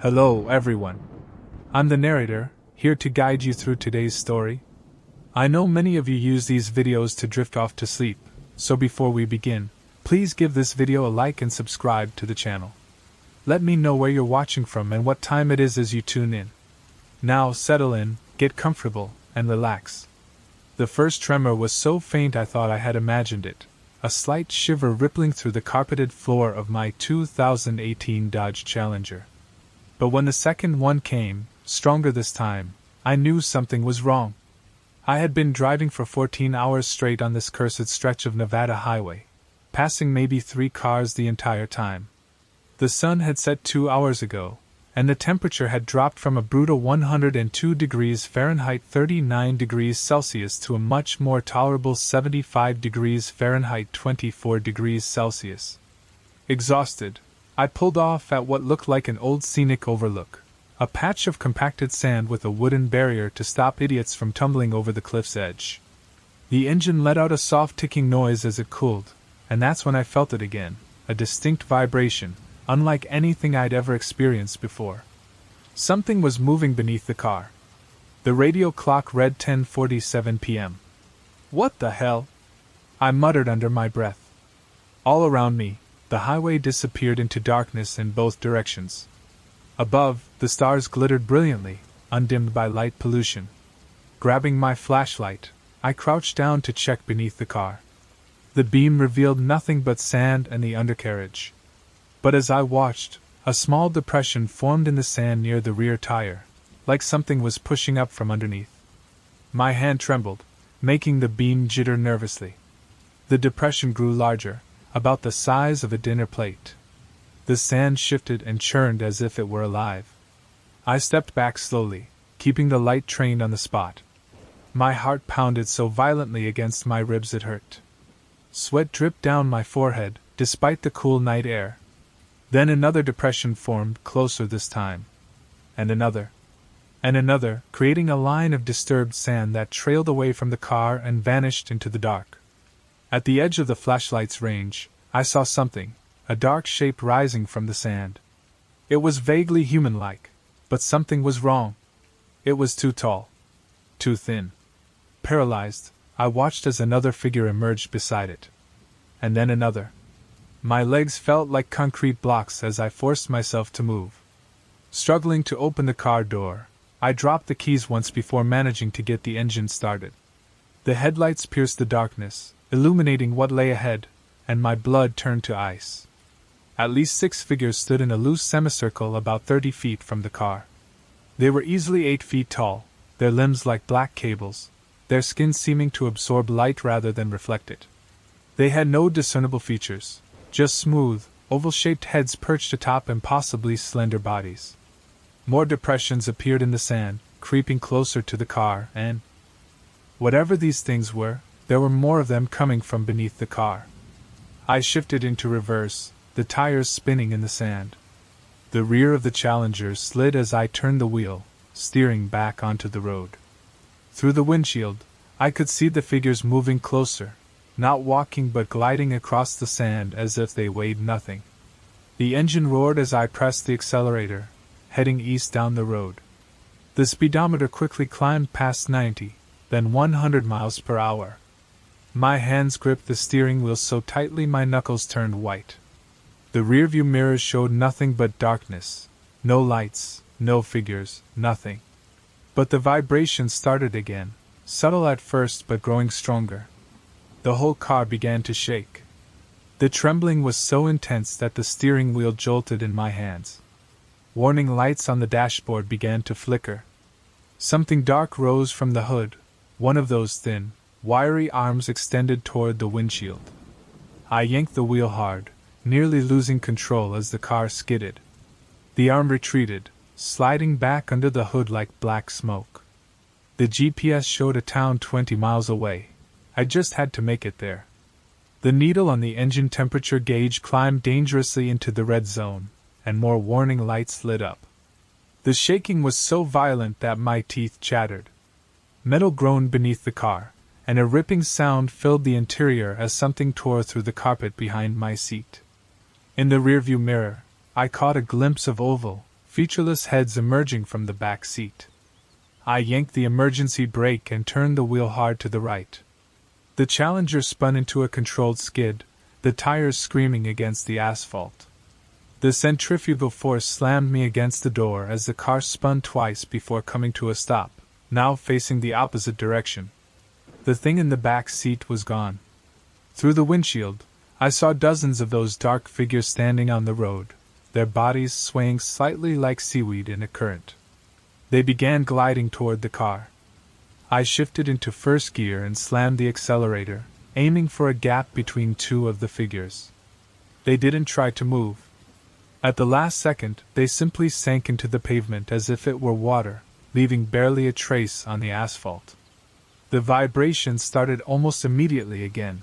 Hello, everyone. I'm the narrator, here to guide you through today's story. I know many of you use these videos to drift off to sleep, so before we begin, please give this video a like and subscribe to the channel. Let me know where you're watching from and what time it is as you tune in. Now settle in, get comfortable, and relax. The first tremor was so faint I thought I had imagined it, a slight shiver rippling through the carpeted floor of my 2018 Dodge Challenger. But when the second one came, stronger this time, I knew something was wrong. I had been driving for 14 hours straight on this cursed stretch of Nevada highway, passing maybe 3 cars the entire time. The sun had set 2 hours ago, and the temperature had dropped from a brutal 102 degrees Fahrenheit 39 degrees Celsius to a much more tolerable 75 degrees Fahrenheit 24 degrees Celsius. Exhausted, I pulled off at what looked like an old scenic overlook, a patch of compacted sand with a wooden barrier to stop idiots from tumbling over the cliff's edge. The engine let out a soft ticking noise as it cooled, and that's when I felt it again, a distinct vibration, unlike anything I'd ever experienced before. Something was moving beneath the car. The radio clock read 10:47 p.m. What the hell? I muttered under my breath. All around me, the highway disappeared into darkness in both directions. Above, the stars glittered brilliantly, undimmed by light pollution. Grabbing my flashlight, I crouched down to check beneath the car. The beam revealed nothing but sand and the undercarriage. But as I watched, a small depression formed in the sand near the rear tire, like something was pushing up from underneath. My hand trembled, making the beam jitter nervously. The depression grew larger, about the size of a dinner plate. The sand shifted and churned as if it were alive. I stepped back slowly, keeping the light trained on the spot. My heart pounded so violently against my ribs it hurt. Sweat dripped down my forehead, despite the cool night air. Then another depression formed, closer this time. And another, creating a line of disturbed sand that trailed away from the car and vanished into the dark. At the edge of the flashlight's range, I saw something, a dark shape rising from the sand. It was vaguely human-like, but something was wrong. It was too tall, too thin. Paralyzed, I watched as another figure emerged beside it. And then another. My legs felt like concrete blocks as I forced myself to move. Struggling to open the car door, I dropped the keys once before managing to get the engine started. The headlights pierced the darkness, illuminating what lay ahead, and my blood turned to ice. At least 6 figures stood in a loose semicircle about 30 feet from the car. They were easily 8 feet tall, their limbs like black cables, their skin seeming to absorb light rather than reflect it. They had no discernible features, just smooth, oval-shaped heads perched atop impossibly slender bodies. More depressions appeared in the sand, creeping closer to the car, and whatever these things were, there were more of them coming from beneath the car. I shifted into reverse, the tires spinning in the sand. The rear of the Challenger slid as I turned the wheel, steering back onto the road. Through the windshield, I could see the figures moving closer, not walking but gliding across the sand as if they weighed nothing. The engine roared as I pressed the accelerator, heading east down the road. The speedometer quickly climbed past 90, then 100 miles per hour. My hands gripped the steering wheel so tightly my knuckles turned white. The rearview mirrors showed nothing but darkness, no lights, no figures, nothing. But the vibrations started again, subtle at first but growing stronger. The whole car began to shake. The trembling was so intense that the steering wheel jolted in my hands. Warning lights on the dashboard began to flicker. Something dark rose from the hood, one of those thin, wiry arms extended toward the windshield. I yanked the wheel hard, nearly losing control as the car skidded. The arm retreated, sliding back under the hood like black smoke. The GPS showed a town 20 miles away. I just had to make it there. The needle on the engine temperature gauge climbed dangerously into the red zone, and more warning lights lit up. The shaking was so violent that my teeth chattered. Metal groaned beneath the car, and a ripping sound filled the interior as something tore through the carpet behind my seat. In the rearview mirror, I caught a glimpse of oval, featureless heads emerging from the back seat. I yanked the emergency brake and turned the wheel hard to the right. The Challenger spun into a controlled skid, the tires screaming against the asphalt. The centrifugal force slammed me against the door as the car spun twice before coming to a stop, now facing the opposite direction. The thing in the back seat was gone. Through the windshield, I saw dozens of those dark figures standing on the road, their bodies swaying slightly like seaweed in a current. They began gliding toward the car. I shifted into first gear and slammed the accelerator, aiming for a gap between two of the figures. They didn't try to move. At the last second, they simply sank into the pavement as if it were water, leaving barely a trace on the asphalt. The vibrations started almost immediately again.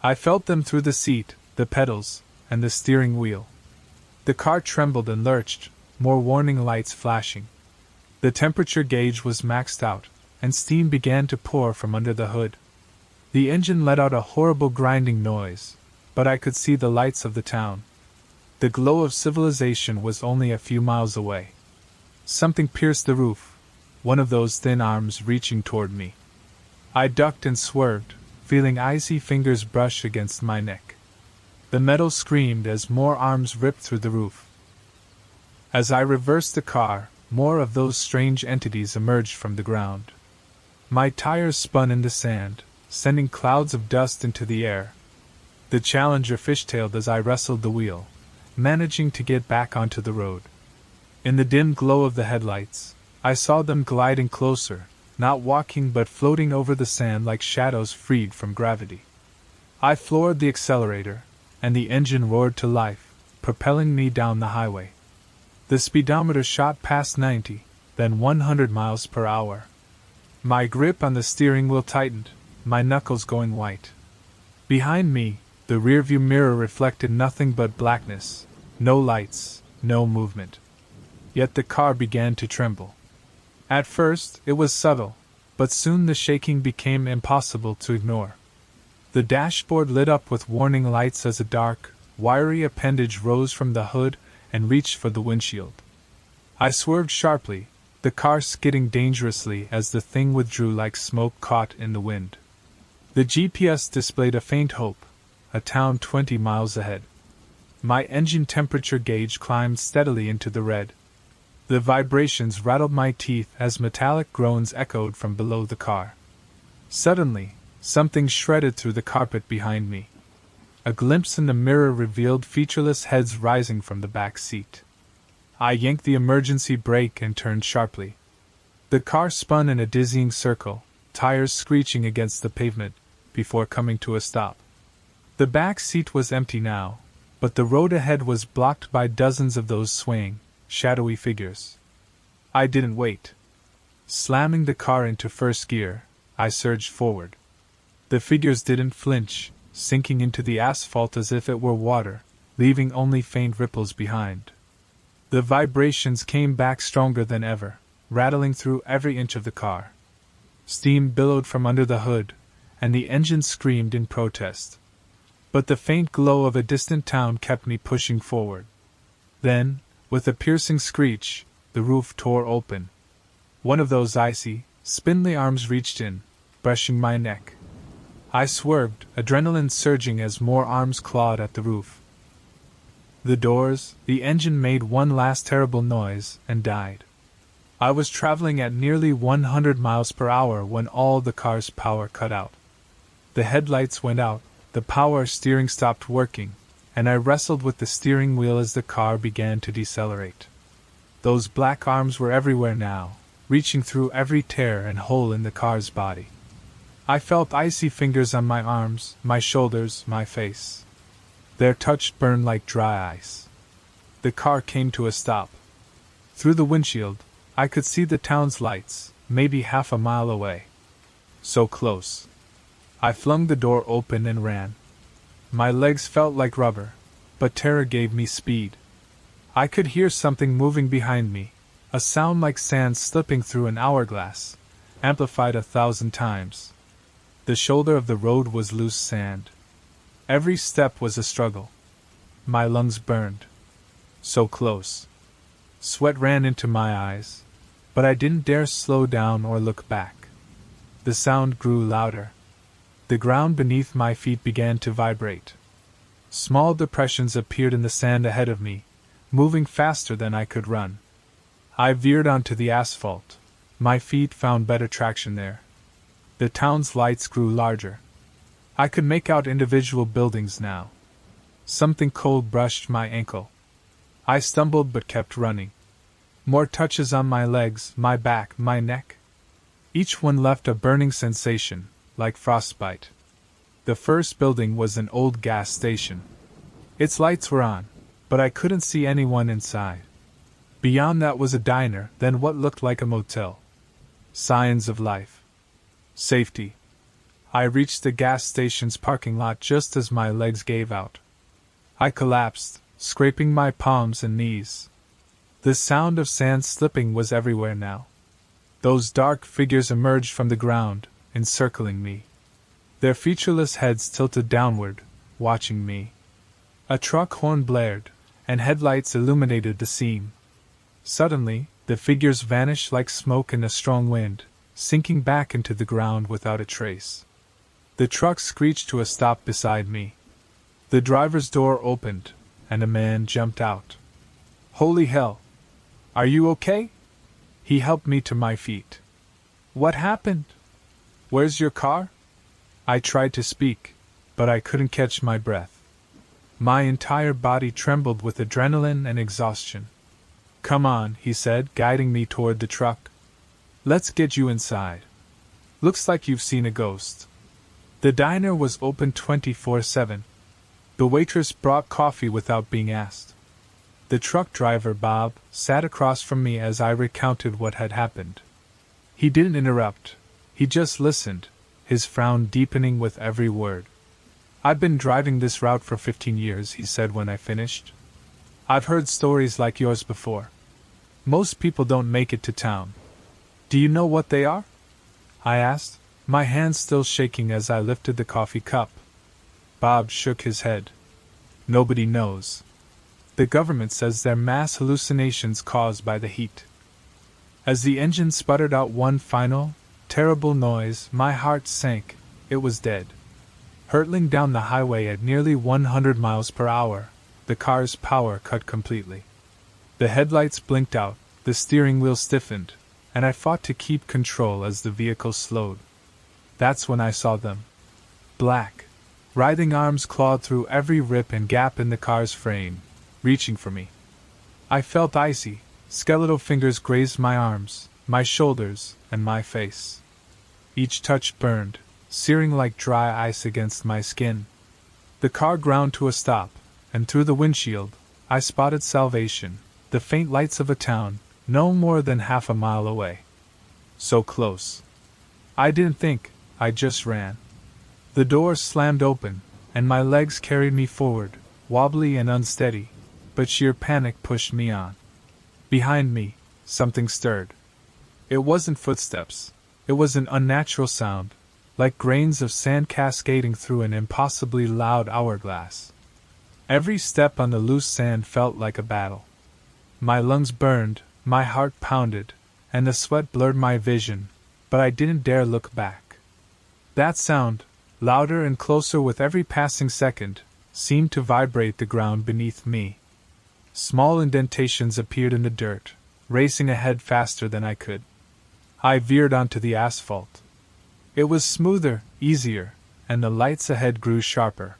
I felt them through the seat, the pedals, and the steering wheel. The car trembled and lurched, more warning lights flashing. The temperature gauge was maxed out, and steam began to pour from under the hood. The engine let out a horrible grinding noise, but I could see the lights of the town. The glow of civilization was only a few miles away. Something pierced the roof, one of those thin arms reaching toward me. I ducked and swerved, feeling icy fingers brush against my neck. The metal screamed as more arms ripped through the roof. As I reversed the car, more of those strange entities emerged from the ground. My tires spun in the sand, sending clouds of dust into the air. The Challenger fishtailed as I wrestled the wheel, managing to get back onto the road. In the dim glow of the headlights, I saw them gliding closer, not walking but floating over the sand like shadows freed from gravity. I floored the accelerator, and the engine roared to life, propelling me down the highway. The speedometer shot past 90, then 100 miles per hour. My grip on the steering wheel tightened, my knuckles going white. Behind me, the rearview mirror reflected nothing but blackness, no lights, no movement. Yet the car began to tremble. At first, it was subtle, but soon the shaking became impossible to ignore. The dashboard lit up with warning lights as a dark, wiry appendage rose from the hood and reached for the windshield. I swerved sharply, the car skidding dangerously as the thing withdrew like smoke caught in the wind. The GPS displayed a faint hope, a town 20 miles ahead. My engine temperature gauge climbed steadily into the red. The vibrations rattled my teeth as metallic groans echoed from below the car. Suddenly, something shredded through the carpet behind me. A glimpse in the mirror revealed featureless heads rising from the back seat. I yanked the emergency brake and turned sharply. The car spun in a dizzying circle, tires screeching against the pavement, before coming to a stop. The back seat was empty now, but the road ahead was blocked by dozens of those swaying, shadowy figures. I didn't wait. Slamming the car into first gear, I surged forward. The figures didn't flinch, sinking into the asphalt as if it were water, leaving only faint ripples behind. The vibrations came back stronger than ever, rattling through every inch of the car. Steam billowed from under the hood, and the engine screamed in protest. But the faint glow of a distant town kept me pushing forward. Then, with a piercing screech, the roof tore open. One of those icy, spindly arms reached in, brushing my neck. I swerved, adrenaline surging as more arms clawed at the roof. The doors, the engine made one last terrible noise and died. I was traveling at nearly 100 miles per hour when all the car's power cut out. The headlights went out, the power steering stopped working, and I wrestled with the steering wheel as the car began to decelerate. Those black arms were everywhere now, reaching through every tear and hole in the car's body. I felt icy fingers on my arms, my shoulders, my face. Their touch burned like dry ice. The car came to a stop. Through the windshield, I could see the town's lights, maybe half a mile away. So close. I flung the door open and ran. My legs felt like rubber, but terror gave me speed. I could hear something moving behind me, a sound like sand slipping through an hourglass, amplified 1,000 times. The shoulder of the road was loose sand. Every step was a struggle. My lungs burned. So close. Sweat ran into my eyes, but I didn't dare slow down or look back. The sound grew louder. The ground beneath my feet began to vibrate. Small depressions appeared in the sand ahead of me, moving faster than I could run. I veered onto the asphalt. My feet found better traction there. The town's lights grew larger. I could make out individual buildings now. Something cold brushed my ankle. I stumbled but kept running. More touches on my legs, my back, my neck. Each one left a burning sensation, like frostbite. The first building was an old gas station. Its lights were on, but I couldn't see anyone inside. Beyond that was a diner, then what looked like a motel. Signs of life. Safety. I reached the gas station's parking lot just as my legs gave out. I collapsed, scraping my palms and knees. The sound of sand slipping was everywhere now. Those dark figures emerged from the ground, encircling me. Their featureless heads tilted downward, watching me. A truck horn blared, and headlights illuminated the scene. Suddenly, the figures vanished like smoke in a strong wind, sinking back into the ground without a trace. The truck screeched to a stop beside me. The driver's door opened, and a man jumped out. Holy hell! Are you okay? He helped me to my feet. What happened? Where's your car? I tried to speak, but I couldn't catch my breath. My entire body trembled with adrenaline and exhaustion. Come on, he said, guiding me toward the truck. Let's get you inside. Looks like you've seen a ghost. The diner was open 24/7. The waitress brought coffee without being asked. The truck driver, Bob, sat across from me as I recounted what had happened. He didn't interrupt. He just listened, his frown deepening with every word. I've been driving this route for 15 years, he said when I finished. I've heard stories like yours before. Most people don't make it to town. Do you know what they are? I asked, my hands still shaking as I lifted the coffee cup. Bob shook his head. Nobody knows. The government says they're mass hallucinations caused by the heat. As the engine sputtered out one final, terrible noise, my heart sank. It was dead. Hurtling down the highway at nearly 100 miles per hour, the car's power cut completely. The headlights blinked out, the steering wheel stiffened, and I fought to keep control as the vehicle slowed. That's when I saw them. Black. Writhing arms clawed through every rip and gap in the car's frame, reaching for me. I felt icy, skeletal fingers grazed my arms, my shoulders, and my face. Each touch burned, searing like dry ice against my skin. The car ground to a stop, and through the windshield, I spotted salvation, the faint lights of a town, no more than half a mile away. So close. I didn't think, I just ran. The door slammed open, and my legs carried me forward, wobbly and unsteady, but sheer panic pushed me on. Behind me, something stirred. It wasn't footsteps. It was an unnatural sound, like grains of sand cascading through an impossibly loud hourglass. Every step on the loose sand felt like a battle. My lungs burned, my heart pounded, and the sweat blurred my vision, but I didn't dare look back. That sound, louder and closer with every passing second, seemed to vibrate the ground beneath me. Small indentations appeared in the dirt, racing ahead faster than I could. I veered onto the asphalt. It was smoother, easier, and the lights ahead grew sharper.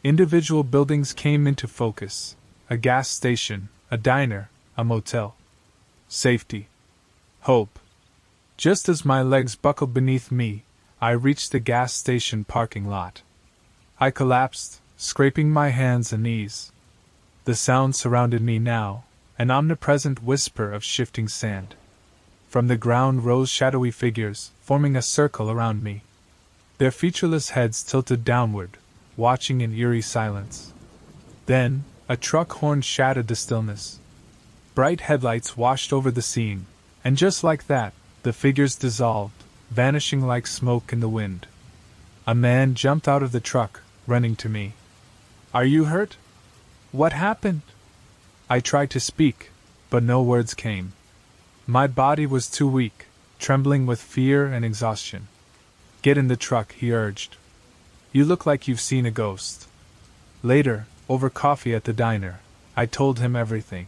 Individual buildings came into focus: a gas station, a diner, a motel. Safety. Hope. Just as my legs buckled beneath me, I reached the gas station parking lot. I collapsed, scraping my hands and knees. The sound surrounded me now, an omnipresent whisper of shifting sand. From the ground rose shadowy figures, forming a circle around me. Their featureless heads tilted downward, watching in eerie silence. Then, a truck horn shattered the stillness. Bright headlights washed over the scene, and just like that, the figures dissolved, vanishing like smoke in the wind. A man jumped out of the truck, running to me. Are you hurt? What happened? I tried to speak, but no words came. My body was too weak, trembling with fear and exhaustion. "Get in the truck," he urged. "You look like you've seen a ghost." Later, over coffee at the diner, I told him everything.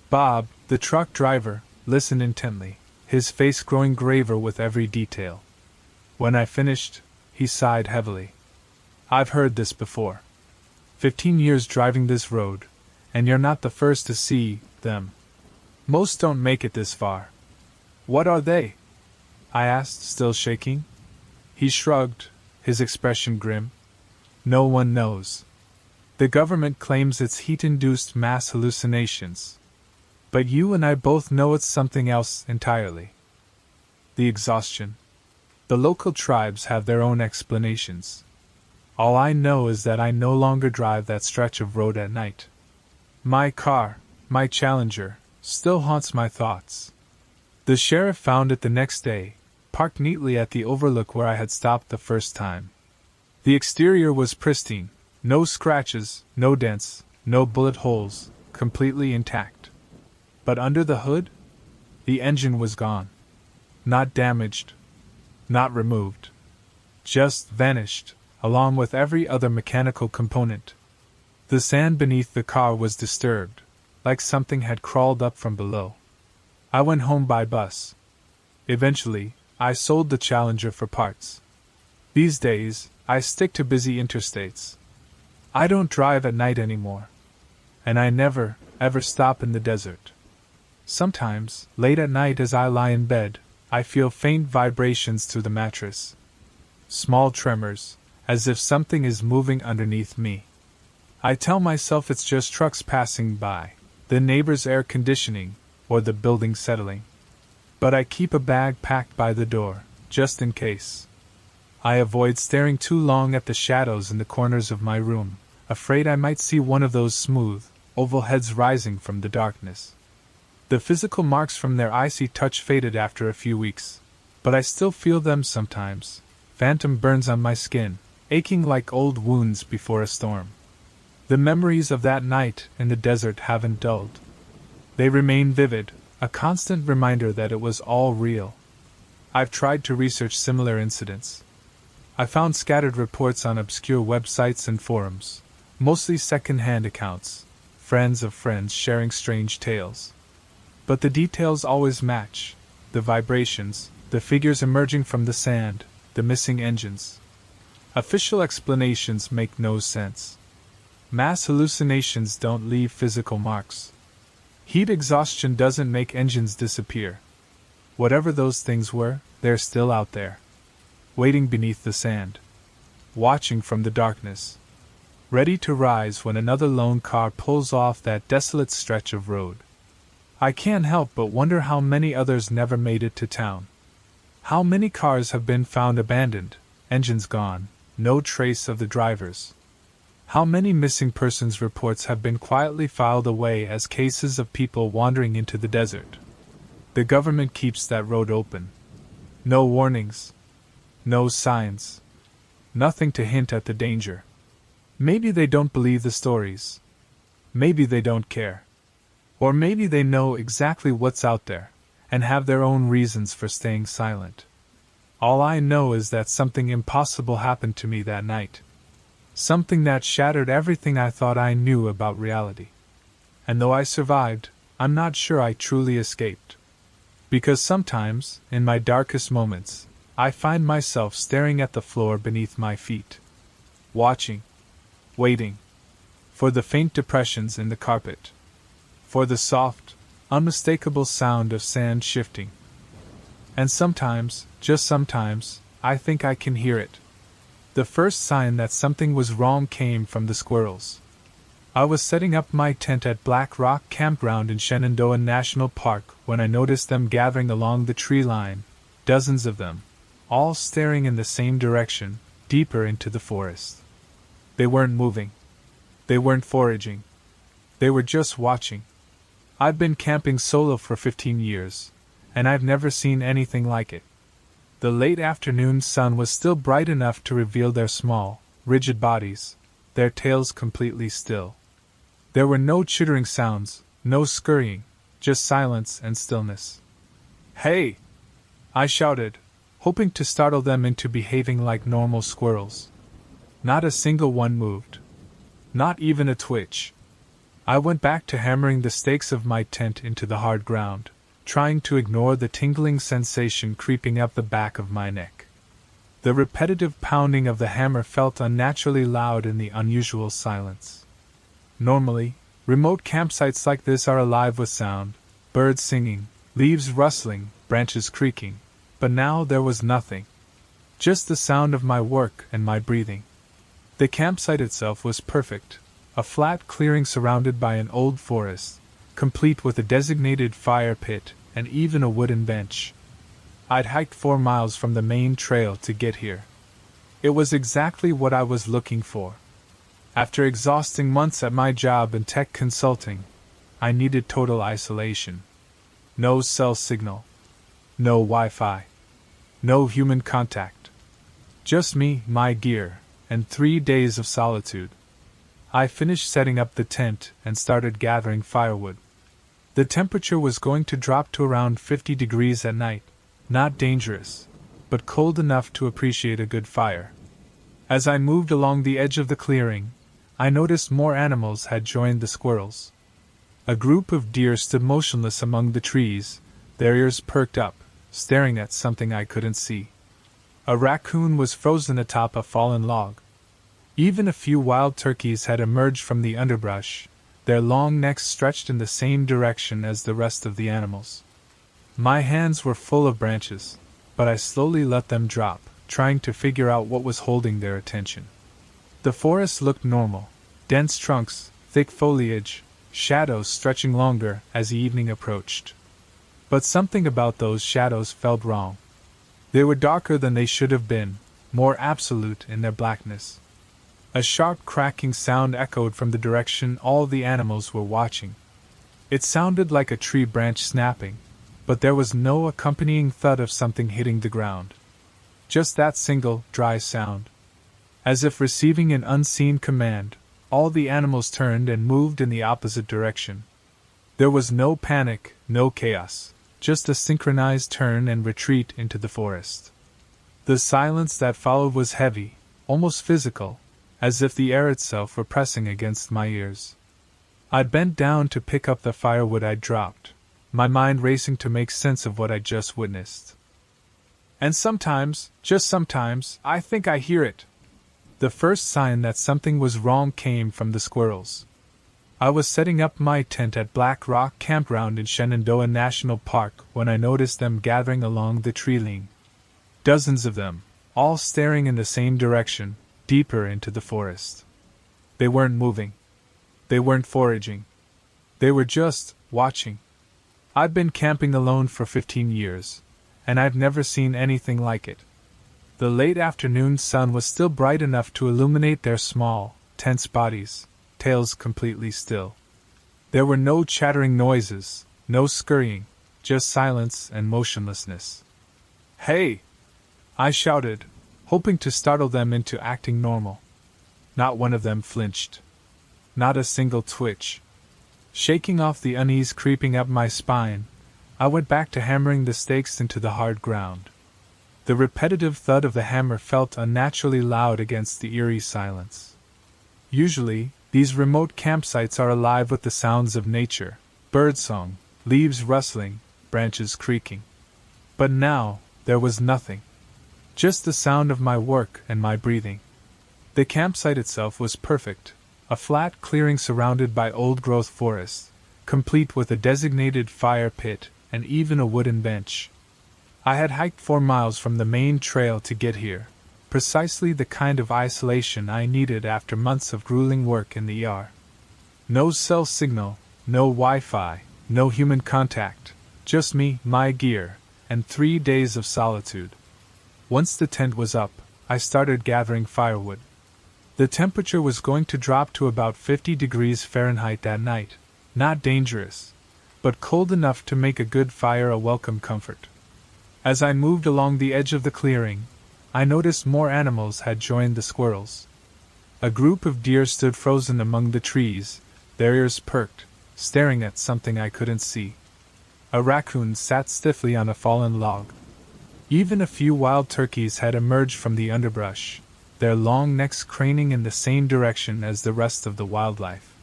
Bob, the truck driver, listened intently, his face growing graver with every detail. When I finished, he sighed heavily. "I've heard this before. 15 years driving this road, and you're not the first to see them. Most don't make it this far." "What are they?" I asked, still shaking. He shrugged, his expression grim. "No one knows. The government claims it's heat-induced mass hallucinations. But you and I both know it's something else entirely. The exhaustion. The local tribes have their own explanations. All I know is that I no longer drive that stretch of road at night. My car, my Challenger, still haunts my thoughts. The sheriff found it the next day, parked neatly at the overlook where I had stopped the first time. The exterior was pristine, no scratches, no dents, no bullet holes, completely intact. But under the hood? The engine was gone. Not damaged. Not removed. Just vanished, along with every other mechanical component. The sand beneath the car was disturbed, like something had crawled up from below. I went home by bus. Eventually, I sold the Challenger for parts. These days, I stick to busy interstates. I don't drive at night anymore. And I never, ever stop in the desert. Sometimes, late at night as I lie in bed, I feel faint vibrations through the mattress. Small tremors, as if something is moving underneath me. I tell myself it's just trucks passing by, the neighbor's air conditioning, or the building settling. But I keep a bag packed by the door, just in case. I avoid staring too long at the shadows in the corners of my room, afraid I might see one of those smooth, oval heads rising from the darkness. The physical marks from their icy touch faded after a few weeks, but I still feel them sometimes, phantom burns on my skin, aching like old wounds before a storm. The memories of that night in the desert haven't dulled. They remain vivid, a constant reminder that it was all real. I've tried to research similar incidents. I found scattered reports on obscure websites and forums, mostly second-hand accounts, friends of friends sharing strange tales. But the details always match: the vibrations, the figures emerging from the sand, the missing engines. Official explanations make no sense. Mass hallucinations don't leave physical marks. Heat exhaustion doesn't make engines disappear. Whatever those things were, they're still out there, waiting beneath the sand, watching from the darkness, ready to rise when another lone car pulls off that desolate stretch of road. I can't help but wonder how many others never made it to town. How many cars have been found abandoned, engines gone, no trace of the drivers. How many missing persons reports have been quietly filed away as cases of people wandering into the desert. The government keeps that road open. No warnings. No signs. Nothing to hint at the danger. Maybe they don't believe the stories. Maybe they don't care. Or maybe they know exactly what's out there, and have their own reasons for staying silent. All I know is that something impossible happened to me that night. Something that shattered everything I thought I knew about reality. And though I survived, I'm not sure I truly escaped. Because sometimes, in my darkest moments, I find myself staring at the floor beneath my feet. Watching. Waiting. For the faint depressions in the carpet. For the soft, unmistakable sound of sand shifting. And sometimes, just sometimes, I think I can hear it. The first sign that something was wrong came from the squirrels. I was setting up my tent at Black Rock Campground in Shenandoah National Park when I noticed them gathering along the tree line, dozens of them, all staring in the same direction, deeper into the forest. They weren't moving. They weren't foraging. They were just watching. I've been camping solo for 15 years, and I've never seen anything like it. The late afternoon sun was still bright enough to reveal their small, rigid bodies, their tails completely still. There were no chittering sounds, no scurrying, just silence and stillness. "Hey!" I shouted, hoping to startle them into behaving like normal squirrels. Not a single one moved. Not even a twitch. I went back to hammering the stakes of my tent into the hard ground, trying to ignore the tingling sensation creeping up the back of my neck. The repetitive pounding of the hammer felt unnaturally loud in the unusual silence. Normally, remote campsites like this are alive with sound, birds singing, leaves rustling, branches creaking, but now there was nothing. Just the sound of my work and my breathing. The campsite itself was perfect, a flat clearing surrounded by an old forest, complete with a designated fire pit and even a wooden bench. I'd hiked 4 miles from the main trail to get here. It was exactly what I was looking for. After exhausting months at my job in tech consulting, I needed total isolation. No cell signal. No Wi-Fi. No human contact. Just me, my gear, and 3 days of solitude. I finished setting up the tent and started gathering firewood. The temperature was going to drop to around 50 degrees at night. Not dangerous, but cold enough to appreciate a good fire. As I moved along the edge of the clearing, I noticed more animals had joined the squirrels. A group of deer stood motionless among the trees, their ears perked up, staring at something I couldn't see. A raccoon was frozen atop a fallen log. Even a few wild turkeys had emerged from the underbrush, their long necks stretched in the same direction as the rest of the animals. My hands were full of branches, but I slowly let them drop, trying to figure out what was holding their attention. The forest looked normal: dense trunks, thick foliage, shadows stretching longer as the evening approached. But something about those shadows felt wrong. They were darker than they should have been, more absolute in their blackness. A sharp cracking sound echoed from the direction all the animals were watching. It sounded like a tree branch snapping, but there was no accompanying thud of something hitting the ground. Just that single, dry sound. As if receiving an unseen command, all the animals turned and moved in the opposite direction. There was no panic, no chaos, just a synchronized turn and retreat into the forest. The silence that followed was heavy, almost physical, as if the air itself were pressing against my ears. I bent down to pick up the firewood I'd dropped, my mind racing to make sense of what I'd just witnessed. And sometimes, just sometimes, I think I hear it. The first sign that something was wrong came from the squirrels. I was setting up my tent at Black Rock Campground in Shenandoah National Park when I noticed them gathering along the tree line. Dozens of them, all staring in the same direction, deeper into the forest. They weren't moving. They weren't foraging. They were just watching. I've been camping alone for 15 years, and I've never seen anything like it. The late afternoon sun was still bright enough to illuminate their small, tense bodies, tails completely still. There were no chattering noises, no scurrying, just silence and motionlessness. "Hey!" I shouted, hoping to startle them into acting normal. Not one of them flinched. Not a single twitch. Shaking off the unease creeping up my spine, I went back to hammering the stakes into the hard ground. The repetitive thud of the hammer felt unnaturally loud against the eerie silence. Usually, these remote campsites are alive with the sounds of nature: birdsong, leaves rustling, branches creaking. But now, there was nothing. Just the sound of my work and my breathing. The campsite itself was perfect, a flat clearing surrounded by old-growth forest, complete with a designated fire pit and even a wooden bench. I had hiked 4 miles from the main trail to get here, precisely the kind of isolation I needed after months of grueling work in the ER. No cell signal, no Wi-Fi, no human contact, just me, my gear, and 3 days of solitude. Once the tent was up, I started gathering firewood. The temperature was going to drop to about 50 degrees Fahrenheit that night, not dangerous, but cold enough to make a good fire a welcome comfort. As I moved along the edge of the clearing, I noticed more animals had joined the squirrels. A group of deer stood frozen among the trees, their ears perked, staring at something I couldn't see. A raccoon sat stiffly on a fallen log. Even a few wild turkeys had emerged from the underbrush, their long necks craning in the same direction as the rest of the wildlife.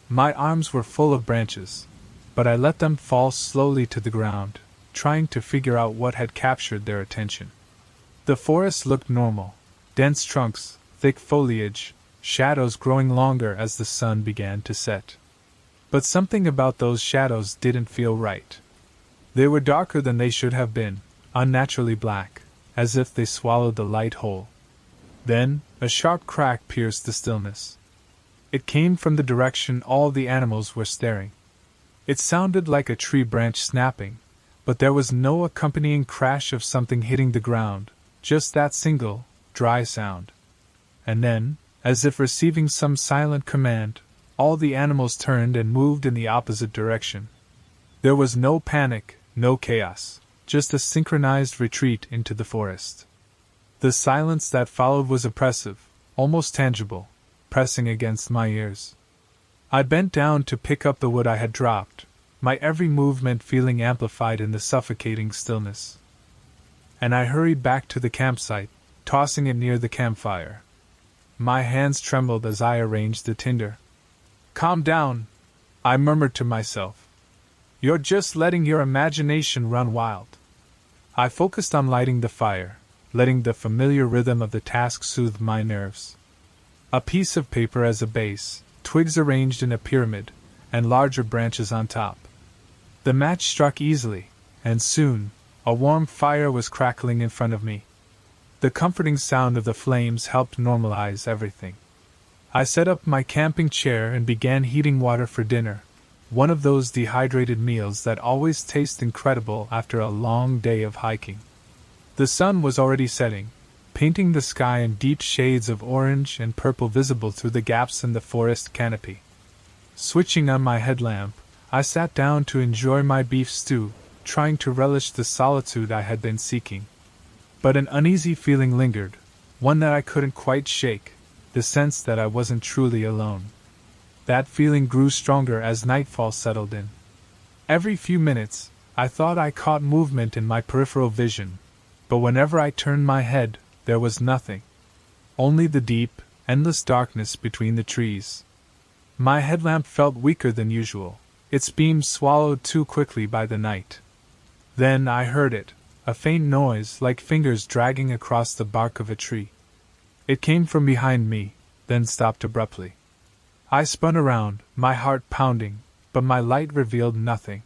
My arms were full of branches, but I let them fall slowly to the ground, trying to figure out what had captured their attention. The forest looked normal: dense trunks, thick foliage, shadows growing longer as the sun began to set. But something about those shadows didn't feel right. They were darker than they should have been, unnaturally black, as if they swallowed the light whole. Then, a sharp crack pierced the stillness. It came from the direction all the animals were staring. It sounded like a tree branch snapping, but there was no accompanying crash of something hitting the ground, just that single, dry sound. And then, as if receiving some silent command, all the animals turned and moved in the opposite direction. There was no panic, no chaos, just a synchronized retreat into the forest. The silence that followed was oppressive, almost tangible, pressing against my ears. I bent down to pick up the wood I had dropped, my every movement feeling amplified in the suffocating stillness. And I hurried back to the campsite, tossing it near the campfire. My hands trembled as I arranged the tinder. "Calm down," I murmured to myself. "You're just letting your imagination run wild." I focused on lighting the fire, letting the familiar rhythm of the task soothe my nerves. A piece of paper as a base, twigs arranged in a pyramid, and larger branches on top. The match struck easily, and soon, a warm fire was crackling in front of me. The comforting sound of the flames helped normalize everything. I set up my camping chair and began heating water for dinner, one of those dehydrated meals that always taste incredible after a long day of hiking. The sun was already setting, painting the sky in deep shades of orange and purple visible through the gaps in the forest canopy. Switching on my headlamp, I sat down to enjoy my beef stew, trying to relish the solitude I had been seeking. But an uneasy feeling lingered, one that I couldn't quite shake, the sense that I wasn't truly alone. That feeling grew stronger as nightfall settled in. Every few minutes, I thought I caught movement in my peripheral vision, but whenever I turned my head, there was nothing. Only the deep, endless darkness between the trees. My headlamp felt weaker than usual, its beams swallowed too quickly by the night. Then I heard it, a faint noise like fingers dragging across the bark of a tree. It came from behind me, then stopped abruptly. I spun around, my heart pounding, but my light revealed nothing.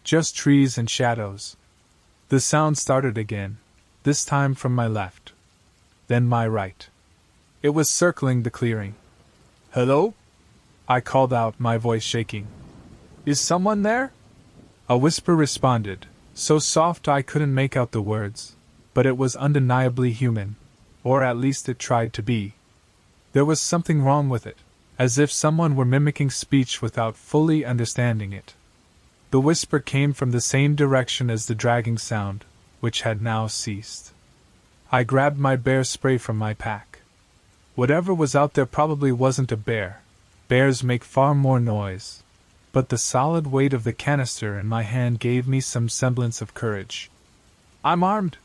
Just trees and shadows. The sound started again, this time from my left. Then my right. It was circling the clearing. "Hello?" I called out, my voice shaking. "Is someone there?" A whisper responded, so soft I couldn't make out the words, but it was undeniably human, or at least it tried to be. There was something wrong with it, as if someone were mimicking speech without fully understanding it. The whisper came from the same direction as the dragging sound, which had now ceased. I grabbed my bear spray from my pack. Whatever was out there probably wasn't a bear. Bears make far more noise. But the solid weight of the canister in my hand gave me some semblance of courage. "I'm armed,"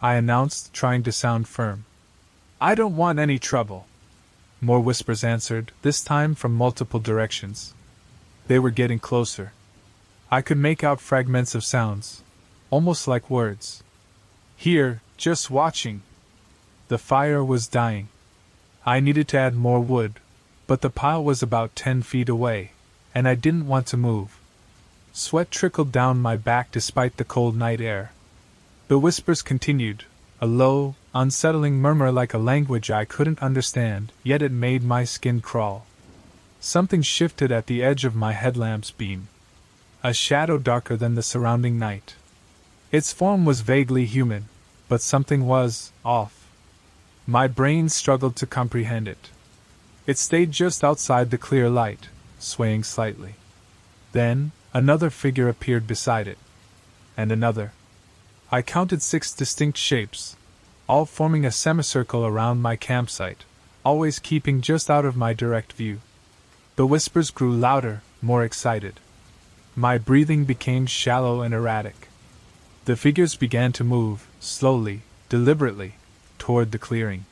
I announced, trying to sound firm. "I don't want any trouble." More whispers answered, this time from multiple directions. They were getting closer. I could make out fragments of sounds, almost like words. "Here, just watching." The fire was dying. I needed to add more wood, but the pile was about 10 feet away, and I didn't want to move. Sweat trickled down my back despite the cold night air. The whispers continued, a low, unsettling murmur like a language I couldn't understand, yet it made my skin crawl. Something shifted at the edge of my headlamp's beam. A shadow darker than the surrounding night. Its form was vaguely human, but something was off. My brain struggled to comprehend it. It stayed just outside the clear light, swaying slightly. Then, another figure appeared beside it. And another. I counted 6 distinct shapes, all forming a semicircle around my campsite, always keeping just out of my direct view. The whispers grew louder, more excited. My breathing became shallow and erratic. The figures began to move, slowly, deliberately, toward the clearing.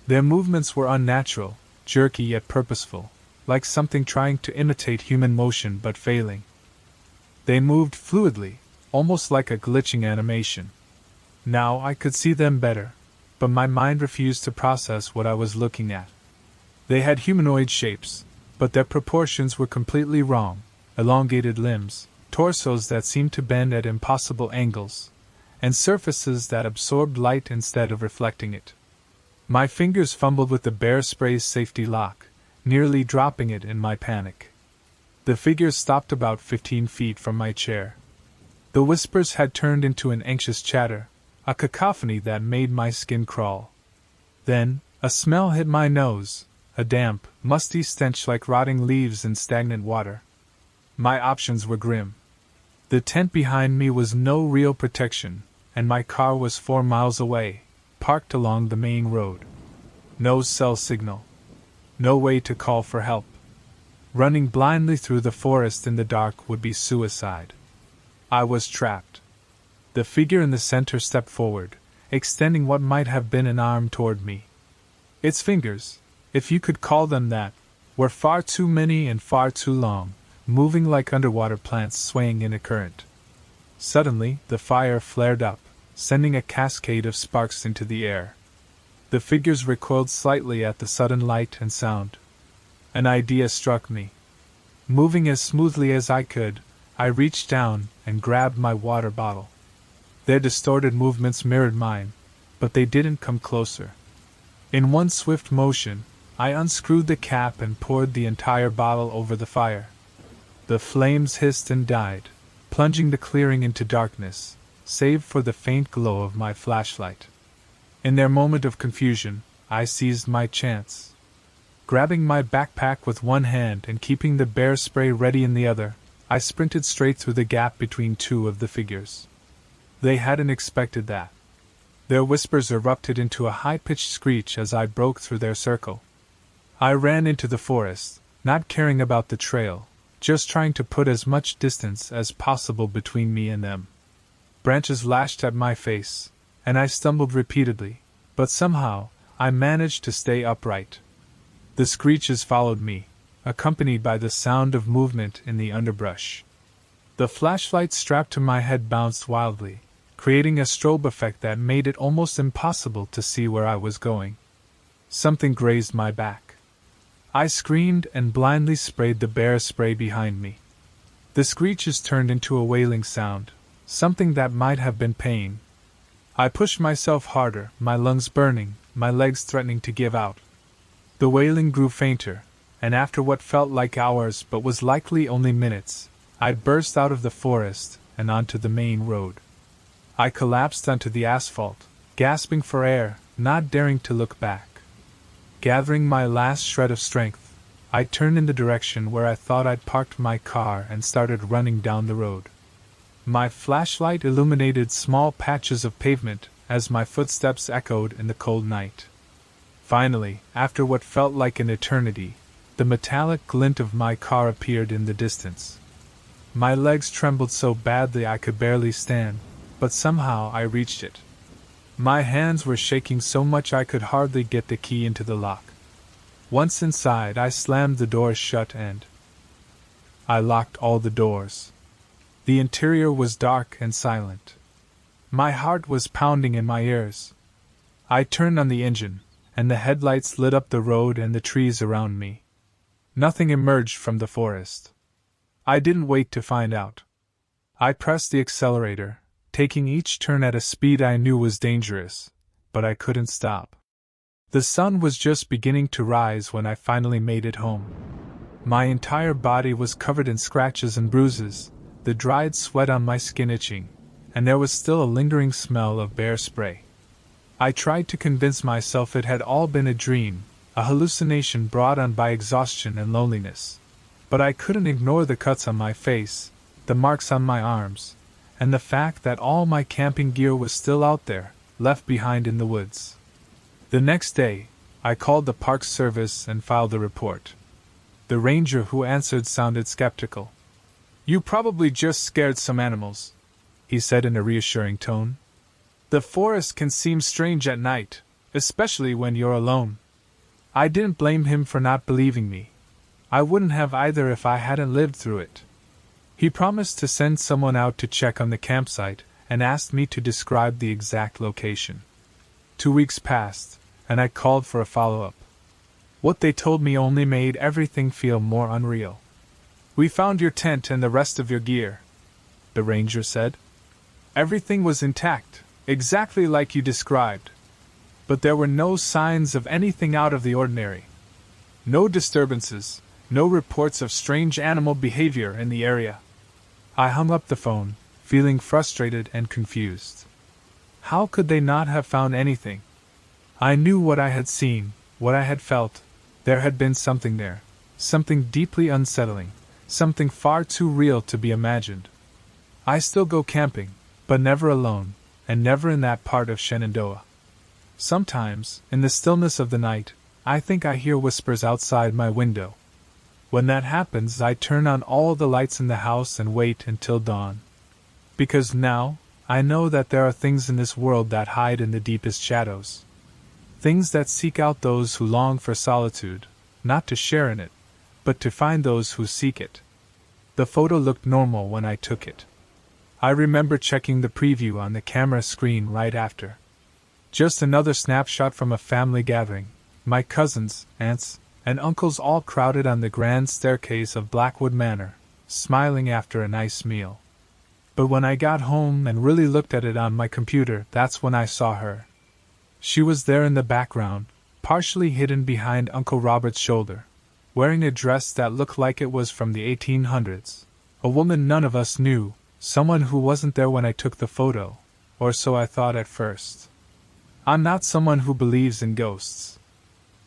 Their movements were unnatural, jerky yet purposeful, like something trying to imitate human motion but failing. They moved fluidly, almost like a glitching animation. Now I could see them better, but my mind refused to process what I was looking at. They had humanoid shapes, but their proportions were completely wrong: elongated limbs, torsos that seemed to bend at impossible angles, and surfaces that absorbed light instead of reflecting it. My fingers fumbled with the bear spray's safety lock, nearly dropping it in my panic. The figures stopped about 15 feet from my chair. The whispers had turned into an anxious chatter, a cacophony that made my skin crawl. Then, a smell hit my nose, a damp, musty stench like rotting leaves in stagnant water. My options were grim. The tent behind me was no real protection, and my car was 4 miles away, parked along the main road. No cell signal. No way to call for help. Running blindly through the forest in the dark would be suicide. I was trapped. The figure in the center stepped forward, extending what might have been an arm toward me. Its fingers, if you could call them that, were far too many and far too long, moving like underwater plants swaying in a current. Suddenly, the fire flared up, sending a cascade of sparks into the air. The figures recoiled slightly at the sudden light and sound. An idea struck me. Moving as smoothly as I could, I reached down and grabbed my water bottle. Their distorted movements mirrored mine, but they didn't come closer. In one swift motion, I unscrewed the cap and poured the entire bottle over the fire. The flames hissed and died, plunging the clearing into darkness, save for the faint glow of my flashlight. In their moment of confusion, I seized my chance. Grabbing my backpack with one hand and keeping the bear spray ready in the other, I sprinted straight through the gap between 2 of the figures. They hadn't expected that. Their whispers erupted into a high-pitched screech as I broke through their circle. I ran into the forest, not caring about the trail, just trying to put as much distance as possible between me and them. Branches lashed at my face, and I stumbled repeatedly, but somehow, I managed to stay upright. The screeches followed me, accompanied by the sound of movement in the underbrush. The flashlight strapped to my head bounced wildly, creating a strobe effect that made it almost impossible to see where I was going. Something grazed my back. I screamed and blindly sprayed the bear spray behind me. The screeches turned into a wailing sound, something that might have been pain. I pushed myself harder, my lungs burning, my legs threatening to give out. The wailing grew fainter, and after what felt like hours but was likely only minutes, I burst out of the forest and onto the main road. I collapsed onto the asphalt, gasping for air, not daring to look back. Gathering my last shred of strength, I turned in the direction where I thought I'd parked my car and started running down the road. My flashlight illuminated small patches of pavement as my footsteps echoed in the cold night. Finally, after what felt like an eternity, the metallic glint of my car appeared in the distance. My legs trembled so badly I could barely stand, but somehow I reached it. My hands were shaking so much I could hardly get the key into the lock. Once inside, I slammed the doors shut and I locked all the doors. The interior was dark and silent. My heart was pounding in my ears. I turned on the engine, and the headlights lit up the road and the trees around me. Nothing emerged from the forest. I didn't wait to find out. I pressed the accelerator, taking each turn at a speed I knew was dangerous, but I couldn't stop. The sun was just beginning to rise when I finally made it home. My entire body was covered in scratches and bruises, the dried sweat on my skin itching, and there was still a lingering smell of bear spray. I tried to convince myself it had all been a dream, a hallucination brought on by exhaustion and loneliness. But I couldn't ignore the cuts on my face, the marks on my arms, and the fact that all my camping gear was still out there, left behind in the woods. The next day, I called the Park Service and filed a report. The ranger who answered sounded skeptical. "You probably just scared some animals," he said in a reassuring tone. "The forest can seem strange at night, especially when you're alone." I didn't blame him for not believing me. I wouldn't have either if I hadn't lived through it. He promised to send someone out to check on the campsite and asked me to describe the exact location. 2 weeks passed, and I called for a follow-up. What they told me only made everything feel more unreal. "We found your tent and the rest of your gear," the ranger said. "Everything was intact, exactly like you described. But there were no signs of anything out of the ordinary. No disturbances, no reports of strange animal behavior in the area." I hung up the phone, feeling frustrated and confused. How could they not have found anything? I knew what I had seen, what I had felt. There had been something there, something deeply unsettling, something far too real to be imagined. I still go camping, but never alone, and never in that part of Shenandoah. Sometimes, in the stillness of the night, I think I hear whispers outside my window. When that happens, I turn on all the lights in the house and wait until dawn. Because now, I know that there are things in this world that hide in the deepest shadows. Things that seek out those who long for solitude, not to share in it, but to find those who seek it. The photo looked normal when I took it. I remember checking the preview on the camera screen right after. Just another snapshot from a family gathering, my cousins, aunts, and uncles all crowded on the grand staircase of Blackwood Manor, smiling after a nice meal. But when I got home and really looked at it on my computer, that's when I saw her. She was there in the background, partially hidden behind Uncle Robert's shoulder, wearing a dress that looked like it was from the 1800s. A woman none of us knew, someone who wasn't there when I took the photo, or so I thought at first. I'm not someone who believes in ghosts.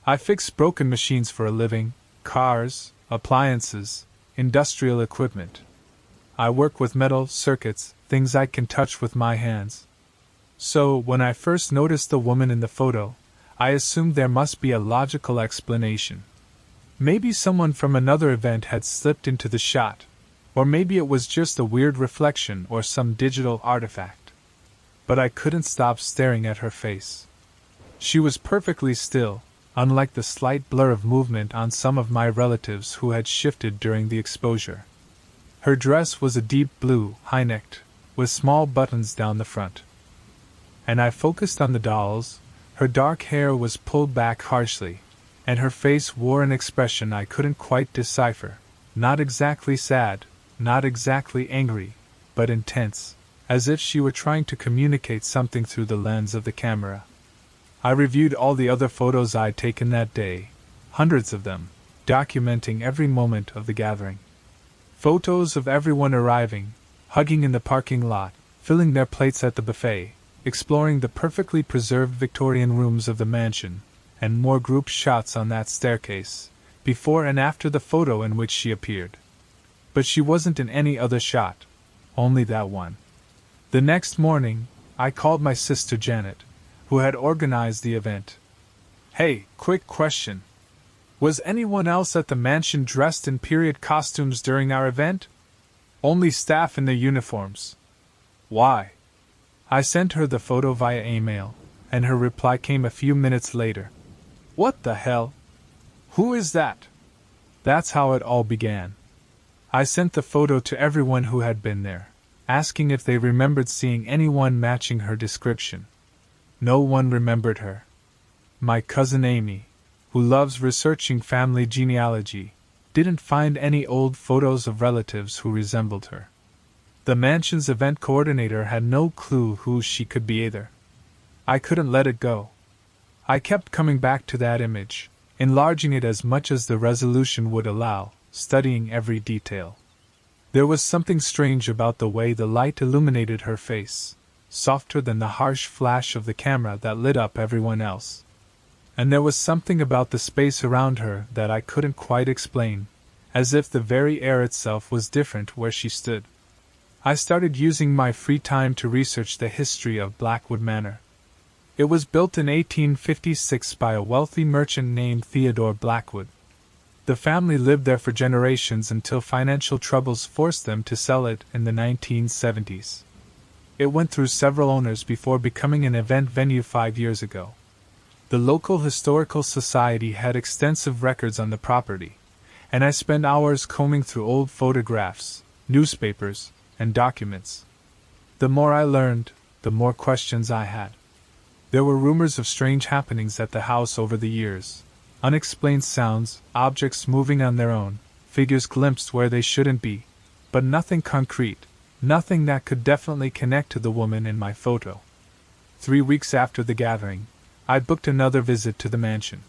I fix broken machines for a living, cars, appliances, industrial equipment. I work with metal circuits, things I can touch with my hands. So, when I first noticed the woman in the photo, I assumed there must be a logical explanation. Maybe someone from another event had slipped into the shot, or maybe it was just a weird reflection or some digital artifact. But I couldn't stop staring at her face. She was perfectly still, unlike the slight blur of movement on some of my relatives who had shifted during the exposure. Her dress was a deep blue, high-necked, with small buttons down the front. And I focused on the dolls. Her dark hair was pulled back harshly, and her face wore an expression I couldn't quite decipher. Not exactly sad, not exactly angry, but intense, as if she were trying to communicate something through the lens of the camera. I reviewed all the other photos I'd taken that day, hundreds of them, documenting every moment of the gathering. Photos of everyone arriving, hugging in the parking lot, filling their plates at the buffet, exploring the perfectly preserved Victorian rooms of the mansion, and more group shots on that staircase, before and after the photo in which she appeared. But she wasn't in any other shot, only that one. The next morning, I called my sister Janet, who had organized the event. "Hey, quick question. Was anyone else at the mansion dressed in period costumes during our event?" "Only staff in their uniforms." "Why?" I sent her the photo via email, and her reply came a few minutes later. "What the hell? Who is that?" That's how it all began. I sent the photo to everyone who had been there, asking if they remembered seeing anyone matching her description. No one remembered her. My cousin Amy, who loves researching family genealogy, didn't find any old photos of relatives who resembled her. The mansion's event coordinator had no clue who she could be either. I couldn't let it go. I kept coming back to that image, enlarging it as much as the resolution would allow, studying every detail. There was something strange about the way the light illuminated her face, softer than the harsh flash of the camera that lit up everyone else. And there was something about the space around her that I couldn't quite explain, as if the very air itself was different where she stood. I started using my free time to research the history of Blackwood Manor. It was built in 1856 by a wealthy merchant named Theodore Blackwood. The family lived there for generations until financial troubles forced them to sell it in the 1970s. It went through several owners before becoming an event venue 5 years ago. The local historical society had extensive records on the property, and I spent hours combing through old photographs, newspapers, and documents. The more I learned, the more questions I had. There were rumors of strange happenings at the house over the years. Unexplained sounds, objects moving on their own, figures glimpsed where they shouldn't be, but nothing concrete, nothing that could definitely connect to the woman in my photo. 3 weeks after the gathering, I booked another visit to the mansion.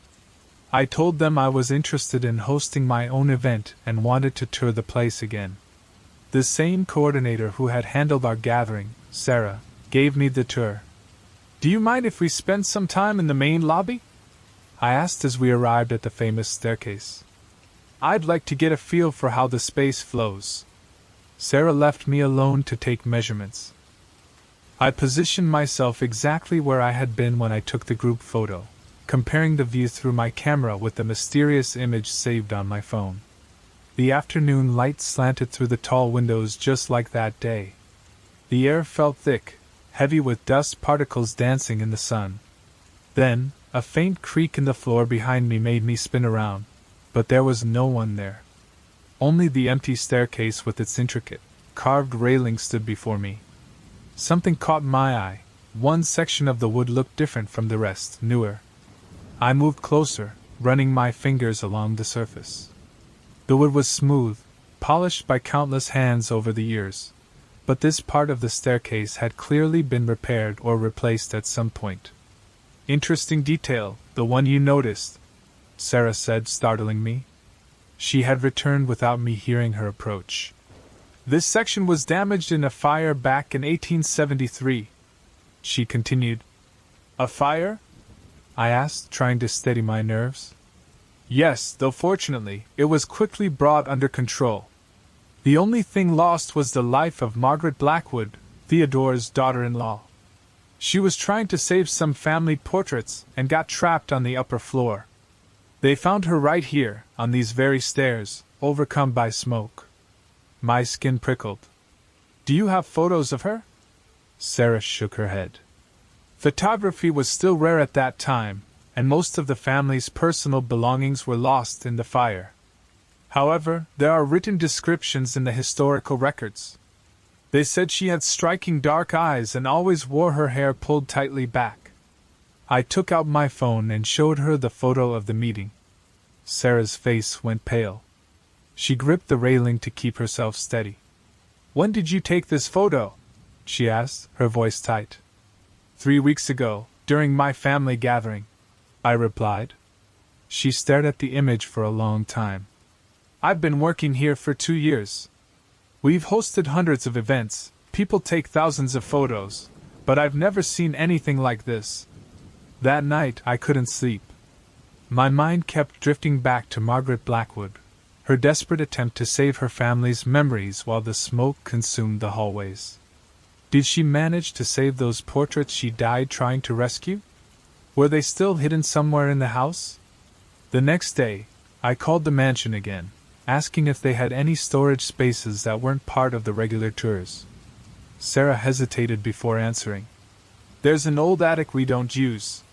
I told them I was interested in hosting my own event and wanted to tour the place again. The same coordinator who had handled our gathering, Sarah, gave me the tour. "Do you mind if we spend some time in the main lobby?" I asked as we arrived at the famous staircase. "I'd like to get a feel for how the space flows." Sarah left me alone to take measurements. I positioned myself exactly where I had been when I took the group photo, comparing the view through my camera with the mysterious image saved on my phone. The afternoon light slanted through the tall windows just like that day. The air felt thick, heavy with dust particles dancing in the sun. Then, a faint creak in the floor behind me made me spin around, but there was no one there. Only the empty staircase with its intricate, carved railing stood before me. Something caught my eye. One section of the wood looked different from the rest, newer. I moved closer, running my fingers along the surface. The wood was smooth, polished by countless hands over the years, but this part of the staircase had clearly been repaired or replaced at some point. "Interesting detail, the one you noticed," Sarah said, startling me. She had returned without me hearing her approach. "This section was damaged in a fire back in 1873, she continued. "A fire?" I asked, trying to steady my nerves. "Yes, though fortunately, it was quickly brought under control. The only thing lost was the life of Margaret Blackwood, Theodore's daughter-in-law. She was trying to save some family portraits and got trapped on the upper floor. They found her right here, on these very stairs, overcome by smoke." My skin prickled. "Do you have photos of her?" Sarah shook her head. "Photography was still rare at that time, and most of the family's personal belongings were lost in the fire. However, there are written descriptions in the historical records. They said she had striking dark eyes and always wore her hair pulled tightly back." I took out my phone and showed her the photo of the meeting. Sarah's face went pale. She gripped the railing to keep herself steady. "When did you take this photo?" she asked, her voice tight. 3 weeks ago, during my family gathering," I replied. She stared at the image for a long time. "I've been working here for 2 years. We've hosted hundreds of events, people take thousands of photos, but I've never seen anything like this." That night I couldn't sleep. My mind kept drifting back to Margaret Blackwood, her desperate attempt to save her family's memories while the smoke consumed the hallways. Did she manage to save those portraits she died trying to rescue? Were they still hidden somewhere in the house? The next day, I called the mansion again, asking if they had any storage spaces that weren't part of the regular tours. Sarah hesitated before answering. "There's an old attic we don't use.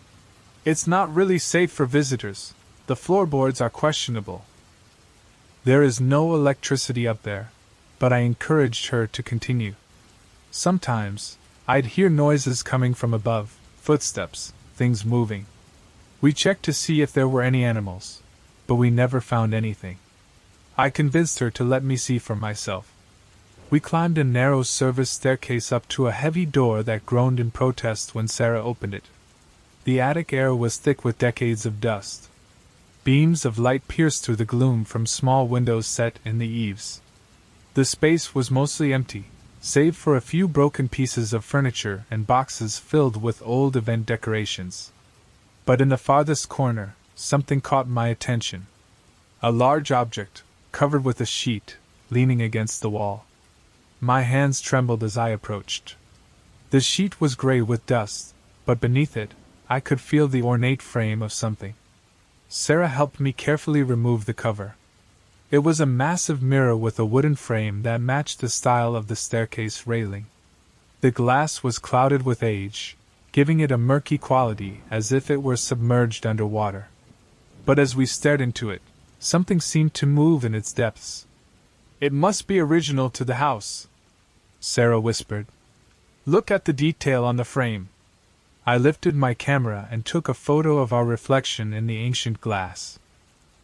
It's not really safe for visitors. The floorboards are questionable." There is no electricity up there, but I encouraged her to continue. Sometimes, I'd hear noises coming from above, footsteps, things moving. We checked to see if there were any animals, but we never found anything. I convinced her to let me see for myself. We climbed a narrow service staircase up to a heavy door that groaned in protest when Sarah opened it. The attic air was thick with decades of dust. Beams of light pierced through the gloom from small windows set in the eaves. The space was mostly empty, save for a few broken pieces of furniture and boxes filled with old event decorations. But in the farthest corner, something caught my attention. A large object, covered with a sheet, leaning against the wall. My hands trembled as I approached. The sheet was gray with dust, but beneath it, I could feel the ornate frame of something. Sarah helped me carefully remove the cover. It was a massive mirror with a wooden frame that matched the style of the staircase railing. The glass was clouded with age, giving it a murky quality as if it were submerged under water. But as we stared into it, something seemed to move in its depths. "It must be original to the house," Sarah whispered. "Look at the detail on the frame." I lifted my camera and took a photo of our reflection in the ancient glass.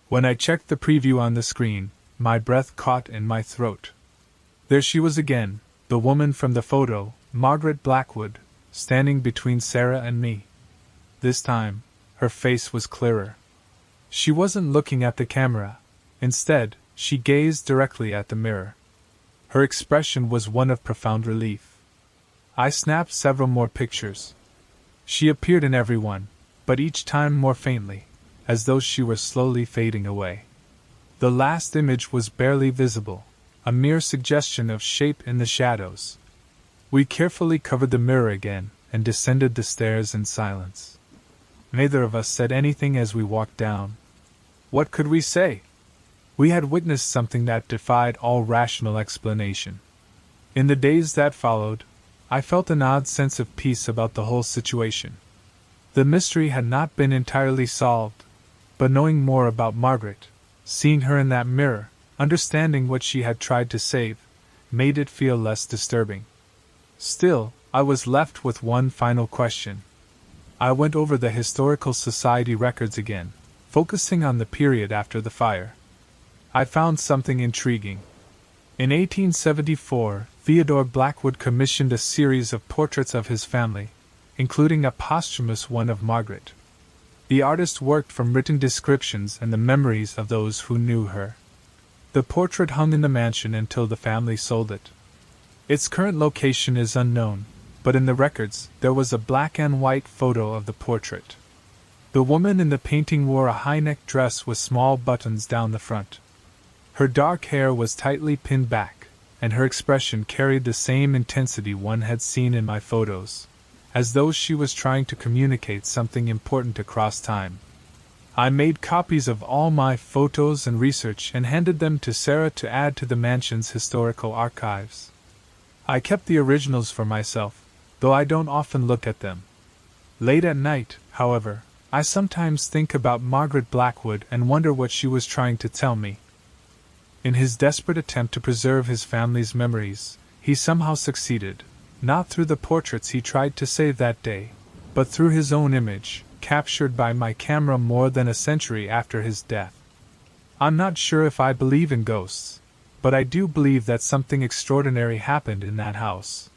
When I checked the preview on the screen, my breath caught in my throat. There she was again, the woman from the photo, Margaret Blackwood, standing between Sarah and me. This time, her face was clearer. She wasn't looking at the camera. Instead, she gazed directly at the mirror. Her expression was one of profound relief. I snapped several more pictures. She appeared in every one, but each time more faintly, as though she were slowly fading away. The last image was barely visible, a mere suggestion of shape in the shadows. We carefully covered the mirror again and descended the stairs in silence. Neither of us said anything as we walked down. What could we say? We had witnessed something that defied all rational explanation. In the days that followed, I felt an odd sense of peace about the whole situation. The mystery had not been entirely solved, but knowing more about Margaret, seeing her in that mirror, understanding what she had tried to save, made it feel less disturbing. Still, I was left with one final question. I went over the Historical Society records again, focusing on the period after the fire. I found something intriguing. In 1874, Theodore Blackwood commissioned a series of portraits of his family, including a posthumous one of Margaret. The artist worked from written descriptions and the memories of those who knew her. The portrait hung in the mansion until the family sold it. Its current location is unknown, but in the records there was a black and white photo of the portrait. The woman in the painting wore a high-necked dress with small buttons down the front. Her dark hair was tightly pinned back, and her expression carried the same intensity one had seen in my photos, as though she was trying to communicate something important across time. I made copies of all my photos and research and handed them to Sarah to add to the mansion's historical archives. I kept the originals for myself, though I don't often look at them. Late at night, however, I sometimes think about Margaret Blackwood and wonder what she was trying to tell me. In his desperate attempt to preserve his family's memories, he somehow succeeded, not through the portraits he tried to save that day, but through his own image, captured by my camera more than a century after his death. I'm not sure if I believe in ghosts, but I do believe that something extraordinary happened in that house.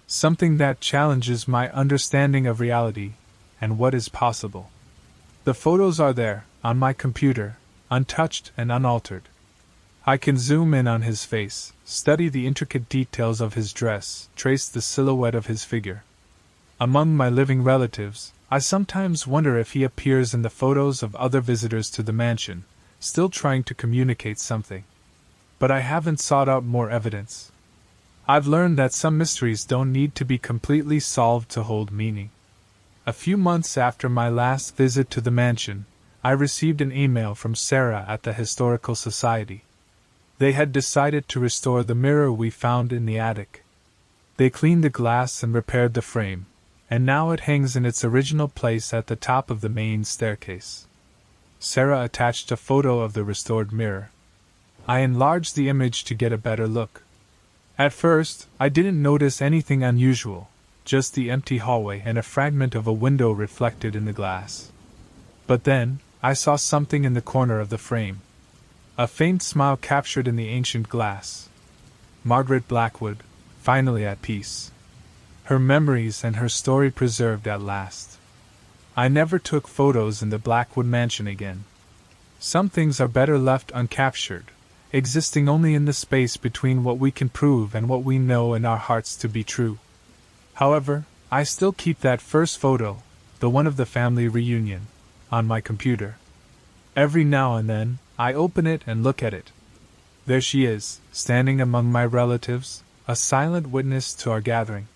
Something that challenges my understanding of reality and what is possible. The photos are there, on my computer, untouched and unaltered. I can zoom in on his face, study the intricate details of his dress, trace the silhouette of his figure. Among my living relatives, I sometimes wonder if he appears in the photos of other visitors to the mansion, still trying to communicate something. But I haven't sought out more evidence. I've learned that some mysteries don't need to be completely solved to hold meaning. A few months after my last visit to the mansion, I received an email from Sarah at the Historical Society. They had decided to restore the mirror we found in the attic. They cleaned the glass and repaired the frame, and now it hangs in its original place at the top of the main staircase. Sarah attached a photo of the restored mirror. I enlarged the image to get a better look. At first, I didn't notice anything unusual, just the empty hallway and a fragment of a window reflected in the glass. But then, I saw something in the corner of the frame. A faint smile captured in the ancient glass. Margaret Blackwood, finally at peace. Her memories and her story preserved at last. I never took photos in the Blackwood mansion again. Some things are better left uncaptured, existing only in the space between what we can prove and what we know in our hearts to be true. However, I still keep that first photo, the one of the family reunion, on my computer. Every now and then, I open it and look at it. There she is, standing among my relatives, a silent witness to our gathering.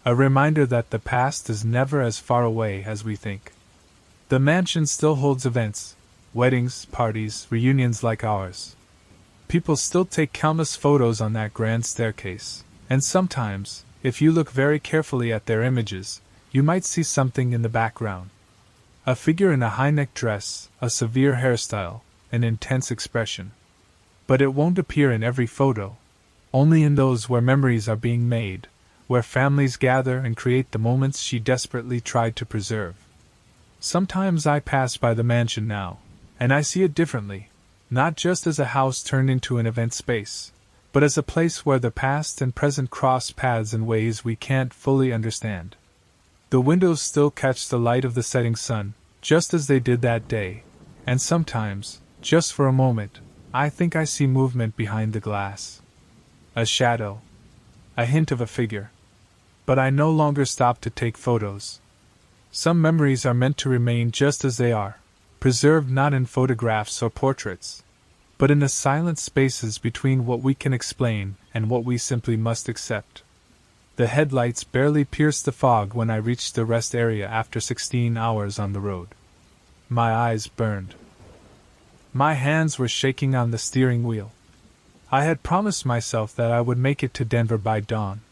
A reminder that the past is never as far away as we think. The mansion still holds events, Weddings, parties, reunions like ours. People still take countless photos on that grand staircase, and sometimes, if you look very carefully at their images, you might see something in the background. A figure in a high-necked dress, a severe hairstyle, an intense expression. But it won't appear in every photo, only in those where memories are being made, where families gather and create the moments she desperately tried to preserve. Sometimes I pass by the mansion now, and I see it differently, not just as a house turned into an event space, but as a place where the past and present cross paths in ways we can't fully understand. The windows still catch the light of the setting sun, just as they did that day, and sometimes, just for a moment, I think I see movement behind the glass. A shadow. A hint of a figure. But I no longer stop to take photos. Some memories are meant to remain just as they are, preserved not in photographs or portraits, but in the silent spaces between what we can explain and what we simply must accept. The headlights barely pierced the fog when I reached the rest area after 16 hours on the road. My eyes burned. My hands were shaking on the steering wheel. I had promised myself that I would make it to Denver by dawn.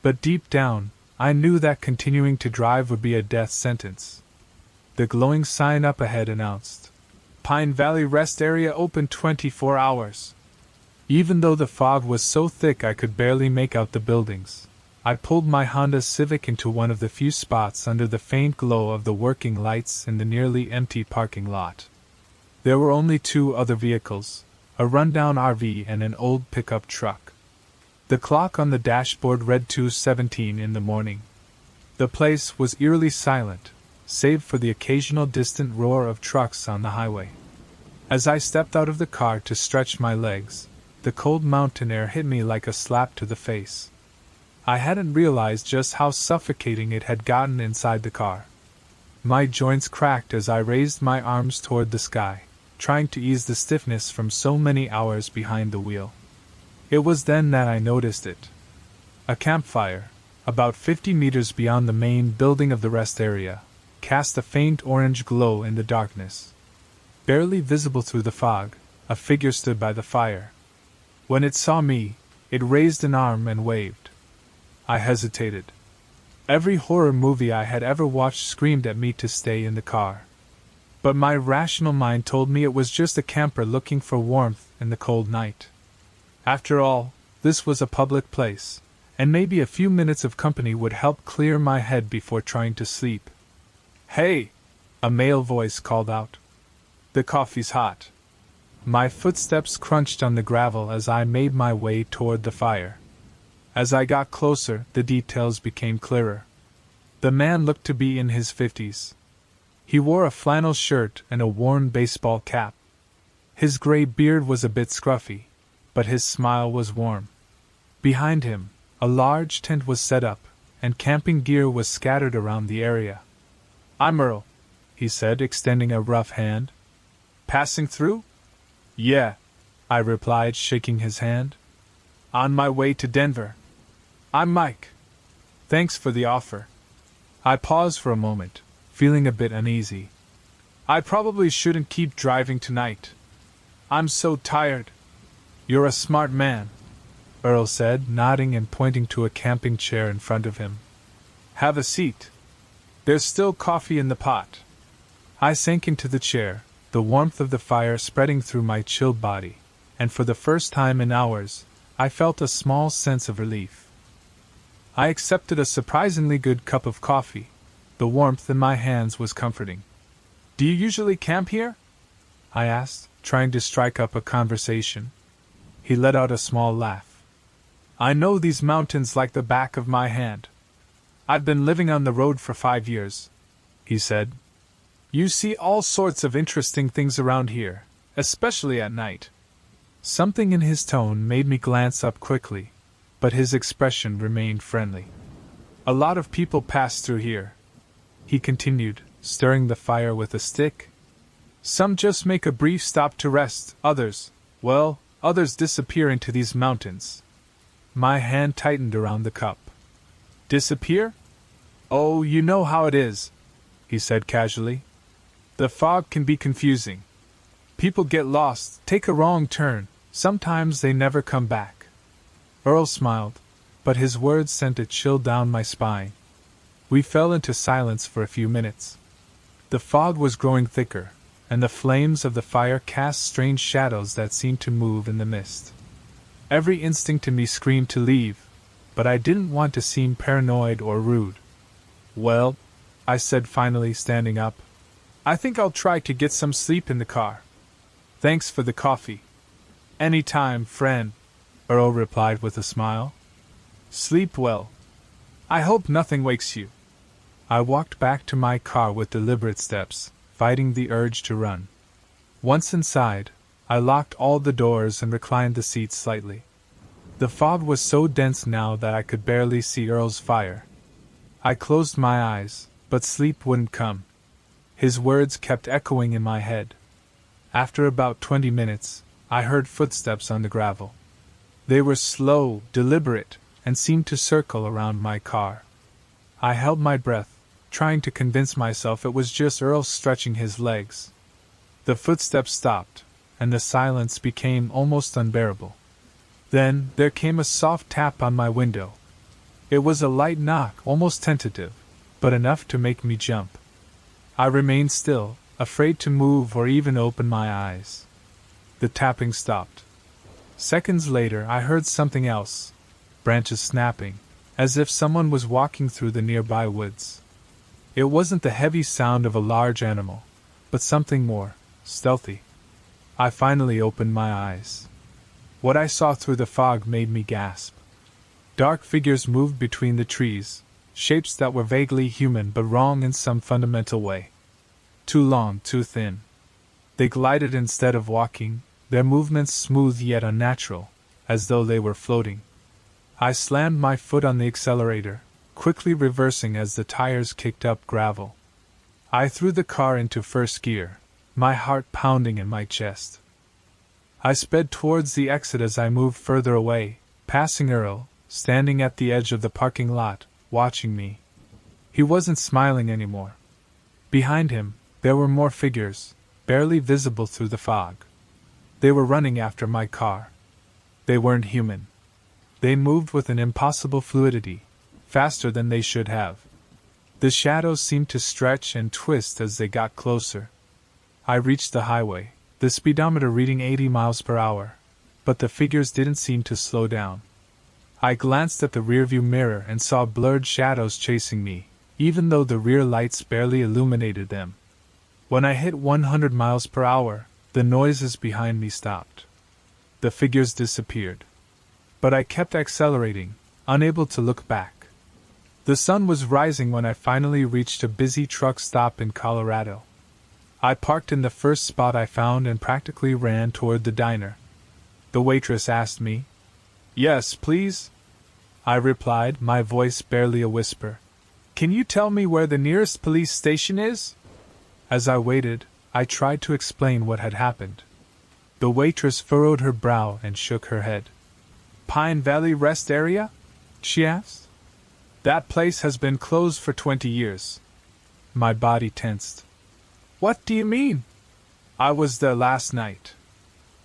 But deep down, I knew that continuing to drive would be a death sentence. The glowing sign up ahead announced, "Pine Valley Rest Area open 24 hours." Even though the fog was so thick I could barely make out the buildings, I pulled my Honda Civic into one of the few spots under the faint glow of the working lights in the nearly empty parking lot. There were only 2 other vehicles, a rundown RV and an old pickup truck. The clock on the dashboard read 2:17 in the morning. The place was eerily silent, save for the occasional distant roar of trucks on the highway. As I stepped out of the car to stretch my legs, the cold mountain air hit me like a slap to the face. I hadn't realized just how suffocating it had gotten inside the car. My joints cracked as I raised my arms toward the sky, trying to ease the stiffness from so many hours behind the wheel. It was then that I noticed it. A campfire, about 50 meters beyond the main building of the rest area, cast a faint orange glow in the darkness. Barely visible through the fog, a figure stood by the fire. When it saw me, it raised an arm and waved. I hesitated. Every horror movie I had ever watched screamed at me to stay in the car. But my rational mind told me it was just a camper looking for warmth in the cold night. After all, this was a public place, and maybe a few minutes of company would help clear my head before trying to sleep. "Hey!" a male voice called out. "The coffee's hot." My footsteps crunched on the gravel as I made my way toward the fire. As I got closer, the details became clearer. The man looked to be in his 50s. He wore a flannel shirt and a worn baseball cap. His gray beard was a bit scruffy, but his smile was warm. Behind him, a large tent was set up, and camping gear was scattered around the area. "I'm Earl," he said, extending a rough hand. "Passing through?" "Yeah," I replied, shaking his hand. "On my way to Denver." "I'm Mike. Thanks for the offer." I paused for a moment, feeling a bit uneasy. "I probably shouldn't keep driving tonight. I'm so tired." "You're a smart man," Earl said, nodding and pointing to a camping chair in front of him. "Have a seat. There's still coffee in the pot." I sank into the chair, the warmth of the fire spreading through my chilled body, and for the first time in hours, I felt a small sense of relief. I accepted a surprisingly good cup of coffee. The warmth in my hands was comforting. "Do you usually camp here?" I asked, trying to strike up a conversation. He let out a small laugh. "I know these mountains like the back of my hand. I've been living on the road for 5 years," he said. "You see all sorts of interesting things around here, especially at night." Something in his tone made me glance up quickly, but his expression remained friendly. "A lot of people pass through here," he continued, stirring the fire with a stick. "Some just make a brief stop to rest, others disappear into these mountains." My hand tightened around the cup. "Disappear? Oh, you know how it is," he said casually. "The fog can be confusing, People get lost, take a wrong turn, sometimes they never come back. Earl smiled, but his words sent a chill down my spine. We fell into silence for a few minutes. The fog was growing thicker, and the flames of the fire cast strange shadows that seemed to move in the mist. Every instinct in me screamed to leave, but I didn't want to seem paranoid or rude. Well, I said finally, standing up, I think I'll try to get some sleep in the car. Thanks for the coffee. Any time, friend, Earl replied with a smile. Sleep well. I hope nothing wakes you. I walked back to my car with deliberate steps, fighting the urge to run. Once inside, I locked all the doors and reclined the seats slightly. The fog was so dense now that I could barely see Earl's fire. I closed my eyes, but sleep wouldn't come. His words kept echoing in my head. After about 20 minutes, I heard footsteps on the gravel. They were slow, deliberate, and seemed to circle around my car. I held my breath, trying to convince myself it was just Earl stretching his legs. The footsteps stopped, and the silence became almost unbearable. Then, there came a soft tap on my window. It was a light knock, almost tentative, but enough to make me jump. I remained still, afraid to move or even open my eyes. The tapping stopped. Seconds later, I heard something else, branches snapping, as if someone was walking through the nearby woods. It wasn't the heavy sound of a large animal, but something more stealthy. I finally opened my eyes. What I saw through the fog made me gasp. Dark figures moved between the trees, shapes that were vaguely human but wrong in some fundamental way. Too long, too thin. They glided instead of walking, their movements smooth yet unnatural, as though they were floating. I slammed my foot on the accelerator, quickly reversing as the tires kicked up gravel. I threw the car into first gear, my heart pounding in my chest. I sped towards the exit as I moved further away, passing Earl, standing at the edge of the parking lot, watching me. He wasn't smiling anymore. Behind him, there were more figures, barely visible through the fog. They were running after my car. They weren't human. They moved with an impossible fluidity, faster than they should have. The shadows seemed to stretch and twist as they got closer. I reached the highway, the speedometer reading 80 miles per hour, but the figures didn't seem to slow down. I glanced at the rearview mirror and saw blurred shadows chasing me, even though the rear lights barely illuminated them. When I hit 100 miles per hour, the noises behind me stopped. The figures disappeared. But I kept accelerating, unable to look back. The sun was rising when I finally reached a busy truck stop in Colorado. I parked in the first spot I found and practically ran toward the diner. The waitress asked me. Yes, please? I replied, my voice barely a whisper. Can you tell me where the nearest police station is? As I waited, I tried to explain what had happened. The waitress furrowed her brow and shook her head. Pine Valley Rest Area? She asked. That place has been closed for 20 years. My body tensed. What do you mean? I was there last night.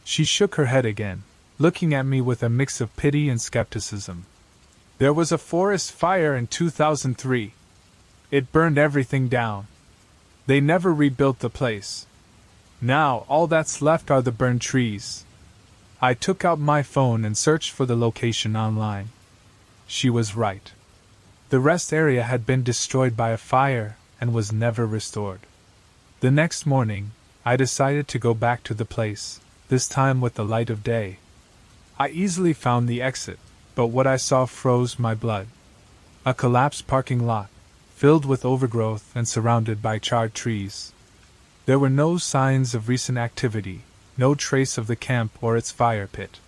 She shook her head again, looking at me with a mix of pity and skepticism. There was a forest fire in 2003. It burned everything down. They never rebuilt the place. Now all that's left are the burned trees. I took out my phone and searched for the location online. She was right. The rest area had been destroyed by a fire and was never restored. The next morning, I decided to go back to the place, this time with the light of day. I easily found the exit, but what I saw froze my blood. A collapsed parking lot, filled with overgrowth and surrounded by charred trees. There were no signs of recent activity, no trace of the camp or its fire pit.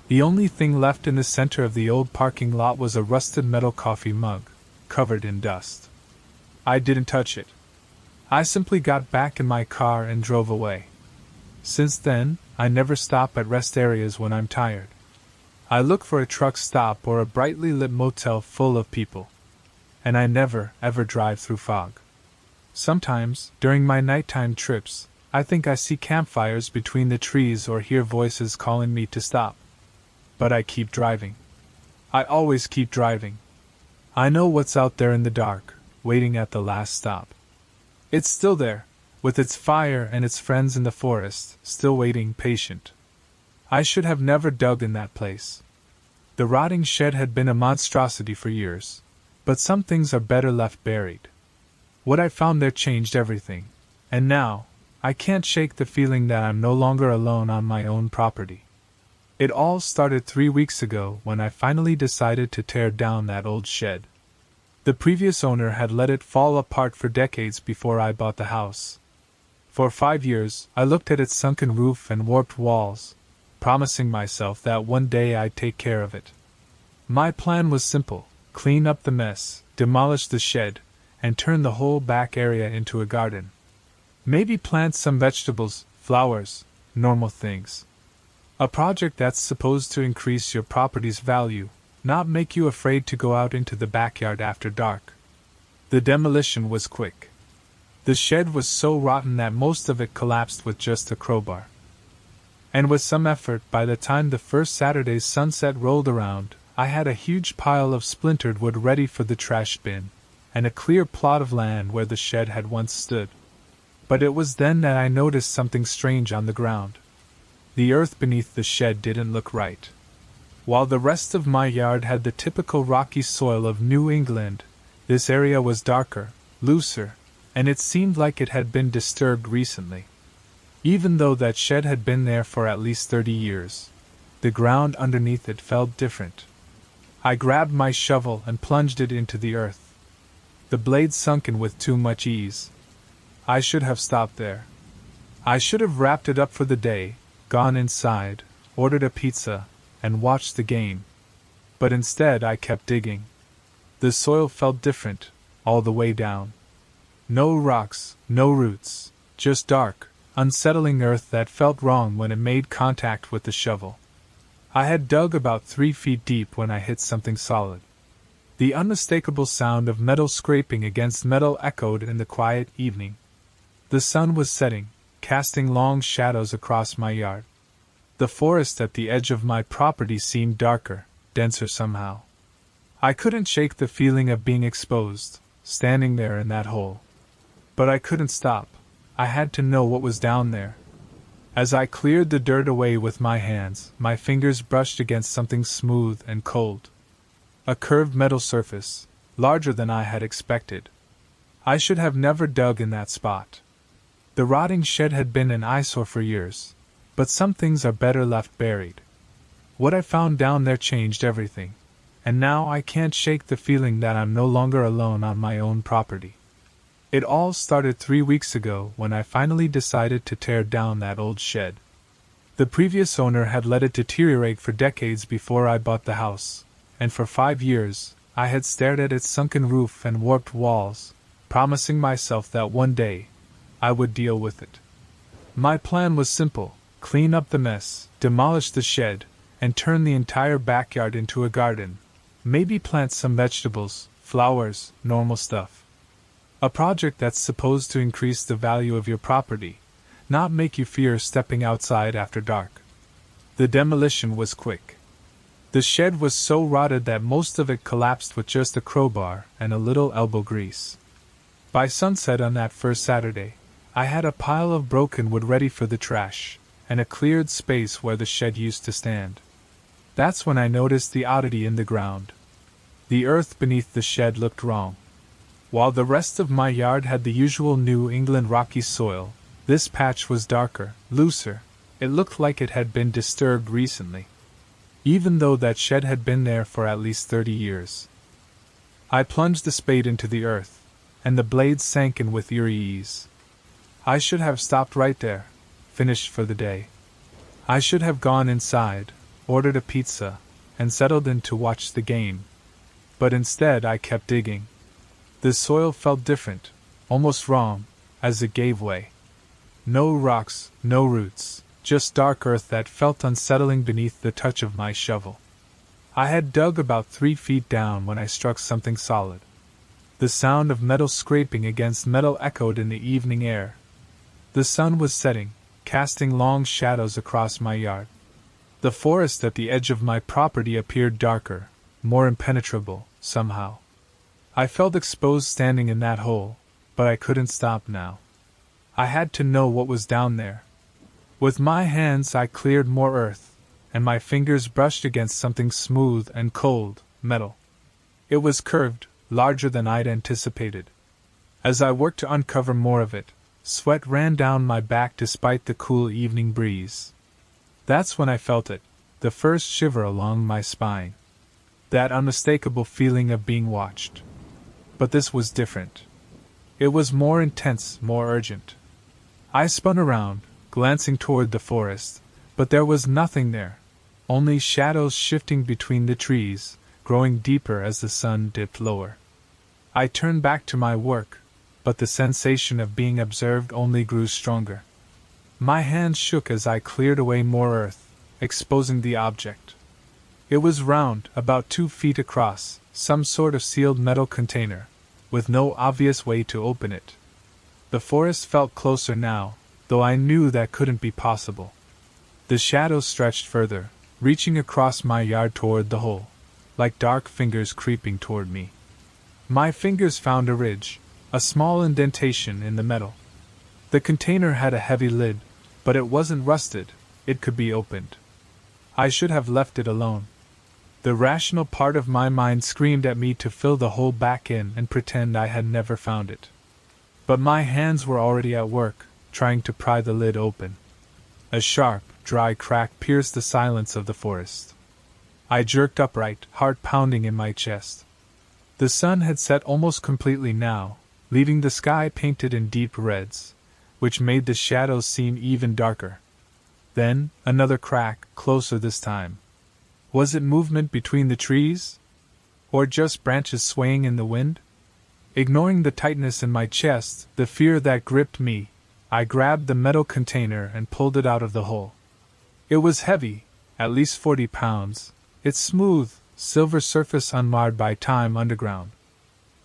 The only thing left in the center of the old parking lot was a rusted metal coffee mug, covered in dust. I didn't touch it. I simply got back in my car and drove away. Since then, I never stop at rest areas when I'm tired. I look for a truck stop or a brightly lit motel full of people. And I never, ever drive through fog. Sometimes, during my nighttime trips, I think I see campfires between the trees or hear voices calling me to stop. But I keep driving. I always keep driving. I know what's out there in the dark, waiting at the last stop. It's still there, with its fire and its friends in the forest, still waiting, patient. I should have never dug in that place. The rotting shed had been a monstrosity for years, but some things are better left buried. What I found there changed everything, and now, I can't shake the feeling that I'm no longer alone on my own property. It all started 3 weeks ago when I finally decided to tear down that old shed. The previous owner had let it fall apart for decades before I bought the house. For 5 years, I looked at its sunken roof and warped walls, promising myself that one day I'd take care of it. My plan was simple: clean up the mess, demolish the shed, and turn the whole back area into a garden. Maybe plant some vegetables, flowers, normal things. A project that's supposed to increase your property's value, not make you afraid to go out into the backyard after dark. The demolition was quick. The shed was so rotten that most of it collapsed with just a crowbar. And with some effort, by the time the first Saturday's sunset rolled around, I had a huge pile of splintered wood ready for the trash bin, and a clear plot of land where the shed had once stood. But it was then that I noticed something strange on the ground. The earth beneath the shed didn't look right. While the rest of my yard had the typical rocky soil of New England, this area was darker, looser, and it seemed like it had been disturbed recently. Even though that shed had been there for at least 30 years, the ground underneath it felt different. I grabbed my shovel and plunged it into the earth. The blade sunken with too much ease. I should have stopped there. I should have wrapped it up for the day, gone inside, ordered a pizza, and watched the game. But instead I kept digging. The soil felt different, all the way down. No rocks, no roots, just dark, unsettling earth that felt wrong when it made contact with the shovel. I had dug about 3 feet deep when I hit something solid. The unmistakable sound of metal scraping against metal echoed in the quiet evening. The sun was setting, casting long shadows across my yard. The forest at the edge of my property seemed darker, denser somehow. I couldn't shake the feeling of being exposed, standing there in that hole. But I couldn't stop. I had to know what was down there. As I cleared the dirt away with my hands, my fingers brushed against something smooth and cold. A curved metal surface, larger than I had expected. I should have never dug in that spot. The rotting shed had been an eyesore for years, but some things are better left buried. What I found down there changed everything, and now I can't shake the feeling that I'm no longer alone on my own property. It all started 3 weeks ago when I finally decided to tear down that old shed. The previous owner had let it deteriorate for decades before I bought the house, and for 5 years, I had stared at its sunken roof and warped walls, promising myself that one day, I would deal with it. My plan was simple: clean up the mess, demolish the shed, and turn the entire backyard into a garden. Maybe plant some vegetables, flowers, normal stuff. A project that's supposed to increase the value of your property, not make you fear stepping outside after dark. The demolition was quick. The shed was so rotted that most of it collapsed with just a crowbar and a little elbow grease. By sunset on that first Saturday, I had a pile of broken wood ready for the trash, and a cleared space where the shed used to stand. That's when I noticed the oddity in the ground. The earth beneath the shed looked wrong. While the rest of my yard had the usual New England rocky soil, this patch was darker, looser. It looked like it had been disturbed recently. Even though that shed had been there for at least 30 years. I plunged the spade into the earth, and the blade sank in with eerie ease. I should have stopped right there, finished for the day. I should have gone inside, ordered a pizza, and settled in to watch the game. But instead I kept digging. The soil felt different, almost wrong, as it gave way. No rocks, no roots, just dark earth that felt unsettling beneath the touch of my shovel. I had dug about 3 feet down when I struck something solid. The sound of metal scraping against metal echoed in the evening air. The sun was setting, casting long shadows across my yard. The forest at the edge of my property appeared darker, more impenetrable, somehow. I felt exposed standing in that hole, but I couldn't stop now. I had to know what was down there. With my hands I cleared more earth, and my fingers brushed against something smooth and cold, metal. It was curved, larger than I'd anticipated. As I worked to uncover more of it, sweat ran down my back despite the cool evening breeze. That's when I felt it, the first shiver along my spine. That unmistakable feeling of being watched. But this was different. It was more intense, more urgent. I spun around, glancing toward the forest, but there was nothing there, only shadows shifting between the trees, growing deeper as the sun dipped lower. I turned back to my work, but the sensation of being observed only grew stronger. My hands shook as I cleared away more earth, exposing the object. It was round, about 2 feet across, some sort of sealed metal container, with no obvious way to open it. The forest felt closer now, though I knew that couldn't be possible. The shadows stretched further, reaching across my yard toward the hole, like dark fingers creeping toward me. My fingers found a ridge, a small indentation in the metal. The container had a heavy lid, but it wasn't rusted, it could be opened. I should have left it alone. The rational part of my mind screamed at me to fill the hole back in and pretend I had never found it. But my hands were already at work, trying to pry the lid open. A sharp, dry crack pierced the silence of the forest. I jerked upright, heart pounding in my chest. The sun had set almost completely now, leaving the sky painted in deep reds, which made the shadows seem even darker. Then, another crack, closer this time. Was it movement between the trees? Or just branches swaying in the wind? Ignoring the tightness in my chest, the fear that gripped me, I grabbed the metal container and pulled it out of the hole. It was heavy, at least 40 pounds, its smooth, silver surface unmarred by time underground.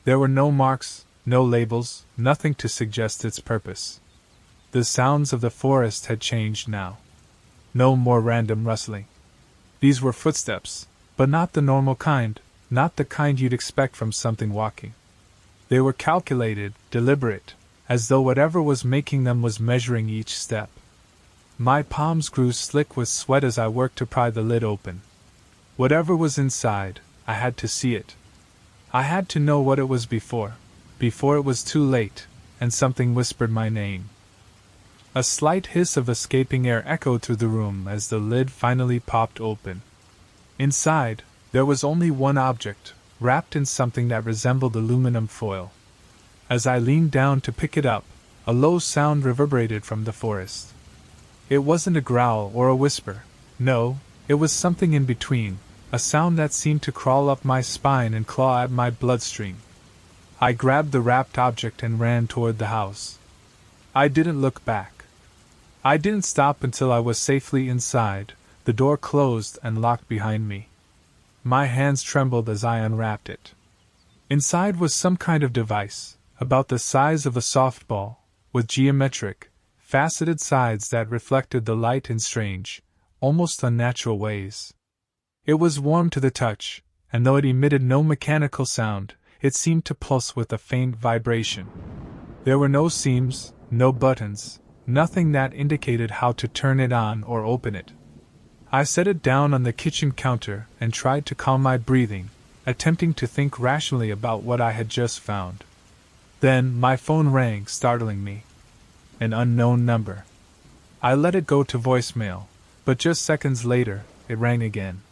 There were no marks, no labels, nothing to suggest its purpose. The sounds of the forest had changed now. No more random rustling. These were footsteps, but not the normal kind, not the kind you'd expect from something walking. They were calculated, deliberate, as though whatever was making them was measuring each step. My palms grew slick with sweat as I worked to pry the lid open. Whatever was inside, I had to see it. I had to know what it was before it was too late, and something whispered my name. A slight hiss of escaping air echoed through the room as the lid finally popped open. Inside, there was only one object, wrapped in something that resembled aluminum foil. As I leaned down to pick it up, a low sound reverberated from the forest. It wasn't a growl or a whisper. No, it was something in between, a sound that seemed to crawl up my spine and claw at my bloodstream. I grabbed the wrapped object and ran toward the house. I didn't look back. I didn't stop until I was safely inside, the door closed and locked behind me. My hands trembled as I unwrapped it. Inside was some kind of device, about the size of a softball, with geometric, faceted sides that reflected the light in strange, almost unnatural ways. It was warm to the touch, and though it emitted no mechanical sound, it seemed to pulse with a faint vibration. There were no seams, no buttons, nothing that indicated how to turn it on or open it. I set it down on the kitchen counter and tried to calm my breathing, attempting to think rationally about what I had just found. Then my phone rang, startling me. An unknown number. I let it go to voicemail, but just seconds later, it rang again.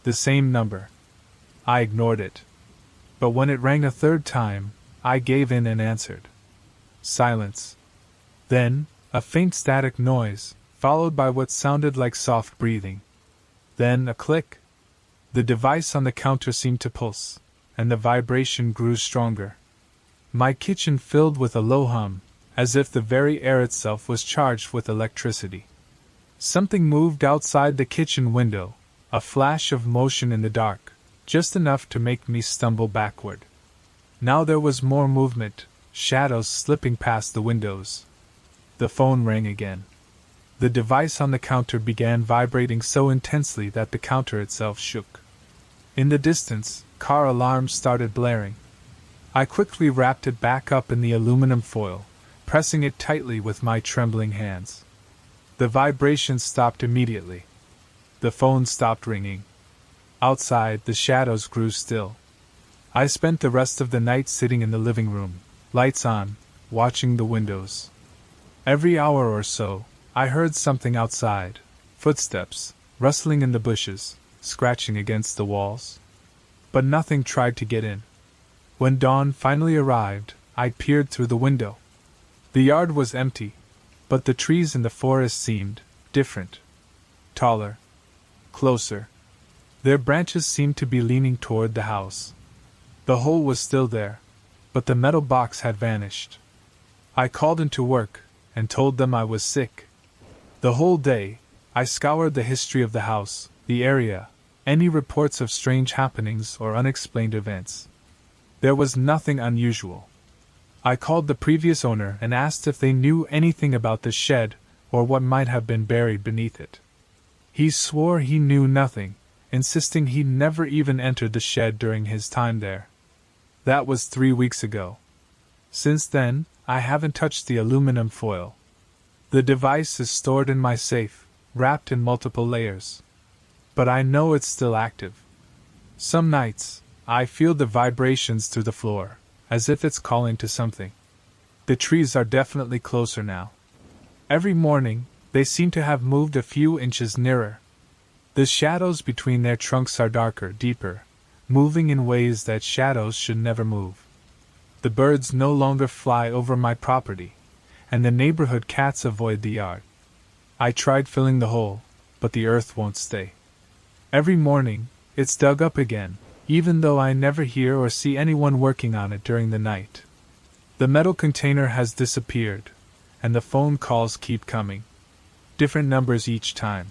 The same number. I ignored it. But when it rang a third time, I gave in and answered. Silence. Then, a faint static noise, followed by what sounded like soft breathing. Then a click. The device on the counter seemed to pulse, and the vibration grew stronger. My kitchen filled with a low hum, as if the very air itself was charged with electricity. Something moved outside the kitchen window, a flash of motion in the dark, just enough to make me stumble backward. Now there was more movement, shadows slipping past the windows. The phone rang again. The device on the counter began vibrating so intensely that the counter itself shook. In the distance, car alarms started blaring. I quickly wrapped it back up in the aluminum foil, pressing it tightly with my trembling hands. The vibrations stopped immediately. The phone stopped ringing. Outside, the shadows grew still. I spent the rest of the night sitting in the living room, lights on, watching the windows. Every hour or so, I heard something outside, footsteps, rustling in the bushes, scratching against the walls. But nothing tried to get in. When dawn finally arrived, I peered through the window. The yard was empty, but the trees in the forest seemed different. Taller. Closer. Their branches seemed to be leaning toward the house. The hole was still there, but the metal box had vanished. I called into work, and told them I was sick. The whole day, I scoured the history of the house, the area, any reports of strange happenings or unexplained events. There was nothing unusual. I called the previous owner and asked if they knew anything about the shed or what might have been buried beneath it. He swore he knew nothing, insisting he'd never even entered the shed during his time there. That was 3 weeks ago. Since then, I haven't touched the aluminum foil. The device is stored in my safe, wrapped in multiple layers. But I know it's still active. Some nights, I feel the vibrations through the floor, as if it's calling to something. The trees are definitely closer now. Every morning, they seem to have moved a few inches nearer. The shadows between their trunks are darker, deeper, moving in ways that shadows should never move. The birds no longer fly over my property, and the neighborhood cats avoid the yard. I tried filling the hole, but the earth won't stay. Every morning, it's dug up again, even though I never hear or see anyone working on it during the night. The metal container has disappeared, and the phone calls keep coming. Different numbers each time.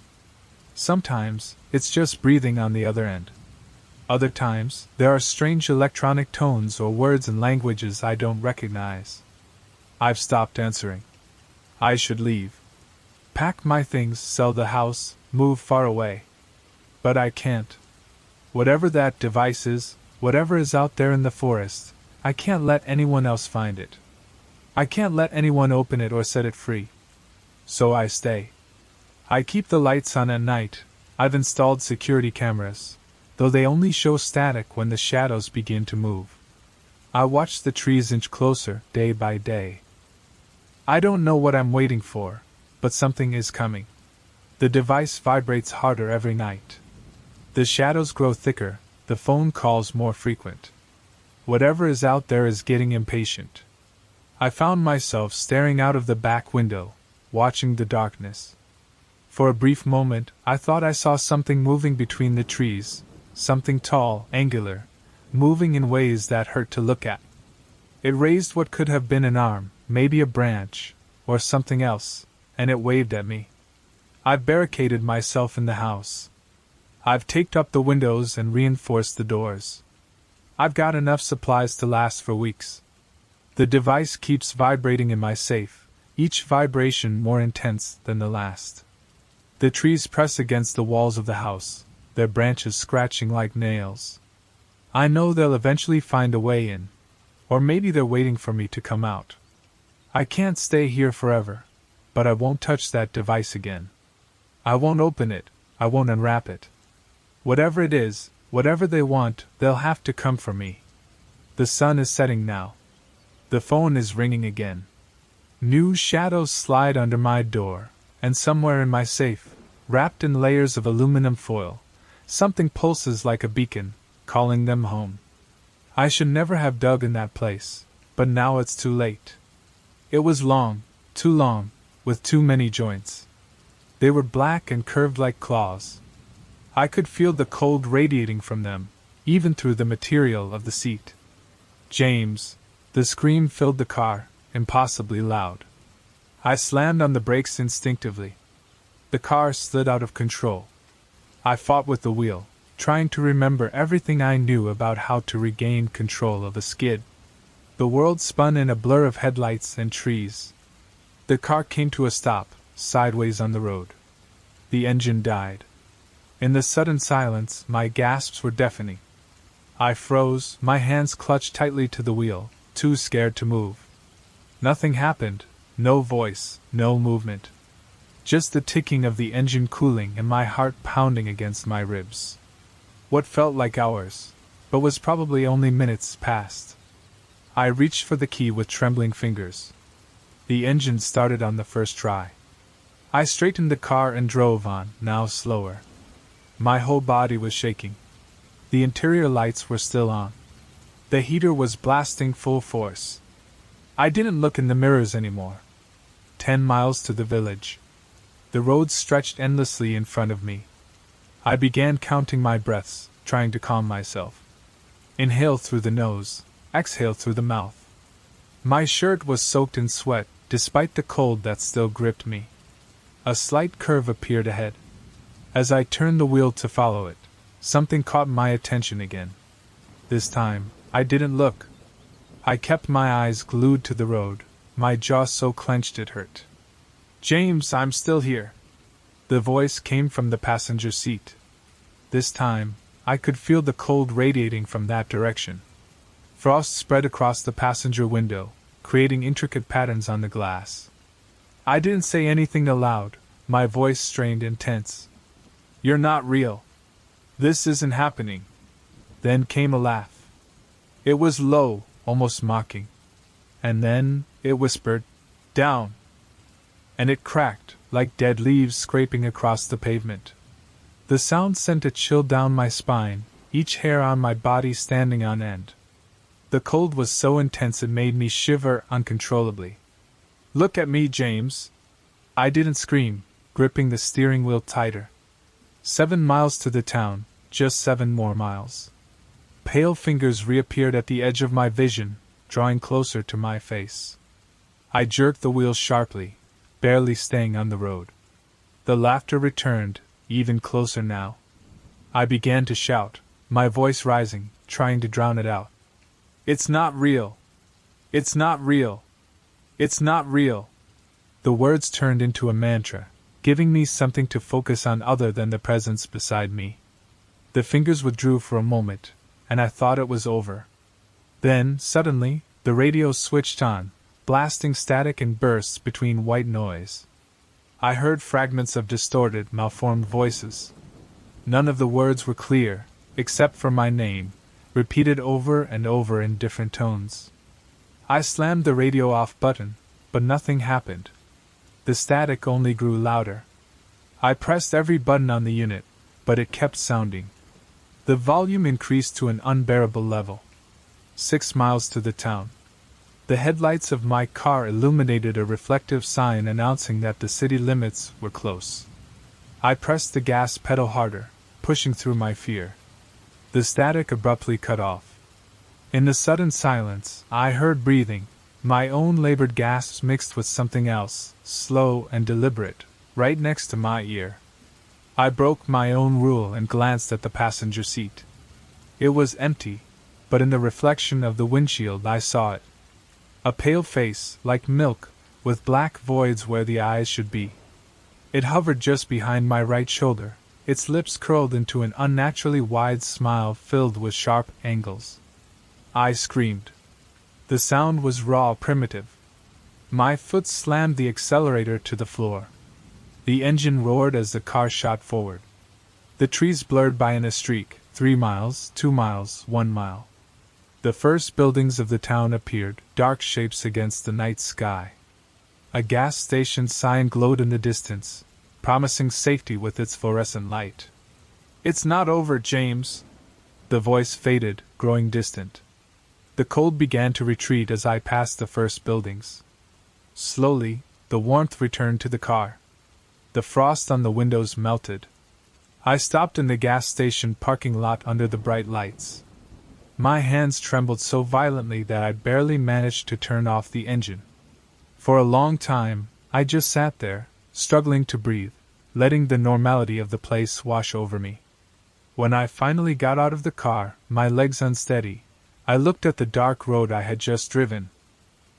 Sometimes, it's just breathing on the other end. Other times, there are strange electronic tones or words in languages I don't recognize. I've stopped answering. I should leave. Pack my things, sell the house, move far away. But I can't. Whatever that device is, whatever is out there in the forest, I can't let anyone else find it. I can't let anyone open it or set it free. So I stay. I keep the lights on at night. I've installed security cameras, though they only show static when the shadows begin to move. I watch the trees inch closer, day by day. I don't know what I'm waiting for, but something is coming. The device vibrates harder every night. The shadows grow thicker, the phone calls more frequent. Whatever is out there is getting impatient. I found myself staring out of the back window, watching the darkness. For a brief moment, I thought I saw something moving between the trees, something tall, angular, moving in ways that hurt to look at. It raised what could have been an arm, maybe a branch, or something else, and it waved at me. I've barricaded myself in the house. I've taped up the windows and reinforced the doors. I've got enough supplies to last for weeks. The device keeps vibrating in my safe, each vibration more intense than the last. The trees press against the walls of the house, their branches scratching like nails. I know they'll eventually find a way in, or maybe they're waiting for me to come out. I can't stay here forever, but I won't touch that device again. I won't open it, I won't unwrap it. Whatever it is, whatever they want, they'll have to come for me. The sun is setting now. The phone is ringing again. New shadows slide under my door, and somewhere in my safe, wrapped in layers of aluminum foil, something pulses like a beacon, calling them home. I should never have dug in that place, but now it's too late. It was long, too long, with too many joints. They were black and curved like claws. I could feel the cold radiating from them, even through the material of the seat. James! The scream filled the car, impossibly loud. I slammed on the brakes instinctively. The car slid out of control. I fought with the wheel, trying to remember everything I knew about how to regain control of a skid. The world spun in a blur of headlights and trees. The car came to a stop, sideways on the road. The engine died. In the sudden silence, my gasps were deafening. I froze, my hands clutched tightly to the wheel, too scared to move. Nothing happened, no voice, no movement. Just the ticking of the engine cooling and my heart pounding against my ribs. What felt like hours, but was probably only minutes, passed. I reached for the key with trembling fingers. The engine started on the first try. I straightened the car and drove on, now slower. My whole body was shaking. The interior lights were still on. The heater was blasting full force. I didn't look in the mirrors anymore. 10 miles to the village. The road stretched endlessly in front of me. I began counting my breaths, trying to calm myself. Inhale through the nose, exhale through the mouth. My shirt was soaked in sweat, despite the cold that still gripped me. A slight curve appeared ahead. As I turned the wheel to follow it, something caught my attention again. This time, I didn't look. I kept my eyes glued to the road, my jaw so clenched it hurt. "James, I'm still here." The voice came from the passenger seat. This time, I could feel the cold radiating from that direction. Frost spread across the passenger window, creating intricate patterns on the glass. I didn't say anything aloud, my voice strained and tense. "You're not real. This isn't happening." Then came a laugh. It was low, almost mocking. And then, it whispered, "Down." And it cracked, like dead leaves scraping across the pavement. The sound sent a chill down my spine, each hair on my body standing on end. The cold was so intense it made me shiver uncontrollably. "Look at me, James." I didn't scream, gripping the steering wheel tighter. 7 miles to the town, just 7 more miles. Pale fingers reappeared at the edge of my vision, drawing closer to my face. I jerked the wheel sharply, barely staying on the road. The laughter returned, even closer now. I began to shout, my voice rising, trying to drown it out. "It's not real. It's not real. It's not real." The words turned into a mantra, giving me something to focus on other than the presence beside me. The fingers withdrew for a moment, and I thought it was over. Then, suddenly, the radio switched on, blasting static in bursts between white noise. I heard fragments of distorted, malformed voices. None of the words were clear, except for my name, repeated over and over in different tones. I slammed the radio off button, but nothing happened. The static only grew louder. I pressed every button on the unit, but it kept sounding. The volume increased to an unbearable level. 6 miles to the town. The headlights of my car illuminated a reflective sign announcing that the city limits were close. I pressed the gas pedal harder, pushing through my fear. The static abruptly cut off. In the sudden silence, I heard breathing, my own labored gasps mixed with something else, slow and deliberate, right next to my ear. I broke my own rule and glanced at the passenger seat. It was empty, but in the reflection of the windshield I saw it. A pale face, like milk, with black voids where the eyes should be. It hovered just behind my right shoulder, its lips curled into an unnaturally wide smile filled with sharp angles. I screamed. The sound was raw, primitive. My foot slammed the accelerator to the floor. The engine roared as the car shot forward. The trees blurred by in a streak, 3 miles, 2 miles, 1 mile. The first buildings of the town appeared, dark shapes against the night sky. A gas station sign glowed in the distance, promising safety with its fluorescent light. "It's not over, James." The voice faded, growing distant. The cold began to retreat as I passed the first buildings. Slowly, the warmth returned to the car. The frost on the windows melted. I stopped in the gas station parking lot under the bright lights. My hands trembled so violently that I barely managed to turn off the engine. For a long time, I just sat there, struggling to breathe, letting the normality of the place wash over me. When I finally got out of the car, my legs unsteady, I looked at the dark road I had just driven.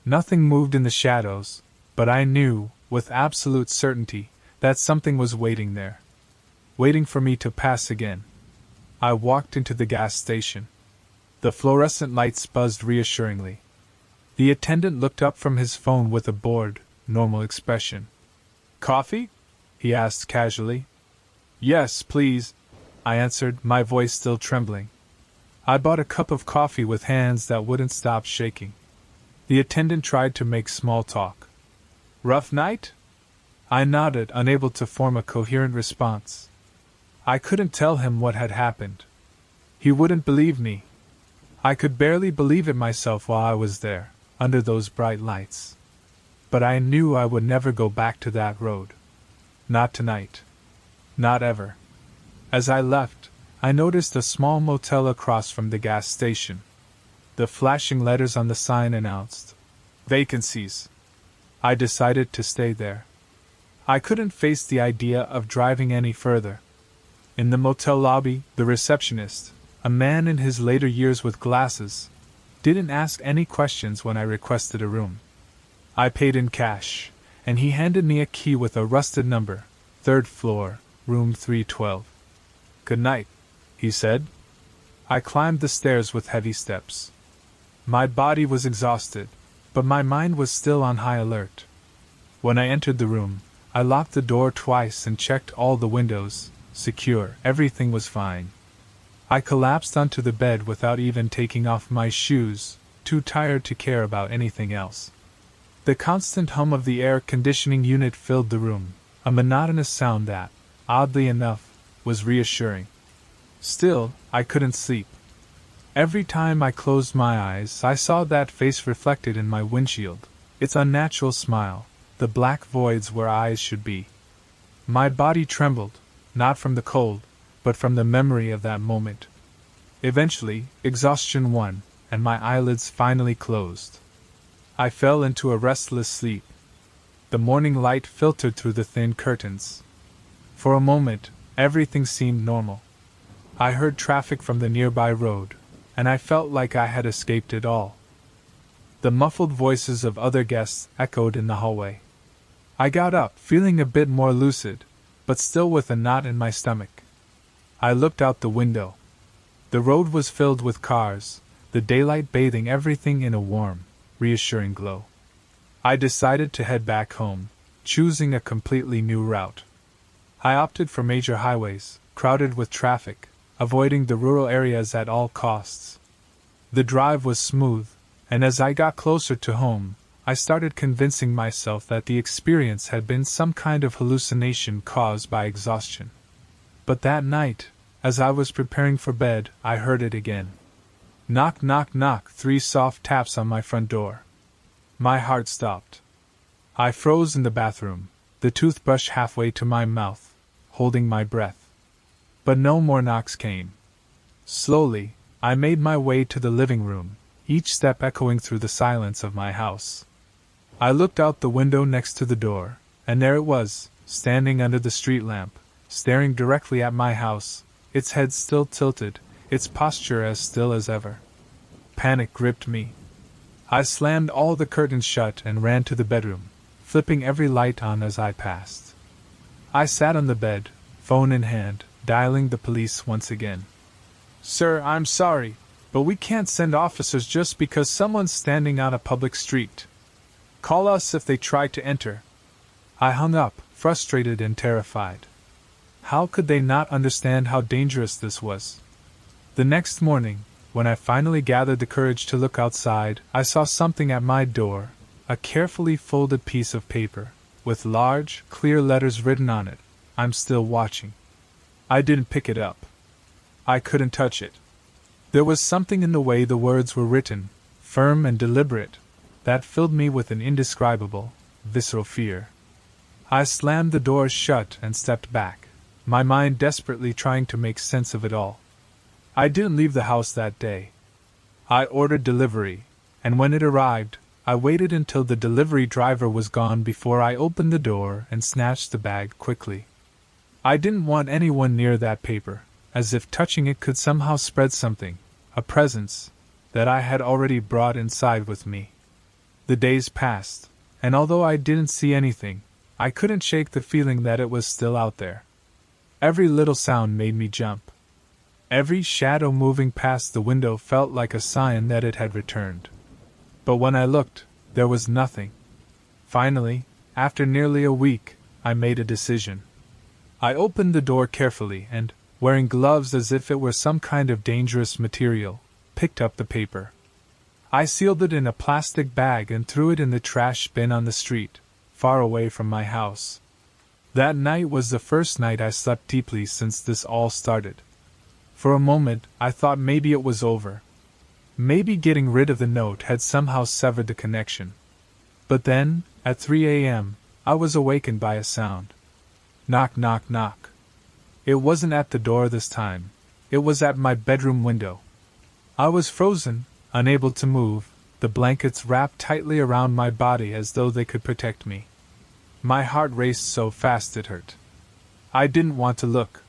Nothing moved in the shadows, But I knew, with absolute certainty, that something was waiting there. Waiting for me to pass again. I walked into the gas station. The fluorescent lights buzzed reassuringly. The attendant looked up from his phone with a bored, normal expression. "Coffee?" he asked casually. "Yes, please," I answered, my voice still trembling. I bought a cup of coffee with hands that wouldn't stop shaking. The attendant tried to make small talk. "Rough night?" I nodded, unable to form a coherent response. I couldn't tell him what had happened. He wouldn't believe me. I could barely believe it myself while I was there, under those bright lights. But I knew I would never go back to that road. Not tonight. Not ever. As I left, I noticed a small motel across from the gas station. The flashing letters on the sign announced vacancies. I decided to stay there. I couldn't face the idea of driving any further. In the motel lobby, the receptionist, a man in his later years with glasses, didn't ask any questions when I requested a room. I paid in cash, and he handed me a key with a rusted number, 3rd floor, room 312. "Good night," he said. I climbed the stairs with heavy steps. My body was exhausted, but my mind was still on high alert. When I entered the room, I locked the door twice and checked all the windows. Secure, everything was fine. I collapsed onto the bed without even taking off my shoes, too tired to care about anything else. The constant hum of the air conditioning unit filled the room, a monotonous sound that, oddly enough, was reassuring. Still, I couldn't sleep. Every time I closed my eyes, I saw that face reflected in my windshield, its unnatural smile, the black voids where eyes should be. My body trembled, not from the cold, but from the memory of that moment. Eventually, exhaustion won, and my eyelids finally closed. I fell into a restless sleep. The morning light filtered through the thin curtains. For a moment, everything seemed normal. I heard traffic from the nearby road, and I felt like I had escaped it all. The muffled voices of other guests echoed in the hallway. I got up, feeling a bit more lucid, but still with a knot in my stomach. I looked out the window. The road was filled with cars, the daylight bathing everything in a warm, reassuring glow. I decided to head back home, choosing a completely new route. I opted for major highways, crowded with traffic, avoiding the rural areas at all costs. The drive was smooth, and as I got closer to home, I started convincing myself that the experience had been some kind of hallucination caused by exhaustion. But that night, as I was preparing for bed, I heard it again. Knock, knock, knock, 3 soft taps on my front door. My heart stopped. I froze in the bathroom, the toothbrush halfway to my mouth, holding my breath. But no more knocks came. Slowly, I made my way to the living room, each step echoing through the silence of my house. I looked out the window next to the door, and there it was, standing under the street lamp, staring directly at my house, its head still tilted, its posture as still as ever. Panic gripped me. I slammed all the curtains shut and ran to the bedroom, flipping every light on as I passed. I sat on the bed, phone in hand, dialing the police once again. "Sir, I'm sorry, but we can't send officers just because someone's standing on a public street. Call us if they try to enter." I hung up, frustrated and terrified. How could they not understand how dangerous this was? The next morning, when I finally gathered the courage to look outside, I saw something at my door, a carefully folded piece of paper, with large, clear letters written on it, "I'm still watching." I didn't pick it up. I couldn't touch it. There was something in the way the words were written, firm and deliberate, that filled me with an indescribable, visceral fear. I slammed the door shut and stepped back, my mind desperately trying to make sense of it all. I didn't leave the house that day. I ordered delivery, and when it arrived, I waited until the delivery driver was gone before I opened the door and snatched the bag quickly. I didn't want anyone near that paper, as if touching it could somehow spread something, a presence, that I had already brought inside with me. The days passed, and although I didn't see anything, I couldn't shake the feeling that it was still out there. Every little sound made me jump. Every shadow moving past the window felt like a sign that it had returned. But when I looked, there was nothing. Finally, after nearly a week, I made a decision. I opened the door carefully and, wearing gloves as if it were some kind of dangerous material, picked up the paper. I sealed it in a plastic bag and threw it in the trash bin on the street, far away from my house. That night was the first night I slept deeply since this all started. For a moment, I thought maybe it was over. Maybe getting rid of the note had somehow severed the connection. But then, at 3 a.m., I was awakened by a sound. Knock, knock, knock. It wasn't at the door this time. It was at my bedroom window. I was frozen, unable to move, the blankets wrapped tightly around my body as though they could protect me. My heart raced so fast it hurt. I didn't want to look.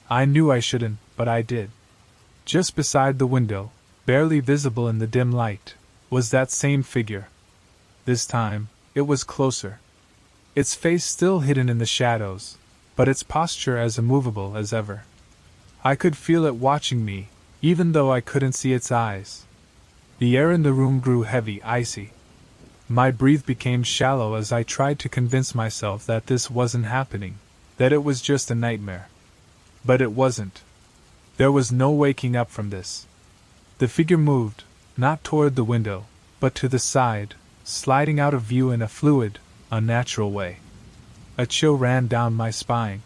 I knew I shouldn't, but I did. Just beside the window, barely visible in the dim light, was that same figure. This time, it was closer. Its face still hidden in the shadows, but its posture as immovable as ever. I could feel it watching me, even though I couldn't see its eyes. The air in the room grew heavy, icy. My breath became shallow as I tried to convince myself that this wasn't happening, that it was just a nightmare. But it wasn't. There was no waking up from this. The figure moved, not toward the window, but to the side, sliding out of view in a fluid, unnatural way. A chill ran down my spine.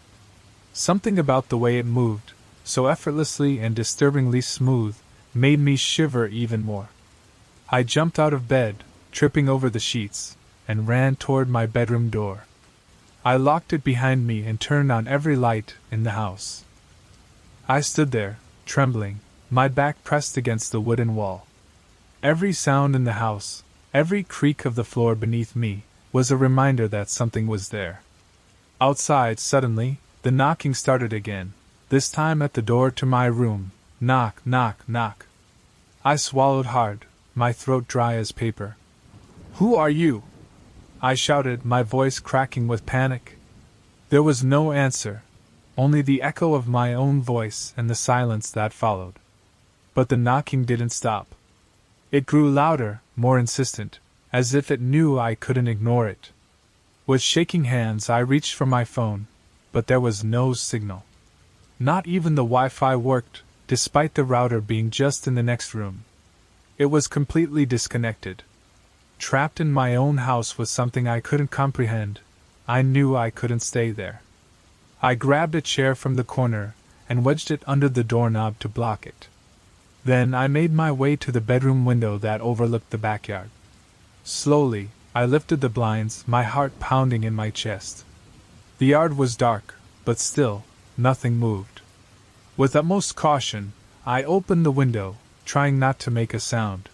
Something about the way it moved, so effortlessly and disturbingly smooth, made me shiver even more. I jumped out of bed, tripping over the sheets, and ran toward my bedroom door. I locked it behind me and turned on every light in the house. I stood there, trembling, my back pressed against the wooden wall. Every sound in the house, every creak of the floor beneath me, was a reminder that something was there. Outside, suddenly, the knocking started again, this time at the door to my room. Knock, knock, knock. I swallowed hard, my throat dry as paper. "Who are you?" I shouted, my voice cracking with panic. There was no answer, only the echo of my own voice and the silence that followed. But the knocking didn't stop. It grew louder, more insistent, as if it knew I couldn't ignore it. With shaking hands I reached for my phone, but there was no signal. Not even the Wi-Fi worked, despite the router being just in the next room. It was completely disconnected. Trapped in my own house with something I couldn't comprehend, I knew I couldn't stay there. I grabbed a chair from the corner and wedged it under the doorknob to block it. Then I made my way to the bedroom window that overlooked the backyard. Slowly, I lifted the blinds, my heart pounding in my chest. The yard was dark, but still, nothing moved. With utmost caution, I opened the window, trying not to make a sound.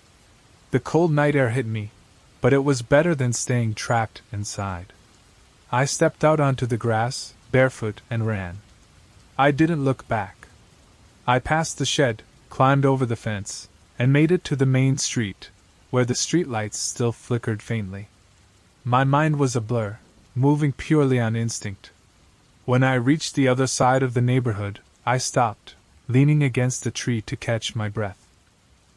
The cold night air hit me, but it was better than staying trapped inside. I stepped out onto the grass, barefoot, and ran. I didn't look back. I passed the shed, climbed over the fence, and made it to the main street, where the streetlights still flickered faintly. My mind was a blur, moving purely on instinct. When I reached the other side of the neighborhood, I stopped, leaning against a tree to catch my breath.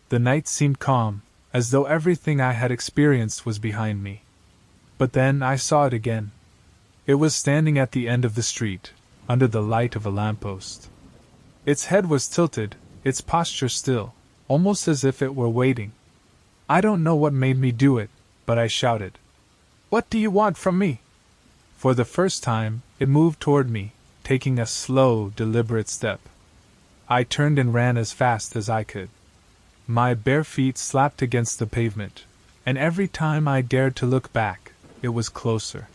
The night seemed calm, as though everything I had experienced was behind me. But then I saw it again. It was standing at the end of the street, under the light of a lamppost. Its head was tilted, its posture still, almost as if it were waiting. I don't know what made me do it, but I shouted, "What do you want from me?" For the first time, it moved toward me, taking a slow, deliberate step. I turned and ran as fast as I could. My bare feet slapped against the pavement, and every time I dared to look back, it was closer.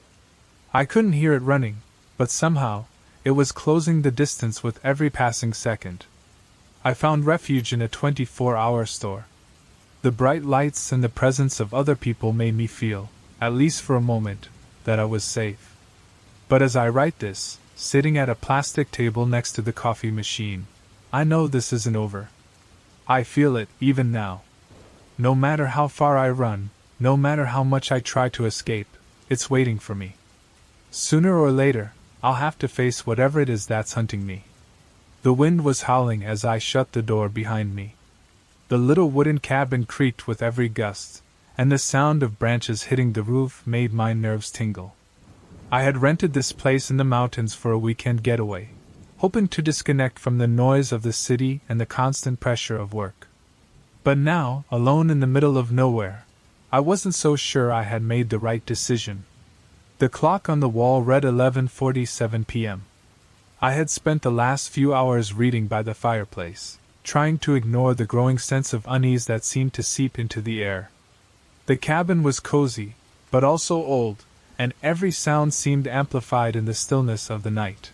I couldn't hear it running, but somehow, it was closing the distance with every passing second. I found refuge in a 24-hour store. The bright lights and the presence of other people made me feel, at least for a moment, that I was safe. But as I write this, sitting at a plastic table next to the coffee machine, I know this isn't over. I feel it, even now. No matter how far I run, no matter how much I try to escape, it's waiting for me. Sooner or later, I'll have to face whatever it is that's hunting me. The wind was howling as I shut the door behind me. The little wooden cabin creaked with every gust, and the sound of branches hitting the roof made my nerves tingle. I had rented this place in the mountains for a weekend getaway, hoping to disconnect from the noise of the city and the constant pressure of work. But now, alone in the middle of nowhere, I wasn't so sure I had made the right decision. The clock on the wall read 11:47 p.m. I had spent the last few hours reading by the fireplace, trying to ignore the growing sense of unease that seemed to seep into the air. The cabin was cozy, but also old, and every sound seemed amplified in the stillness of the night.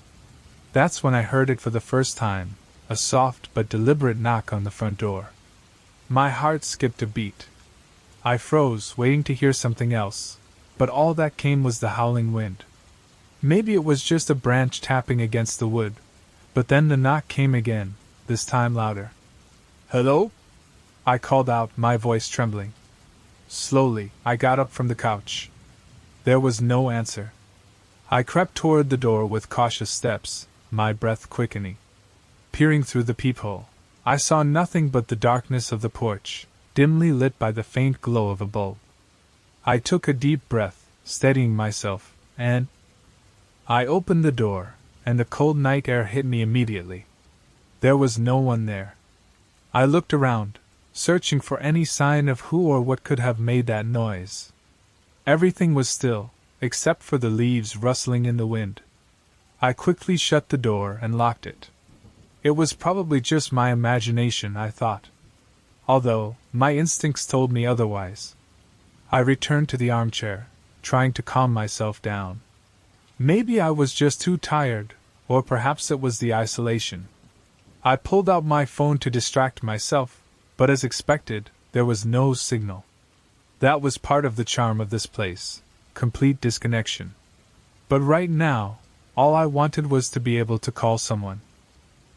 That's when I heard it for the first time, a soft but deliberate knock on the front door. My heart skipped a beat. I froze, waiting to hear something else, but all that came was the howling wind. Maybe it was just a branch tapping against the wood, but then the knock came again, this time louder. "Hello?" I called out, my voice trembling. Slowly, I got up from the couch. There was no answer. I crept toward the door with cautious steps, my breath quickening. Peering through the peephole, I saw nothing but the darkness of the porch, dimly lit by the faint glow of a bulb. I took a deep breath, steadying myself, and I opened the door, and the cold night air hit me immediately. There was no one there. I looked around, searching for any sign of who or what could have made that noise. Everything was still, except for the leaves rustling in the wind. I quickly shut the door and locked it. It was probably just my imagination, I thought, although my instincts told me otherwise. I returned to the armchair, trying to calm myself down. Maybe I was just too tired, or perhaps it was the isolation. I pulled out my phone to distract myself, but as expected, there was no signal. That was part of the charm of this place, complete disconnection. But right now, all I wanted was to be able to call someone.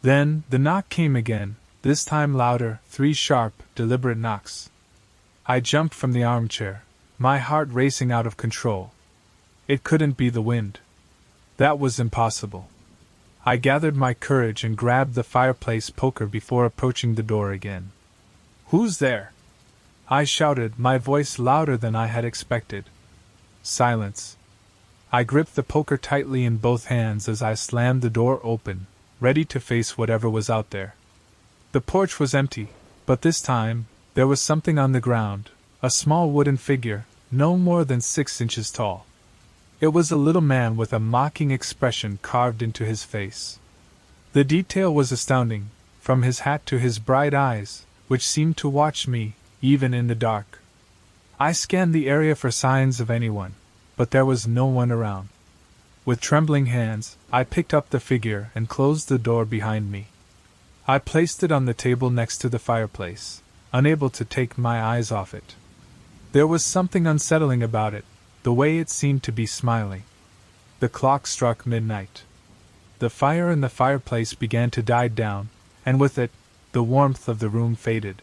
Then, the knock came again, this time louder, 3 sharp, deliberate knocks. I jumped from the armchair, my heart racing out of control. It couldn't be the wind. That was impossible. I gathered my courage and grabbed the fireplace poker before approaching the door again. "Who's there?" I shouted, my voice louder than I had expected. Silence. I gripped the poker tightly in both hands as I slammed the door open, ready to face whatever was out there. The porch was empty, but this time, there was something on the ground, a small wooden figure, no more than 6 inches tall. It was a little man with a mocking expression carved into his face. The detail was astounding, from his hat to his bright eyes, which seemed to watch me, even in the dark. I scanned the area for signs of anyone, but there was no one around. With trembling hands, I picked up the figure and closed the door behind me. I placed it on the table next to the fireplace, unable to take my eyes off it. There was something unsettling about it, the way it seemed to be smiling. The clock struck midnight. The fire in the fireplace began to die down, and with it, the warmth of the room faded.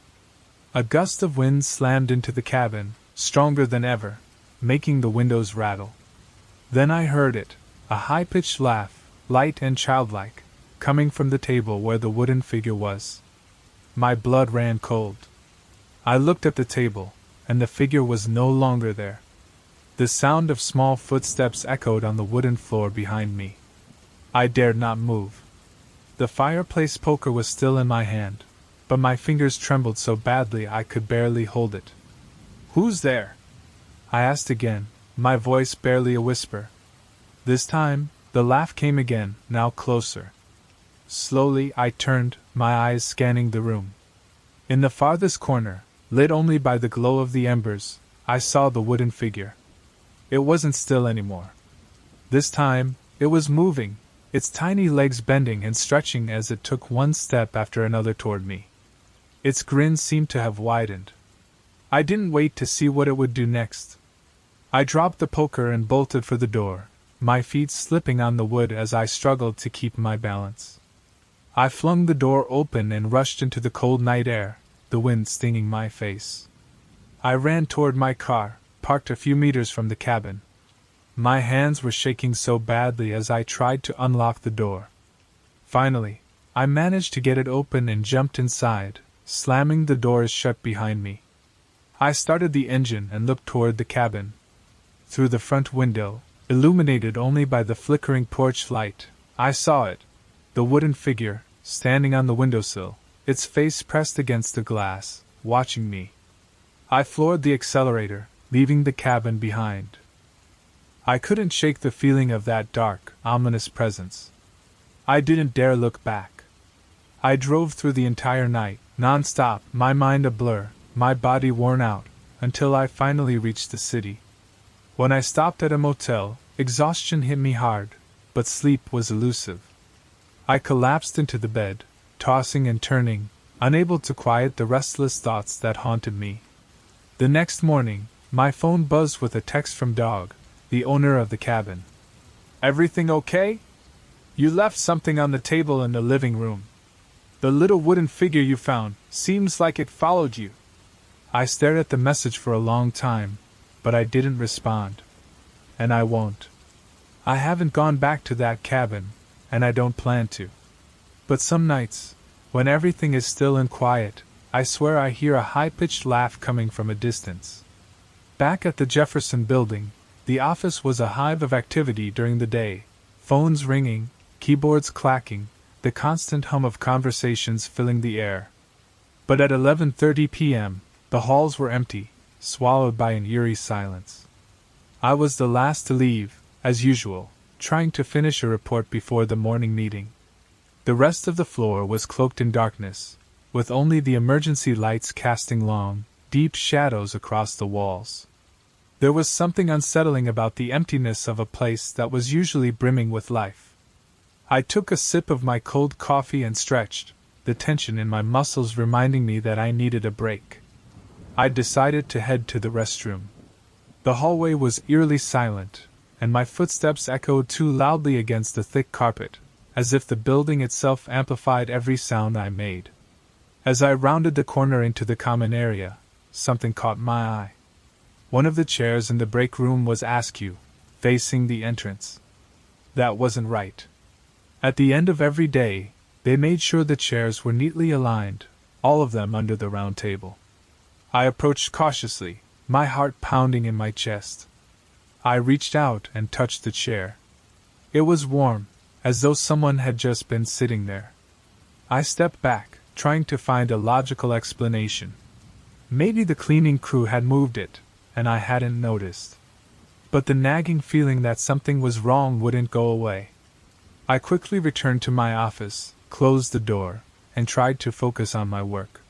A gust of wind slammed into the cabin, stronger than ever, making the windows rattle. Then I heard it, a high-pitched laugh, light and childlike, coming from the table where the wooden figure was. My blood ran cold. I looked at the table, and the figure was no longer there. The sound of small footsteps echoed on the wooden floor behind me. I dared not move. The fireplace poker was still in my hand, but my fingers trembled so badly I could barely hold it. "Who's there?" I asked again, my voice barely a whisper. This time, the laugh came again, now closer. Slowly I turned, my eyes scanning the room. In the farthest corner, lit only by the glow of the embers, I saw the wooden figure. It wasn't still anymore. This time, it was moving, its tiny legs bending and stretching as it took one step after another toward me. Its grin seemed to have widened. I didn't wait to see what it would do next. I dropped the poker and bolted for the door, my feet slipping on the wood as I struggled to keep my balance. I flung the door open and rushed into the cold night air, the wind stinging my face. I ran toward my car, parked a few meters from the cabin. My hands were shaking so badly as I tried to unlock the door. Finally, I managed to get it open and jumped inside, slamming the doors shut behind me. I started the engine and looked toward the cabin. Through the front window, illuminated only by the flickering porch light, I saw it, the wooden figure, standing on the windowsill, its face pressed against the glass, watching me. I floored the accelerator, leaving the cabin behind. I couldn't shake the feeling of that dark, ominous presence. I didn't dare look back. I drove through the entire night, non-stop, my mind a blur, my body worn out, until I finally reached the city. When I stopped at a motel, exhaustion hit me hard, but sleep was elusive. I collapsed into the bed, tossing and turning, unable to quiet the restless thoughts that haunted me. The next morning, my phone buzzed with a text from Dog, the owner of the cabin. "Everything okay? You left something on the table in the living room. The little wooden figure you found seems like it followed you." I stared at the message for a long time, but I didn't respond. And I won't. I haven't gone back to that cabin, and I don't plan to. But some nights, when everything is still and quiet, I swear I hear a high-pitched laugh coming from a distance. Back at the Jefferson Building, the office was a hive of activity during the day, phones ringing, keyboards clacking, the constant hum of conversations filling the air. But at 11:30 p.m., the halls were empty, swallowed by an eerie silence. I was the last to leave, as usual, trying to finish a report before the morning meeting. The rest of the floor was cloaked in darkness, with only the emergency lights casting long, deep shadows across the walls. There was something unsettling about the emptiness of a place that was usually brimming with life. I took a sip of my cold coffee and stretched, the tension in my muscles reminding me that I needed a break. I decided to head to the restroom. The hallway was eerily silent, and my footsteps echoed too loudly against the thick carpet, as if the building itself amplified every sound I made. As I rounded the corner into the common area, something caught my eye. One of the chairs in the break room was askew, facing the entrance. That wasn't right. At the end of every day, they made sure the chairs were neatly aligned, all of them under the round table. I approached cautiously, my heart pounding in my chest. I reached out and touched the chair. It was warm, as though someone had just been sitting there. I stepped back, trying to find a logical explanation. Maybe the cleaning crew had moved it, and I hadn't noticed. But the nagging feeling that something was wrong wouldn't go away. I quickly returned to my office, closed the door, and tried to focus on my work.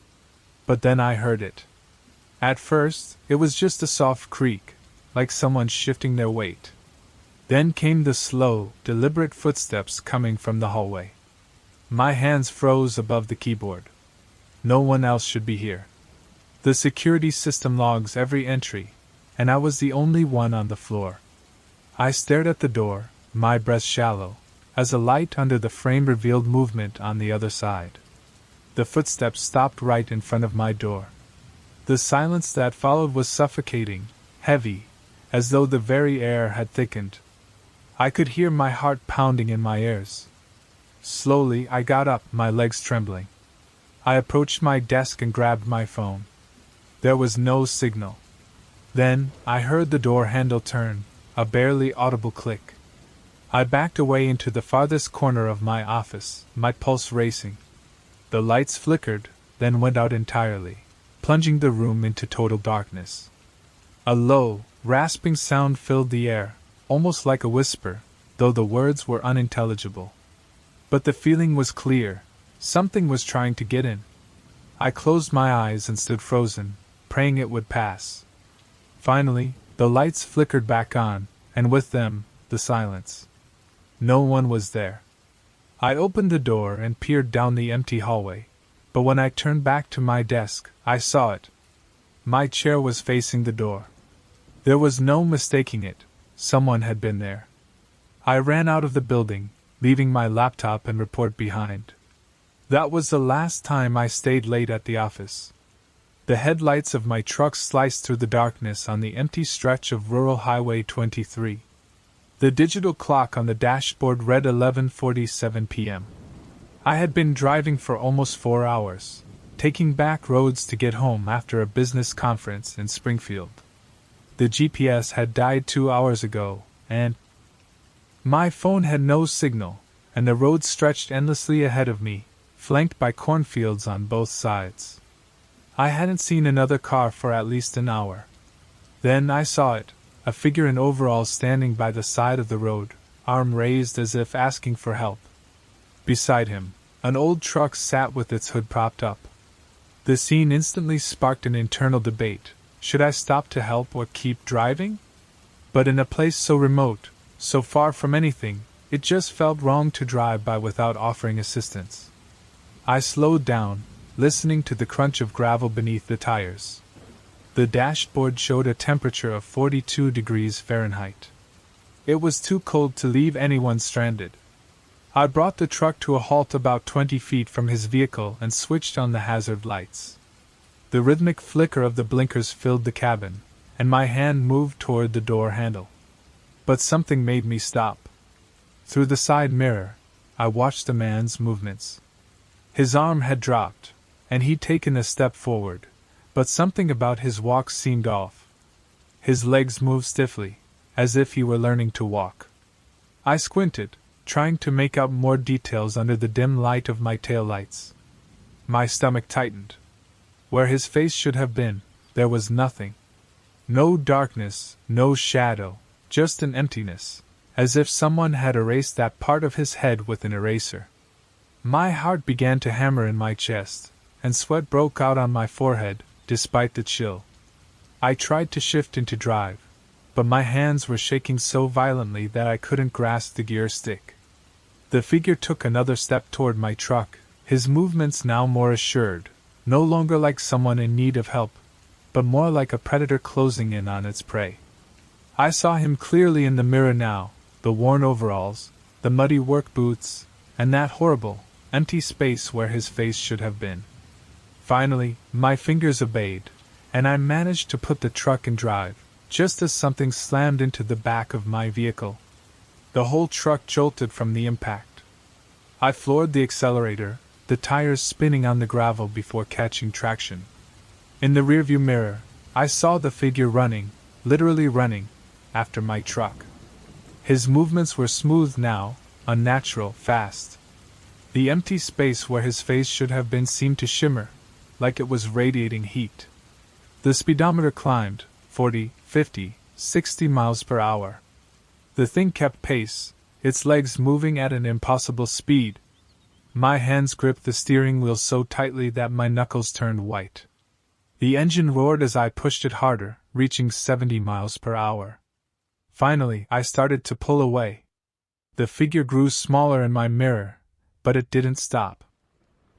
But then I heard it. At first, it was just a soft creak, like someone shifting their weight. Then came the slow, deliberate footsteps coming from the hallway. My hands froze above the keyboard. No one else should be here. The security system logs every entry, and I was the only one on the floor. I stared at the door, my breath shallow, as a light under the frame revealed movement on the other side. The footsteps stopped right in front of my door. The silence that followed was suffocating, heavy, as though the very air had thickened. I could hear my heart pounding in my ears. Slowly I got up, my legs trembling. I approached my desk and grabbed my phone. There was no signal. Then I heard the door handle turn, a barely audible click. I backed away into the farthest corner of my office, my pulse racing. The lights flickered, then went out entirely, plunging the room into total darkness. A low, rasping sound filled the air, almost like a whisper, though the words were unintelligible. But the feeling was clear. Something was trying to get in. I closed my eyes and stood frozen, praying it would pass. Finally, the lights flickered back on, and with them, the silence. No one was there. I opened the door and peered down the empty hallway, but when I turned back to my desk, I saw it. My chair was facing the door. There was no mistaking it. Someone had been there. I ran out of the building, leaving my laptop and report behind. That was the last time I stayed late at the office. The headlights of my truck sliced through the darkness on the empty stretch of rural Highway 23. The digital clock on the dashboard read 11:47 p.m. I had been driving for almost 4 hours, taking back roads to get home after a business conference in Springfield. The GPS had died 2 hours ago, and my phone had no signal, and the road stretched endlessly ahead of me, flanked by cornfields on both sides. I hadn't seen another car for at least an hour. Then I saw it, a figure in overalls standing by the side of the road, arm raised as if asking for help. Beside him, an old truck sat with its hood propped up. The scene instantly sparked an internal debate. Should I stop to help or keep driving? But in a place so remote, so far from anything, it just felt wrong to drive by without offering assistance. I slowed down, listening to the crunch of gravel beneath the tires. The dashboard showed a temperature of 42 degrees Fahrenheit. It was too cold to leave anyone stranded. I brought the truck to a halt about 20 feet from his vehicle and switched on the hazard lights. The rhythmic flicker of the blinkers filled the cabin, and my hand moved toward the door handle. But something made me stop. Through the side mirror, I watched the man's movements. His arm had dropped, and he'd taken a step forward, but something about his walk seemed off. His legs moved stiffly, as if he were learning to walk. I squinted, trying to make out more details under the dim light of my taillights. My stomach tightened. Where his face should have been, there was nothing. No darkness, no shadow, just an emptiness, as if someone had erased that part of his head with an eraser. My heart began to hammer in my chest, and sweat broke out on my forehead, despite the chill. I tried to shift into drive, but my hands were shaking so violently that I couldn't grasp the gear stick. The figure took another step toward my truck, his movements now more assured, no longer like someone in need of help, but more like a predator closing in on its prey. I saw him clearly in the mirror now, the worn overalls, the muddy work boots, and that horrible, empty space where his face should have been. Finally, my fingers obeyed, and I managed to put the truck in drive, just as something slammed into the back of my vehicle. The whole truck jolted from the impact. I floored the accelerator, the tires spinning on the gravel before catching traction. In the rearview mirror, I saw the figure running, literally running, after my truck. His movements were smooth now, unnatural, fast. The empty space where his face should have been seemed to shimmer, like it was radiating heat. The speedometer climbed, 40, 50, 60 miles per hour. The thing kept pace, its legs moving at an impossible speed. My hands gripped the steering wheel so tightly that my knuckles turned white. The engine roared as I pushed it harder, reaching 70 miles per hour. Finally, I started to pull away. The figure grew smaller in my mirror, but it didn't stop.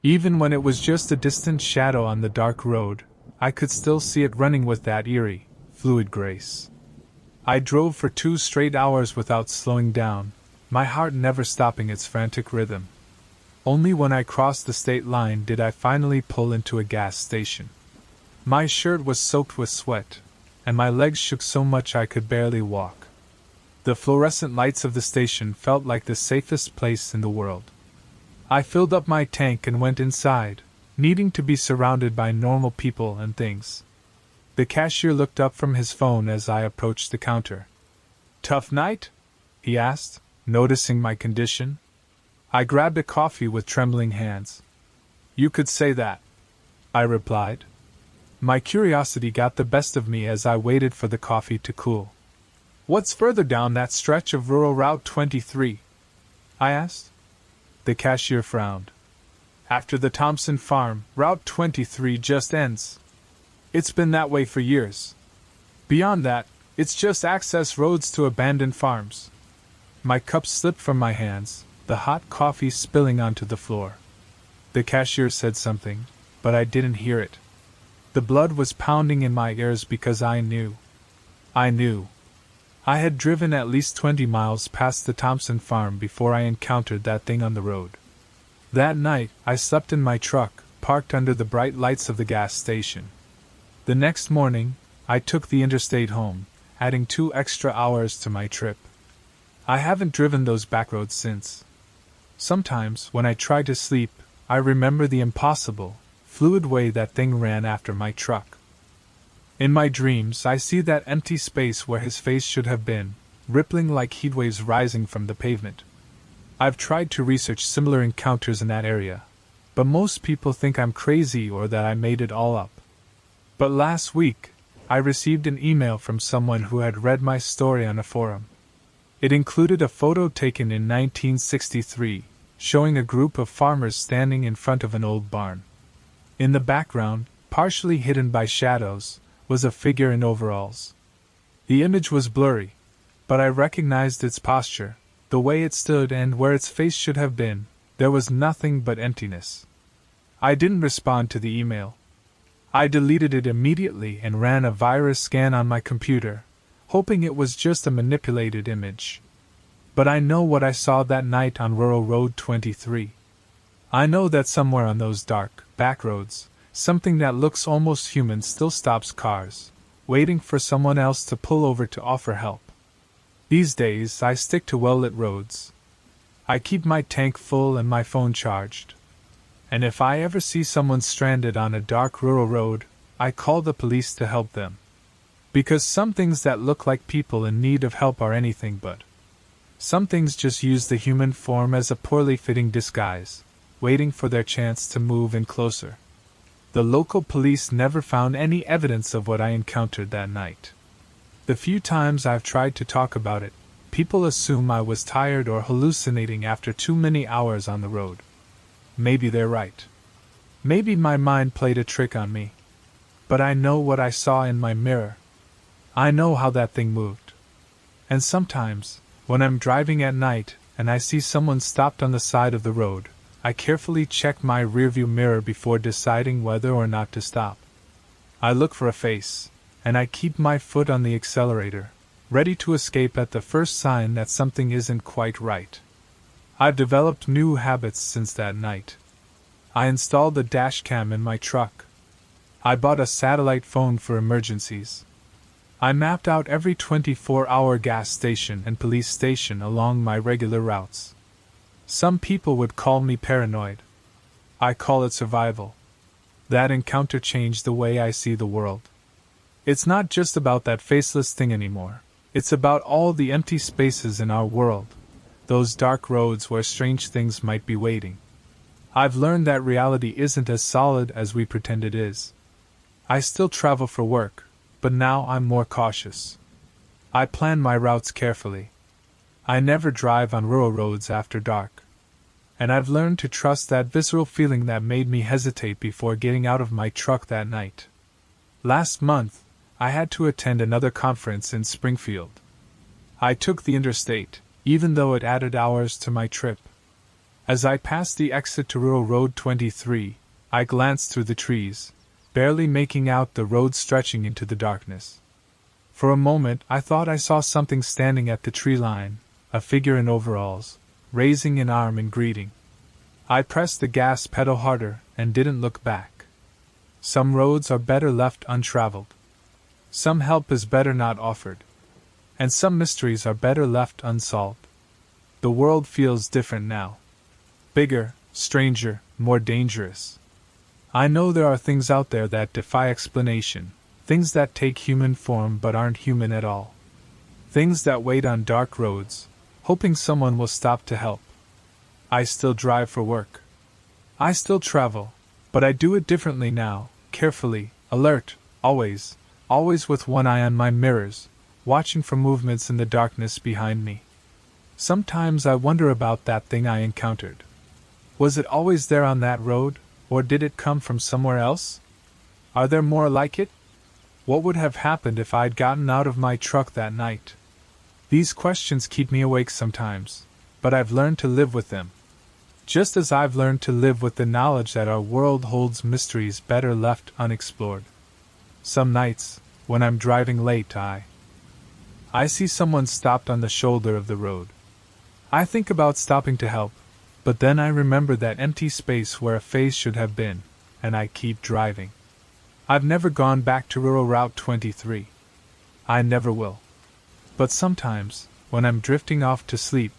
Even when it was just a distant shadow on the dark road, I could still see it running with that eerie, fluid grace. I drove for 2 straight hours without slowing down, my heart never stopping its frantic rhythm. Only when I crossed the state line did I finally pull into a gas station. My shirt was soaked with sweat, and my legs shook so much I could barely walk. The fluorescent lights of the station felt like the safest place in the world. I filled up my tank and went inside, needing to be surrounded by normal people and things. The cashier looked up from his phone as I approached the counter. "Tough night?" he asked, noticing my condition. I grabbed a coffee with trembling hands. "You could say that," I replied. My curiosity got the best of me as I waited for the coffee to cool. "What's further down that stretch of rural Route 23? I asked. The cashier frowned. "After the Thompson farm, Route 23 just ends. It's been that way for years. Beyond that, it's just access roads to abandoned farms." My cup slipped from my hands, the hot coffee spilling onto the floor. The cashier said something, but I didn't hear it. The blood was pounding in my ears because I knew. I had driven at least 20 miles past the Thompson farm before I encountered that thing on the road. That night, I slept in my truck, parked under the bright lights of the gas station. The next morning, I took the interstate home, adding 2 extra hours to my trip. I haven't driven those backroads since. Sometimes, when I try to sleep, I remember the impossible, fluid way that thing ran after my truck. In my dreams, I see that empty space where his face should have been, rippling like heatwaves rising from the pavement. I've tried to research similar encounters in that area, but most people think I'm crazy or that I made it all up. But last week, I received an email from someone who had read my story on a forum. It included a photo taken in 1963, showing a group of farmers standing in front of an old barn. In the background, partially hidden by shadows, was a figure in overalls. The image was blurry, but I recognized its posture, the way it stood, and where its face should have been, there was nothing but emptiness. I didn't respond to the email. I deleted it immediately and ran a virus scan on my computer, hoping it was just a manipulated image. But I know what I saw that night on Rural Road 23. I know that somewhere on those dark, back roads, something that looks almost human still stops cars, waiting for someone else to pull over to offer help. These days, I stick to well-lit roads. I keep my tank full and my phone charged. And if I ever see someone stranded on a dark rural road, I call the police to help them. Because some things that look like people in need of help are anything but. Some things just use the human form as a poorly fitting disguise, waiting for their chance to move in closer. The local police never found any evidence of what I encountered that night. The few times I've tried to talk about it, people assume I was tired or hallucinating after too many hours on the road. Maybe they're right. Maybe my mind played a trick on me. But I know what I saw in my mirror. I know how that thing moved. And sometimes, when I'm driving at night and I see someone stopped on the side of the road, I carefully check my rearview mirror before deciding whether or not to stop. I look for a face, and I keep my foot on the accelerator, ready to escape at the first sign that something isn't quite right. I've developed new habits since that night. I installed the dash cam in my truck. I bought a satellite phone for emergencies. I mapped out every 24-hour gas station and police station along my regular routes. Some people would call me paranoid. I call it survival. That encounter changed the way I see the world. It's not just about that faceless thing anymore. It's about all the empty spaces in our world. Those dark roads where strange things might be waiting. I've learned that reality isn't as solid as we pretend it is. I still travel for work, but now I'm more cautious. I plan my routes carefully. I never drive on rural roads after dark. And I've learned to trust that visceral feeling that made me hesitate before getting out of my truck that night. Last month, I had to attend another conference in Springfield. I took the interstate, even though it added hours to my trip. As I passed the exit to Rural Road 23, I glanced through the trees, barely making out the road stretching into the darkness. For a moment I thought I saw something standing at the tree line, a figure in overalls, raising an arm in greeting. I pressed the gas pedal harder and didn't look back. Some roads are better left untraveled. Some help is better not offered. And some mysteries are better left unsolved. The world feels different now. Bigger, stranger, more dangerous. I know there are things out there that defy explanation, things that take human form but aren't human at all. Things that wait on dark roads, hoping someone will stop to help. I still drive for work. I still travel, but I do it differently now, carefully, alert, always with one eye on my mirrors, watching for movements in the darkness behind me. Sometimes I wonder about that thing I encountered. Was it always there on that road, or did it come from somewhere else? Are there more like it? What would have happened if I'd gotten out of my truck that night? These questions keep me awake sometimes, but I've learned to live with them. Just as I've learned to live with the knowledge that our world holds mysteries better left unexplored. Some nights, when I'm driving late, I see someone stopped on the shoulder of the road. I think about stopping to help, but then I remember that empty space where a face should have been, and I keep driving. I've never gone back to rural Route 23. I never will. But sometimes, when I'm drifting off to sleep,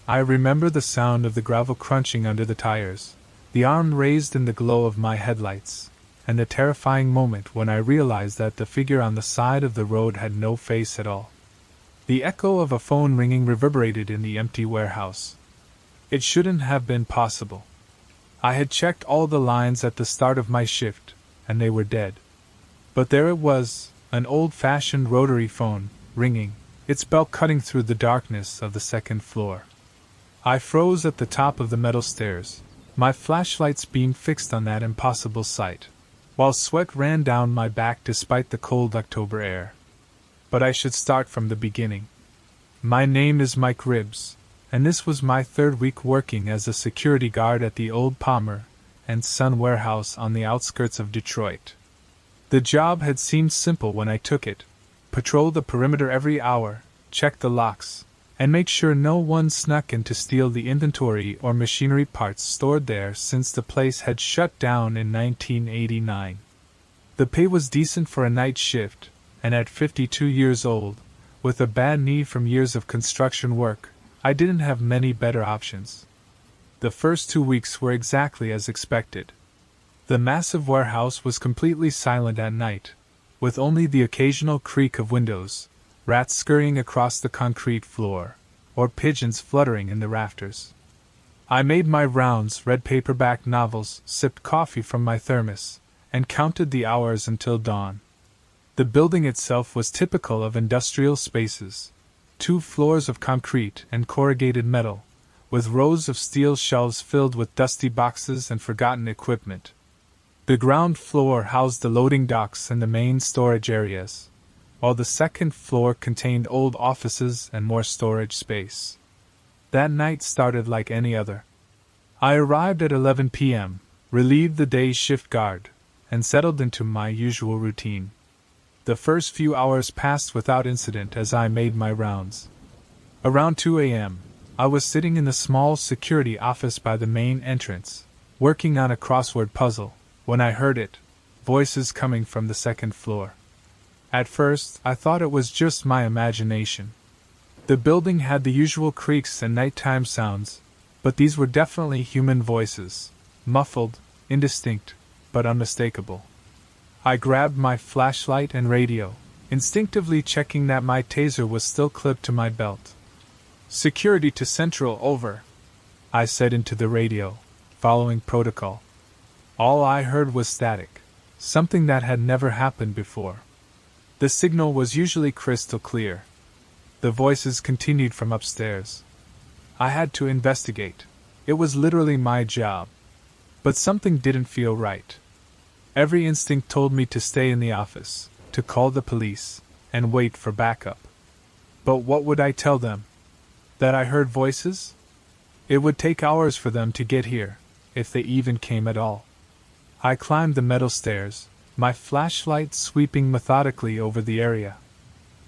I remember the sound of the gravel crunching under the tires, the arm raised in the glow of my headlights, and the terrifying moment when I realized that the figure on the side of the road had no face at all. The echo of a phone ringing reverberated in the empty warehouse. It shouldn't have been possible. I had checked all the lines at the start of my shift, and they were dead. But there it was, an old-fashioned rotary phone, ringing, its bell cutting through the darkness of the second floor. I froze at the top of the metal stairs, my flashlight's beam fixed on that impossible sight, while sweat ran down my back despite the cold October air. But I should start from the beginning. My name is Mike Ribbs, and this was my third week working as a security guard at the old Palmer and Son warehouse on the outskirts of Detroit. The job had seemed simple when I took it: patrol the perimeter every hour, check the locks, and make sure no one snuck in to steal the inventory or machinery parts stored there since the place had shut down in 1989. The pay was decent for a night shift, and at 52 years old, with a bad knee from years of construction work, I didn't have many better options. The first 2 weeks were exactly as expected. The massive warehouse was completely silent at night, with only the occasional creak of windows, rats scurrying across the concrete floor, or pigeons fluttering in the rafters. I made my rounds, read paperback novels, sipped coffee from my thermos, and counted the hours until dawn. The building itself was typical of industrial spaces: 2 floors of concrete and corrugated metal, with rows of steel shelves filled with dusty boxes and forgotten equipment. The ground floor housed the loading docks and the main storage areas, while the second floor contained old offices and more storage space. That night started like any other. I arrived at 11 p.m., relieved the day's shift guard, and settled into my usual routine. The first few hours passed without incident as I made my rounds. Around 2 a.m., I was sitting in the small security office by the main entrance, working on a crossword puzzle, when I heard it, voices coming from the second floor. At first, I thought it was just my imagination. The building had the usual creaks and nighttime sounds, but these were definitely human voices, muffled, indistinct, but unmistakable. I grabbed my flashlight and radio, instinctively checking that my taser was still clipped to my belt. "Security to Central, over," I said into the radio, following protocol. All I heard was static, something that had never happened before. The signal was usually crystal clear. The voices continued from upstairs. I had to investigate. It was literally my job. But something didn't feel right. Every instinct told me to stay in the office, to call the police, and wait for backup. But what would I tell them? That I heard voices? It would take hours for them to get here, if they even came at all. I climbed the metal stairs, my flashlight sweeping methodically over the area.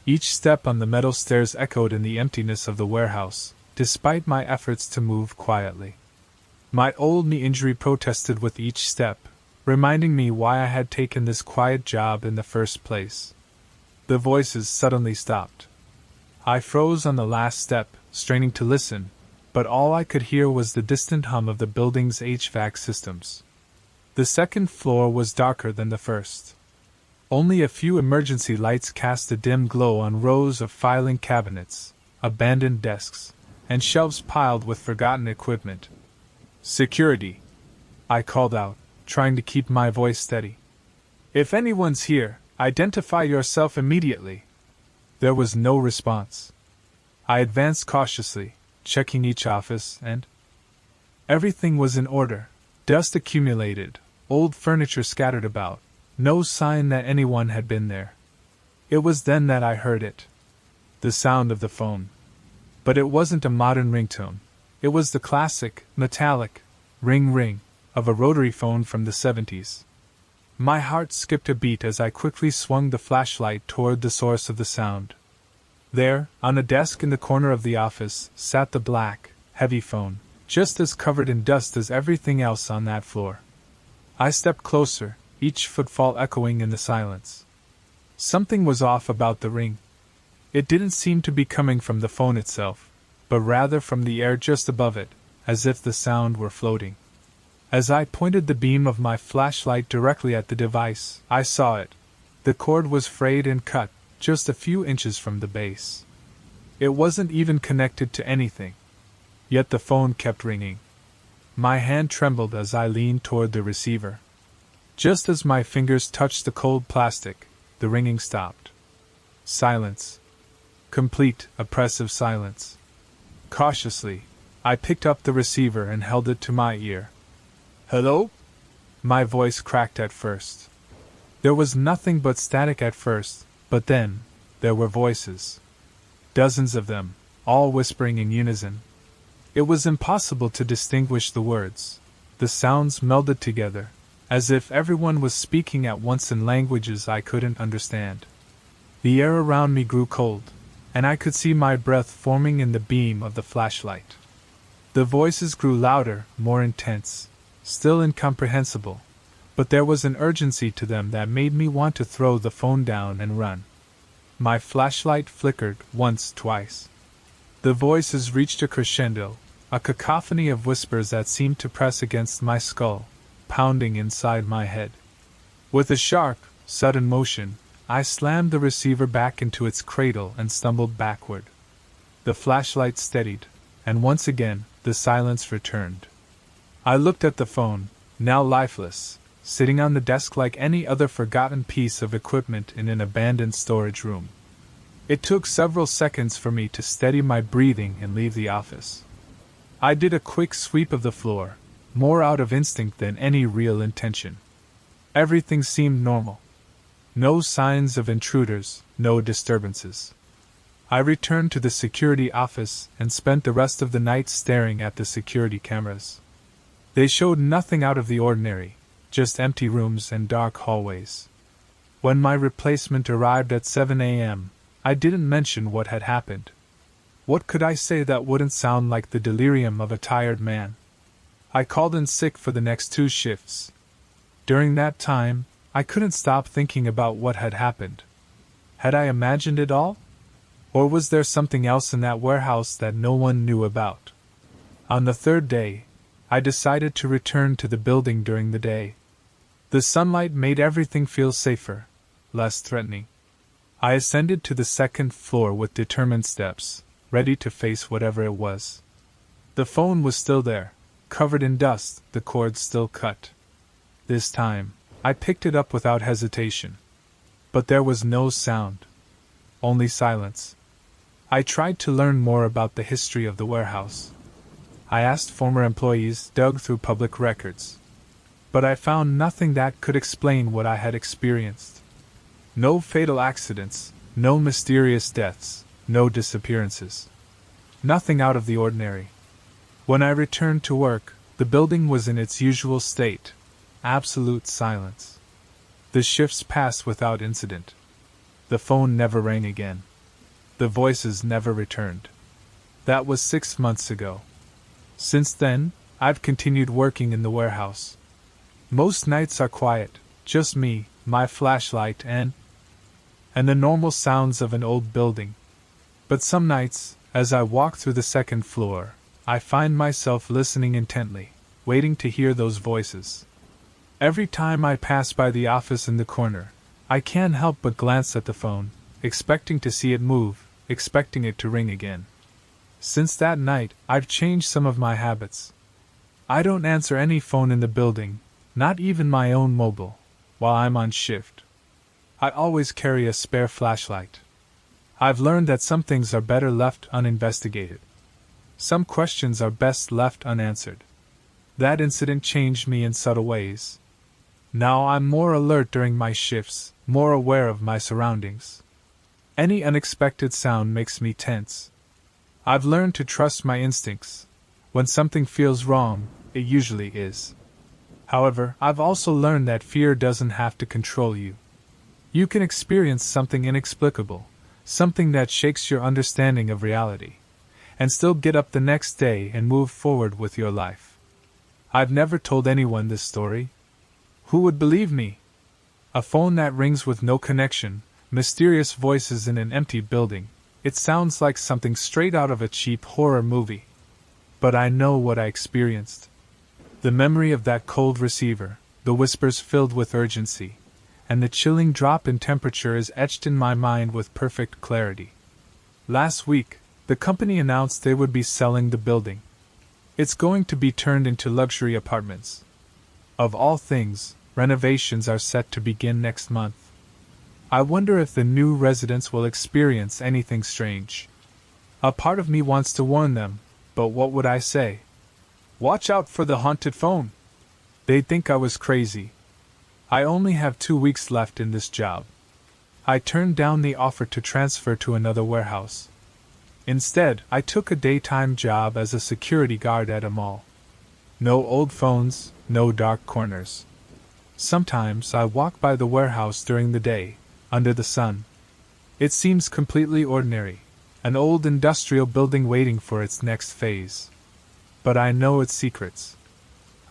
Each step on the metal stairs echoed in the emptiness of the warehouse, despite my efforts to move quietly. My old knee injury protested with each step, reminding me why I had taken this quiet job in the first place. The voices suddenly stopped. I froze on the last step, straining to listen, but all I could hear was the distant hum of the building's HVAC systems. The second floor was darker than the first. Only a few emergency lights cast a dim glow on rows of filing cabinets, abandoned desks, and shelves piled with forgotten equipment. "Security," I called out, trying to keep my voice steady. "If anyone's here, identify yourself immediately." There was no response. I advanced cautiously, checking each office, and everything was in order. Dust accumulated, old furniture scattered about, no sign that anyone had been there. It was then that I heard it. The sound of the phone. But it wasn't a modern ringtone. It was the classic, metallic, ring of a rotary phone from the 70s. My heart skipped a beat as I quickly swung the flashlight toward the source of the sound. There, on a desk in the corner of the office, sat the black, heavy phone, just as covered in dust as everything else on that floor. I stepped closer, each footfall echoing in the silence. Something was off about the ring. It didn't seem to be coming from the phone itself, but rather from the air just above it, as if the sound were floating. As I pointed the beam of my flashlight directly at the device, I saw it. The cord was frayed and cut, just a few inches from the base. It wasn't even connected to anything. Yet the phone kept ringing. My hand trembled as I leaned toward the receiver. Just as my fingers touched the cold plastic, the ringing stopped. Silence. Complete, oppressive silence. Cautiously, I picked up the receiver and held it to my ear. "Hello?" My voice cracked at first. There was nothing but static at first, but then, there were voices. Dozens of them, all whispering in unison. It was impossible to distinguish the words. The sounds melded together, as if everyone was speaking at once in languages I couldn't understand. The air around me grew cold, and I could see my breath forming in the beam of the flashlight. The voices grew louder, more intense, still incomprehensible, but there was an urgency to them that made me want to throw the phone down and run. My flashlight flickered once, twice. The voices reached a crescendo, a cacophony of whispers that seemed to press against my skull, pounding inside my head. With a sharp, sudden motion, I slammed the receiver back into its cradle and stumbled backward. The flashlight steadied, and once again, the silence returned. I looked at the phone, now lifeless, sitting on the desk like any other forgotten piece of equipment in an abandoned storage room. It took several seconds for me to steady my breathing and leave the office. I did a quick sweep of the floor, more out of instinct than any real intention. Everything seemed normal. No signs of intruders, no disturbances. I returned to the security office and spent the rest of the night staring at the security cameras. They showed nothing out of the ordinary, just empty rooms and dark hallways. When my replacement arrived at 7 a.m., I didn't mention what had happened. What could I say that wouldn't sound like the delirium of a tired man? I called in sick for the next 2 shifts. During that time, I couldn't stop thinking about what had happened. Had I imagined it all? Or was there something else in that warehouse that no one knew about? On the 3rd day, I decided to return to the building during the day. The sunlight made everything feel safer, less threatening. I ascended to the 2nd floor with determined steps, ready to face whatever it was. The phone was still there, covered in dust, the cord still cut. This time, I picked it up without hesitation. But there was no sound. Only silence. I tried to learn more about the history of the warehouse. I asked former employees, dug through public records. But I found nothing that could explain what I had experienced. No fatal accidents, no mysterious deaths, no disappearances. Nothing out of the ordinary. When I returned to work, the building was in its usual state. Absolute silence. The shifts passed without incident. The phone never rang again. The voices never returned. That was 6 months ago. Since then, I've continued working in the warehouse. Most nights are quiet, just me, my flashlight, and the normal sounds of an old building. But some nights, as I walk through the 2nd floor, I find myself listening intently, waiting to hear those voices. Every time I pass by the office in the corner, I can't help but glance at the phone, expecting to see it move, expecting it to ring again. Since that night, I've changed some of my habits. I don't answer any phone in the building, not even my own mobile, while I'm on shift. I always carry a spare flashlight. I've learned that some things are better left uninvestigated. Some questions are best left unanswered. That incident changed me in subtle ways. Now I'm more alert during my shifts, more aware of my surroundings. Any unexpected sound makes me tense. I've learned to trust my instincts. When something feels wrong, it usually is. However, I've also learned that fear doesn't have to control you. You can experience something inexplicable, something that shakes your understanding of reality, and still get up the next day and move forward with your life. I've never told anyone this story. Who would believe me? A phone that rings with no connection, mysterious voices in an empty building. It sounds like something straight out of a cheap horror movie. But I know what I experienced. The memory of that cold receiver, the whispers filled with urgency, and the chilling drop in temperature is etched in my mind with perfect clarity. Last week, the company announced they would be selling the building. It's going to be turned into luxury apartments. Of all things, renovations are set to begin next month. I wonder if the new residents will experience anything strange. A part of me wants to warn them, but what would I say? Watch out for the haunted phone! They'd think I was crazy. I only have 2 weeks left in this job. I turned down the offer to transfer to another warehouse. Instead, I took a daytime job as a security guard at a mall. No old phones, no dark corners. Sometimes I walk by the warehouse during the day, under the sun. It seems completely ordinary, an old industrial building waiting for its next phase. But I know its secrets.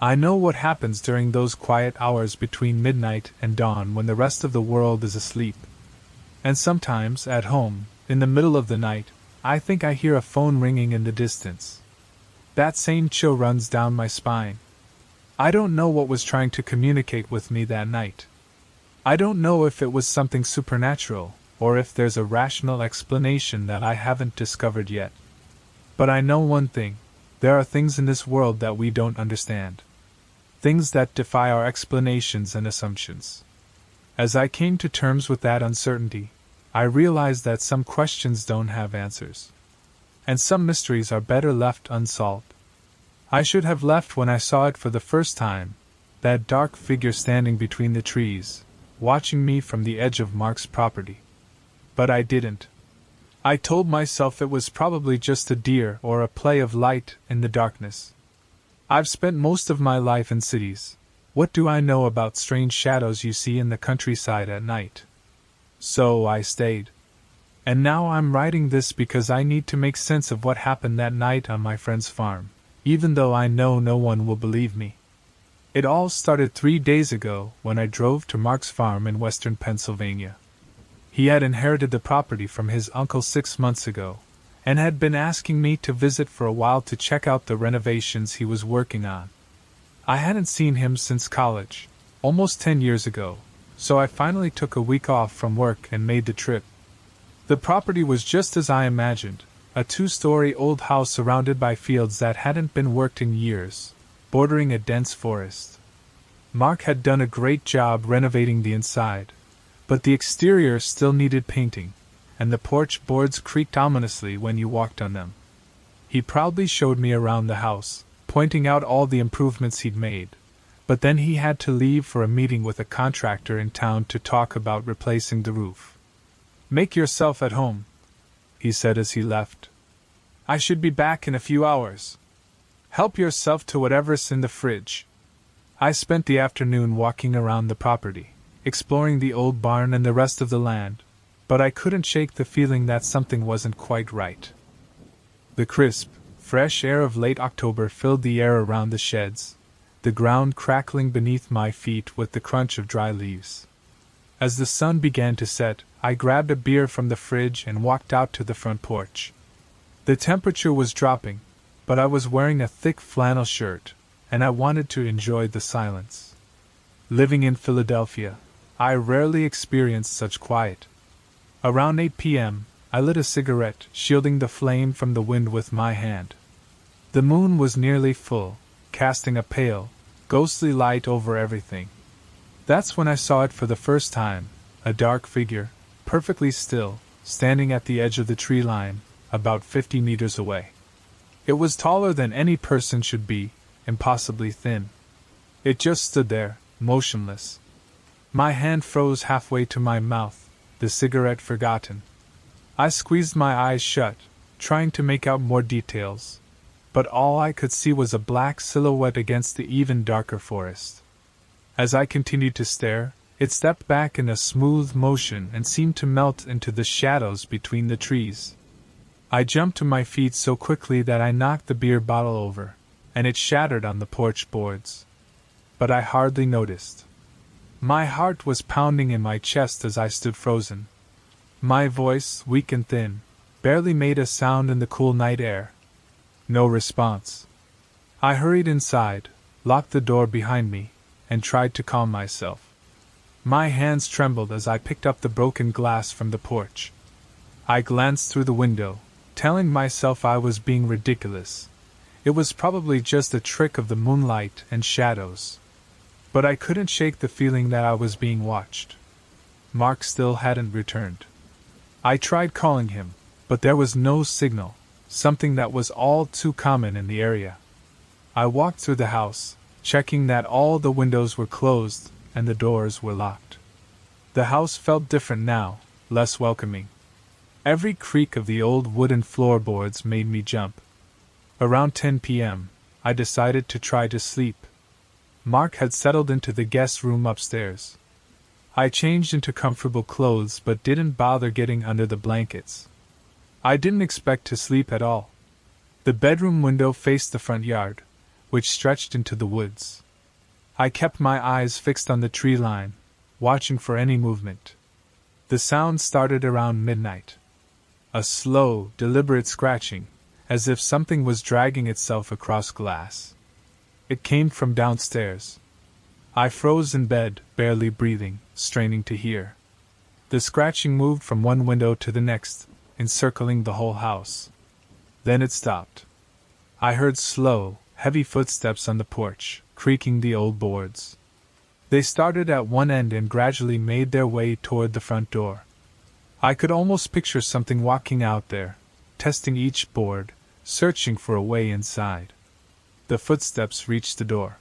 I know what happens during those quiet hours between midnight and dawn when the rest of the world is asleep. And sometimes, at home, in the middle of the night, I think I hear a phone ringing in the distance. That same chill runs down my spine. I don't know what was trying to communicate with me that night. I don't know if it was something supernatural, or if there's a rational explanation that I haven't discovered yet. But I know one thing: there are things in this world that we don't understand. Things that defy our explanations and assumptions. As I came to terms with that uncertainty, I realized that some questions don't have answers. And some mysteries are better left unsolved. I should have left when I saw it for the first time, that dark figure standing between the trees, watching me from the edge of Mark's property. But I didn't. I told myself it was probably just a deer or a play of light in the darkness. I've spent most of my life in cities. What do I know about strange shadows you see in the countryside at night? So I stayed. And now I'm writing this because I need to make sense of what happened that night on my friend's farm, even though I know no one will believe me. It all started 3 days ago when I drove to Mark's farm in western Pennsylvania. He had inherited the property from his uncle 6 months ago, and had been asking me to visit for a while to check out the renovations he was working on. I hadn't seen him since college, almost 10 years ago, so I finally took a week off from work and made the trip. The property was just as I imagined, a 2-story old house surrounded by fields that hadn't been worked in years, bordering a dense forest. Mark had done a great job renovating the inside, but the exterior still needed painting, and the porch boards creaked ominously when you walked on them. He proudly showed me around the house, pointing out all the improvements he'd made, but then he had to leave for a meeting with a contractor in town to talk about replacing the roof. "Make yourself at home," he said as he left. "I should be back in a few hours. Help yourself to whatever's in the fridge." I spent the afternoon walking around the property, exploring the old barn and the rest of the land, but I couldn't shake the feeling that something wasn't quite right. The crisp, fresh air of late October filled the air around the sheds, the ground crackling beneath my feet with the crunch of dry leaves. As the sun began to set, I grabbed a beer from the fridge and walked out to the front porch. The temperature was dropping, but I was wearing a thick flannel shirt, and I wanted to enjoy the silence. Living in Philadelphia, I rarely experienced such quiet. Around 8 p.m., I lit a cigarette, shielding the flame from the wind with my hand. The moon was nearly full, casting a pale, ghostly light over everything. That's when I saw it for the first time, a dark figure, perfectly still, standing at the edge of the tree line, about 50 meters away. It was taller than any person should be, impossibly thin. It just stood there, motionless. My hand froze halfway to my mouth, the cigarette forgotten. I squeezed my eyes shut, trying to make out more details, but all I could see was a black silhouette against the even darker forest. As I continued to stare, it stepped back in a smooth motion and seemed to melt into the shadows between the trees. I jumped to my feet so quickly that I knocked the beer bottle over, and it shattered on the porch boards. But I hardly noticed. My heart was pounding in my chest as I stood frozen. My voice, weak and thin, barely made a sound in the cool night air. No response. I hurried inside, locked the door behind me, and tried to calm myself. My hands trembled as I picked up the broken glass from the porch. I glanced through the window, telling myself I was being ridiculous. It was probably just a trick of the moonlight and shadows. But I couldn't shake the feeling that I was being watched. Mark still hadn't returned. I tried calling him, but there was no signal, something that was all too common in the area. I walked through the house, checking that all the windows were closed and the doors were locked. The house felt different now, less welcoming. Every creak of the old wooden floorboards made me jump. Around 10 p.m., I decided to try to sleep. Mark had settled into the guest room upstairs. I changed into comfortable clothes but didn't bother getting under the blankets. I didn't expect to sleep at all. The bedroom window faced the front yard, which stretched into the woods. I kept my eyes fixed on the tree line, watching for any movement. The sound started around midnight. A slow, deliberate scratching, as if something was dragging itself across glass. It came from downstairs. I froze in bed, barely breathing, straining to hear. The scratching moved from one window to the next, encircling the whole house. Then it stopped. I heard slow, heavy footsteps on the porch, creaking the old boards. They started at one end and gradually made their way toward the front door. I could almost picture something walking out there, testing each board, searching for a way inside. The footsteps reached the door.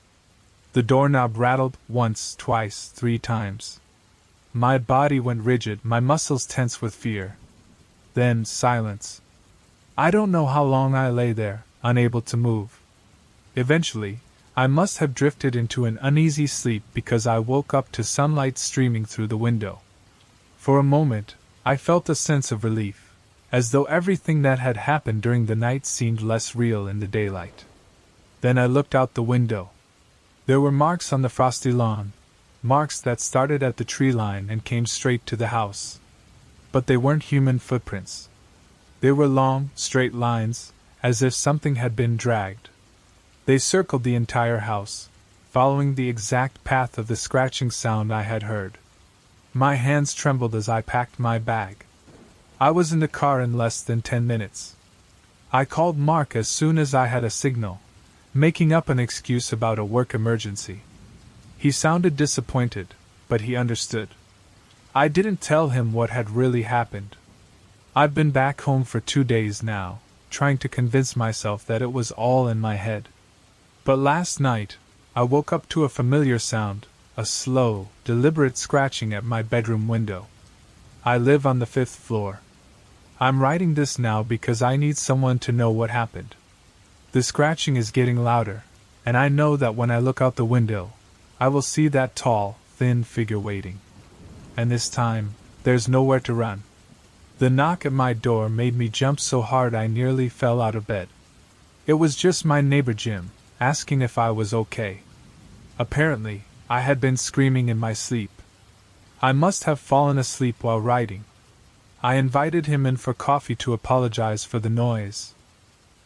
The doorknob rattled once, twice, 3 times. My body went rigid, my muscles tense with fear. Then silence. I don't know how long I lay there, unable to move. Eventually, I must have drifted into an uneasy sleep because I woke up to sunlight streaming through the window. For a moment, I felt a sense of relief, as though everything that had happened during the night seemed less real in the daylight. Then I looked out the window. There were marks on the frosty lawn, marks that started at the tree line and came straight to the house. But they weren't human footprints. They were long, straight lines, as if something had been dragged. They circled the entire house, following the exact path of the scratching sound I had heard. My hands trembled as I packed my bag. I was in the car in less than 10 minutes. I called Mark as soon as I had a signal, making up an excuse about a work emergency. He sounded disappointed, but he understood. I didn't tell him what had really happened. I've been back home for 2 days now, trying to convince myself that it was all in my head. But last night, I woke up to a familiar sound, a slow, deliberate scratching at my bedroom window. I live on the 5th floor. I'm writing this now because I need someone to know what happened. The scratching is getting louder, and I know that when I look out the window, I will see that tall, thin figure waiting. And this time, there's nowhere to run. The knock at my door made me jump so hard I nearly fell out of bed. It was just my neighbor Jim, asking if I was okay. Apparently, I had been screaming in my sleep. I must have fallen asleep while writing. I invited him in for coffee to apologize for the noise.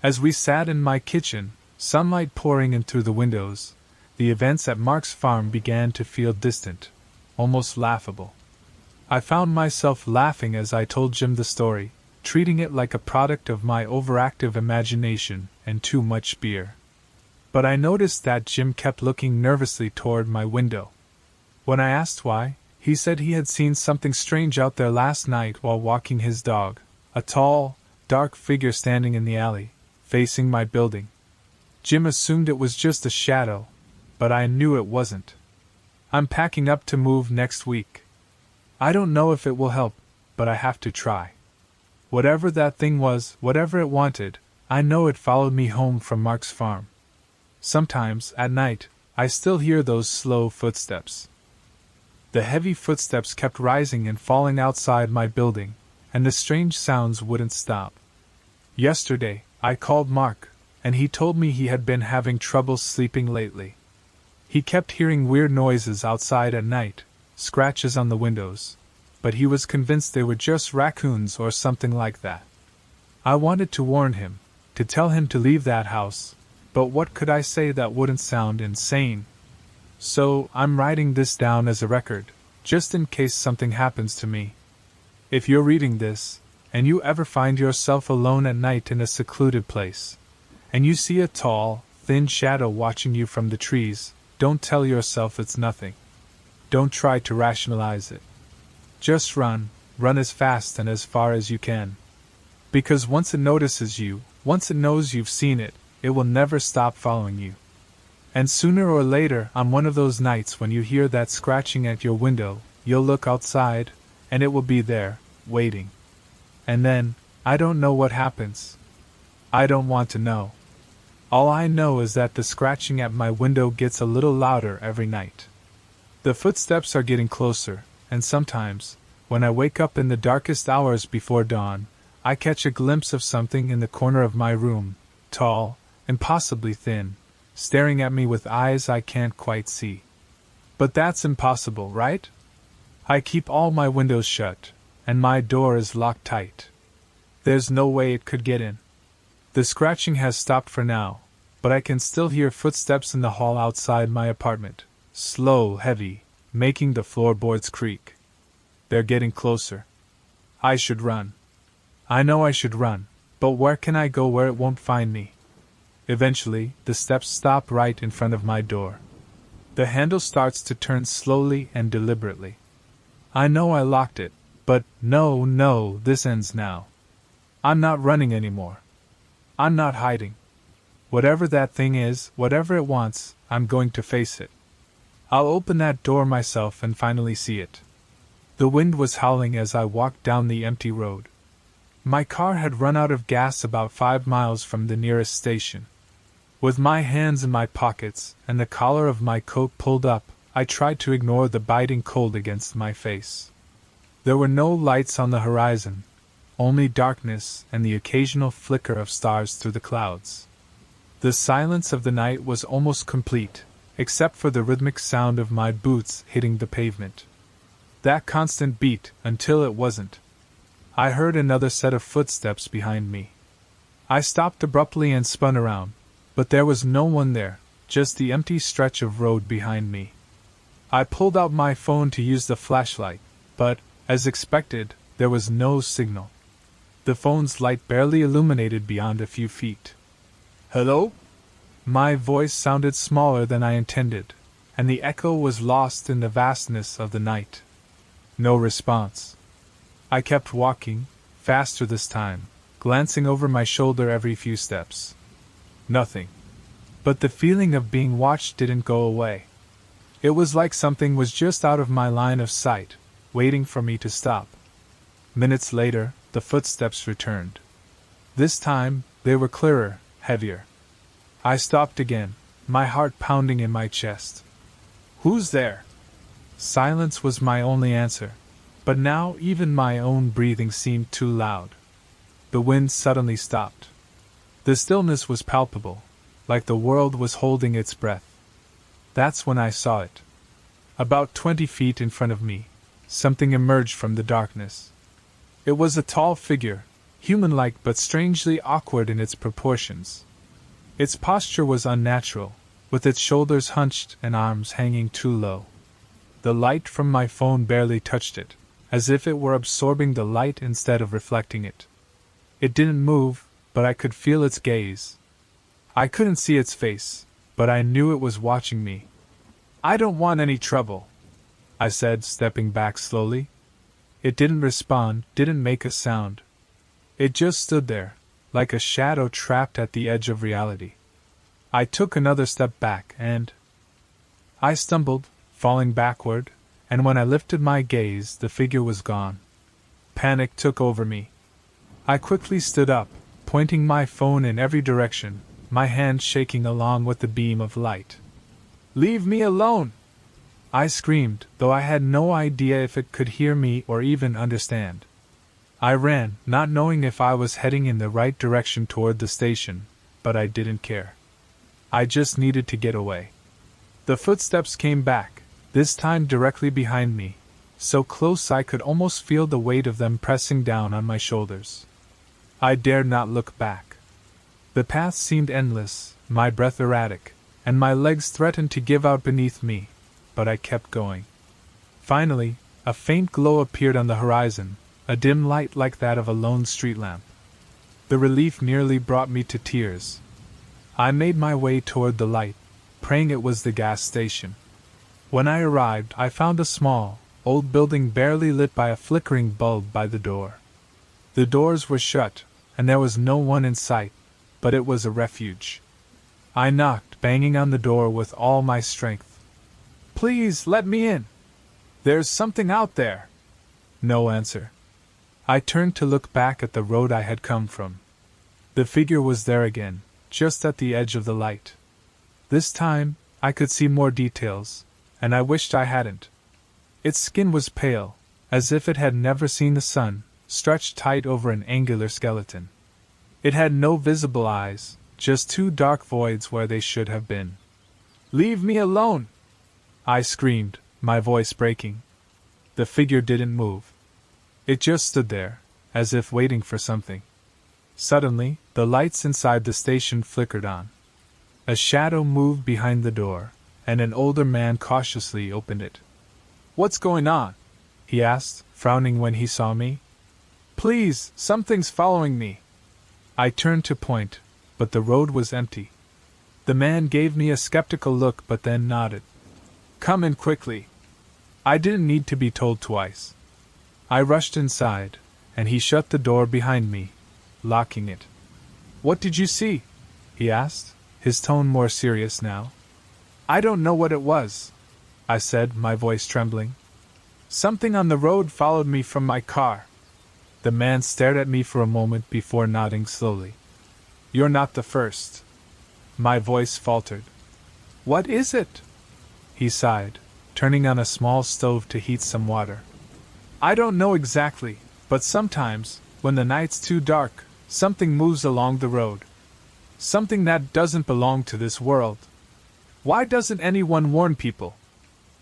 As we sat in my kitchen, sunlight pouring in through the windows, the events at Mark's farm began to feel distant, almost laughable. I found myself laughing as I told Jim the story, treating it like a product of my overactive imagination and too much beer. But I noticed that Jim kept looking nervously toward my window. When I asked why, he said he had seen something strange out there last night while walking his dog, a tall, dark figure standing in the alley, facing my building. Jim assumed it was just a shadow, but I knew it wasn't. I'm packing up to move next week. I don't know if it will help, but I have to try. Whatever that thing was, whatever it wanted, I know it followed me home from Mark's farm. Sometimes, at night, I still hear those slow footsteps. The heavy footsteps kept rising and falling outside my building, and the strange sounds wouldn't stop. Yesterday, I called Mark, and he told me he had been having trouble sleeping lately. He kept hearing weird noises outside at night, scratches on the windows, but he was convinced they were just raccoons or something like that. I wanted to warn him, to tell him to leave that house, but what could I say that wouldn't sound insane? So, I'm writing this down as a record, just in case something happens to me. If you're reading this, and you ever find yourself alone at night in a secluded place, and you see a tall, thin shadow watching you from the trees, don't tell yourself it's nothing. Don't try to rationalize it. Just run as fast and as far as you can. Because once it notices you, once it knows you've seen it, it will never stop following you. And sooner or later, on one of those nights when you hear that scratching at your window, you'll look outside, and it will be there, waiting. And then, I don't know what happens. I don't want to know. All I know is that the scratching at my window gets a little louder every night. The footsteps are getting closer, and sometimes, when I wake up in the darkest hours before dawn, I catch a glimpse of something in the corner of my room, tall, and possibly thin, staring at me with eyes I can't quite see. But that's impossible, right? I keep all my windows shut, and my door is locked tight. There's no way it could get in. The scratching has stopped for now, but I can still hear footsteps in the hall outside my apartment, slow, heavy, making the floorboards creak. They're getting closer. I should run. I know I should run, but where can I go where it won't find me? Eventually, the steps stop right in front of my door. The handle starts to turn slowly and deliberately. I know I locked it, but no, this ends now. I'm not running anymore. I'm not hiding. Whatever that thing is, whatever it wants, I'm going to face it. I'll open that door myself and finally see it. The wind was howling as I walked down the empty road. My car had run out of gas about 5 miles from the nearest station. With my hands in my pockets and the collar of my coat pulled up, I tried to ignore the biting cold against my face. There were no lights on the horizon, only darkness and the occasional flicker of stars through the clouds. The silence of the night was almost complete, except for the rhythmic sound of my boots hitting the pavement. That constant beat until it wasn't. I heard another set of footsteps behind me. I stopped abruptly and spun around, but there was no one there, just the empty stretch of road behind me. I pulled out my phone to use the flashlight, but, as expected, there was no signal. The phone's light barely illuminated beyond a few feet. "Hello?" My voice sounded smaller than I intended, and the echo was lost in the vastness of the night. No response. I kept walking, faster this time, glancing over my shoulder every few steps. Nothing. But the feeling of being watched didn't go away. It was like something was just out of my line of sight, waiting for me to stop. Minutes later, the footsteps returned. This time, they were clearer, heavier. I stopped again, my heart pounding in my chest. "Who's there?" Silence was my only answer, but now even my own breathing seemed too loud. The wind suddenly stopped. The stillness was palpable, like the world was holding its breath. That's when I saw it. About 20 feet in front of me, something emerged from the darkness. It was a tall figure, human-like but strangely awkward in its proportions. Its posture was unnatural, with its shoulders hunched and arms hanging too low. The light from my phone barely touched it, as if it were absorbing the light instead of reflecting it. It didn't move, but I could feel its gaze. I couldn't see its face, but I knew it was watching me. "I don't want any trouble," I said, stepping back slowly. It didn't respond, didn't make a sound. It just stood there, like a shadow trapped at the edge of reality. I took another step back and I stumbled, falling backward, and when I lifted my gaze, the figure was gone. Panic took over me. I quickly stood up, pointing my phone in every direction, my hand shaking along with the beam of light. "Leave me alone!" I screamed, though I had no idea if it could hear me or even understand. I ran, not knowing if I was heading in the right direction toward the station, but I didn't care. I just needed to get away. The footsteps came back, this time directly behind me, so close I could almost feel the weight of them pressing down on my shoulders. I dared not look back. The path seemed endless, my breath erratic, and my legs threatened to give out beneath me, but I kept going. Finally, a faint glow appeared on the horizon, a dim light like that of a lone street lamp. The relief nearly brought me to tears. I made my way toward the light, praying it was the gas station. When I arrived, I found a small, old building barely lit by a flickering bulb by the door. The doors were shut, and there was no one in sight, but it was a refuge. I knocked, banging on the door with all my strength. "Please, let me in! There's something out there!" No answer. I turned to look back at the road I had come from. The figure was there again, just at the edge of the light. This time, I could see more details, and I wished I hadn't. Its skin was pale, as if it had never seen the sun, stretched tight over an angular skeleton. It had no visible eyes, just two dark voids where they should have been. "Leave me alone!" I screamed, my voice breaking. The figure didn't move. It just stood there, as if waiting for something. Suddenly, the lights inside the station flickered on. A shadow moved behind the door, and an older man cautiously opened it. "What's going on?" he asked, frowning when he saw me. "Please, something's following me." I turned to point, but the road was empty. The man gave me a skeptical look but then nodded. "Come in quickly." I didn't need to be told twice. I rushed inside, and he shut the door behind me, locking it. "What did you see?" he asked, his tone more serious now. "I don't know what it was," I said, my voice trembling. "Something on the road followed me from my car." The man stared at me for a moment before nodding slowly. "You're not the first." My voice faltered. "What is it?" He sighed, turning on a small stove to heat some water. "I don't know exactly, but sometimes, when the night's too dark, something moves along the road. Something that doesn't belong to this world. Why doesn't anyone warn people?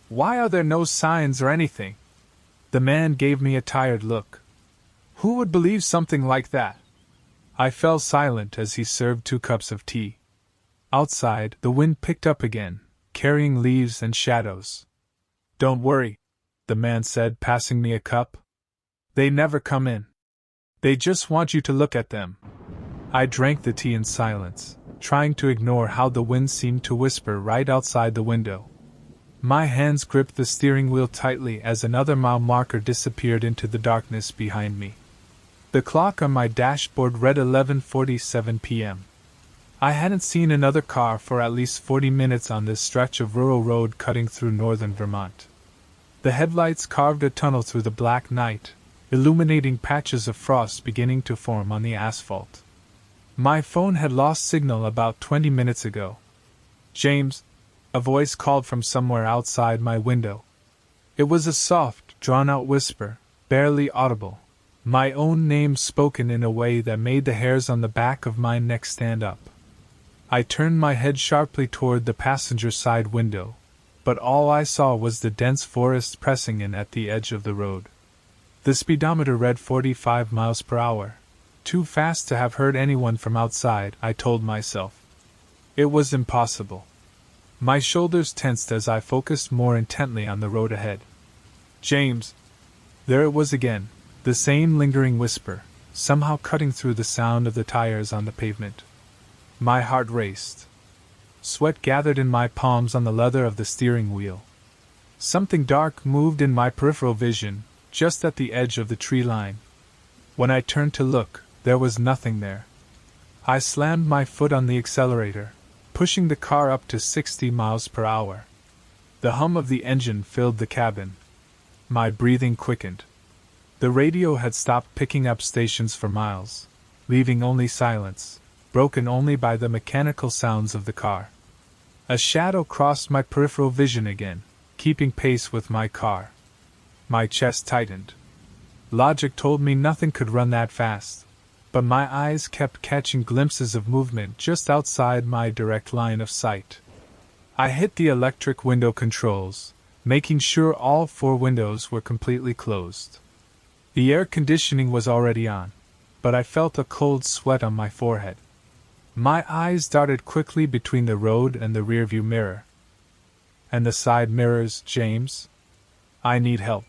Why are there no signs or anything?" The man gave me a tired look. Who would believe something like that? I fell silent as he served 2 cups of tea. Outside, the wind picked up again, carrying leaves and shadows. "Don't worry," the man said, passing me a cup. "They never come in. They just want you to look at them." I drank the tea in silence, trying to ignore how the wind seemed to whisper right outside the window. My hands gripped the steering wheel tightly as another mile marker disappeared into the darkness behind me. The clock on my dashboard read 11:47 p.m. I hadn't seen another car for at least 40 minutes on this stretch of rural road cutting through northern Vermont. The headlights carved a tunnel through the black night, illuminating patches of frost beginning to form on the asphalt. My phone had lost signal about 20 minutes ago. "James," a voice called from somewhere outside my window. It was a soft, drawn-out whisper, barely audible, my own name spoken in a way that made the hairs on the back of my neck stand up. I turned my head sharply toward the passenger side window, but all I saw was the dense forest pressing in at the edge of the road. The speedometer read 45 miles per hour. Too fast to have heard anyone from outside, I told myself. It was impossible. My shoulders tensed as I focused more intently on the road ahead. "James." There it was again, the same lingering whisper, somehow cutting through the sound of the tires on the pavement. My heart raced. Sweat gathered in my palms on the leather of the steering wheel. Something dark moved in my peripheral vision, just at the edge of the tree line. When I turned to look, there was nothing there. I slammed my foot on the accelerator, pushing the car up to 60 miles per hour. The hum of the engine filled the cabin. My breathing quickened. The radio had stopped picking up stations for miles, leaving only silence, broken only by the mechanical sounds of the car. A shadow crossed my peripheral vision again, keeping pace with my car. My chest tightened. Logic told me nothing could run that fast, but my eyes kept catching glimpses of movement just outside my direct line of sight. I hit the electric window controls, making sure all 4 windows were completely closed. The air conditioning was already on, but I felt a cold sweat on my forehead. My eyes darted quickly between the road and the rearview mirror. And the side mirrors, James? I need help.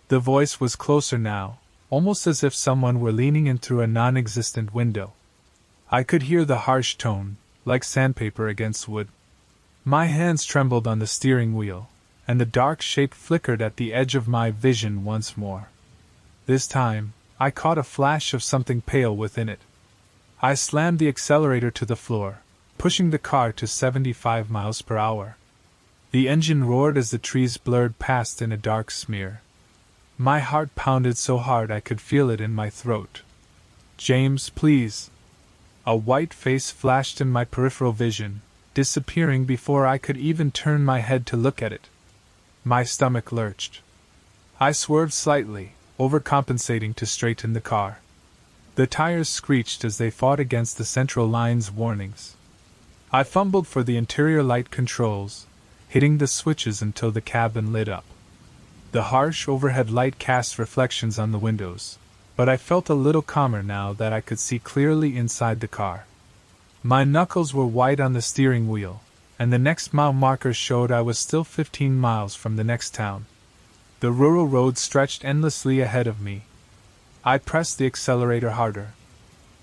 The voice was closer now, almost as if someone were leaning in through a non-existent window. I could hear the harsh tone, like sandpaper against wood. My hands trembled on the steering wheel, and the dark shape flickered at the edge of my vision once more. This time, I caught a flash of something pale within it. I slammed the accelerator to the floor, pushing the car to 75 miles per hour. The engine roared as the trees blurred past in a dark smear. My heart pounded so hard I could feel it in my throat. James, please. A white face flashed in my peripheral vision, disappearing before I could even turn my head to look at it. My stomach lurched. I swerved slightly, overcompensating to straighten the car. The tires screeched as they fought against the central line's warnings. I fumbled for the interior light controls, hitting the switches until the cabin lit up. The harsh overhead light cast reflections on the windows, but I felt a little calmer now that I could see clearly inside the car. My knuckles were white on the steering wheel, and the next mile marker showed I was still 15 miles from the next town. The rural road stretched endlessly ahead of me. I pressed the accelerator harder.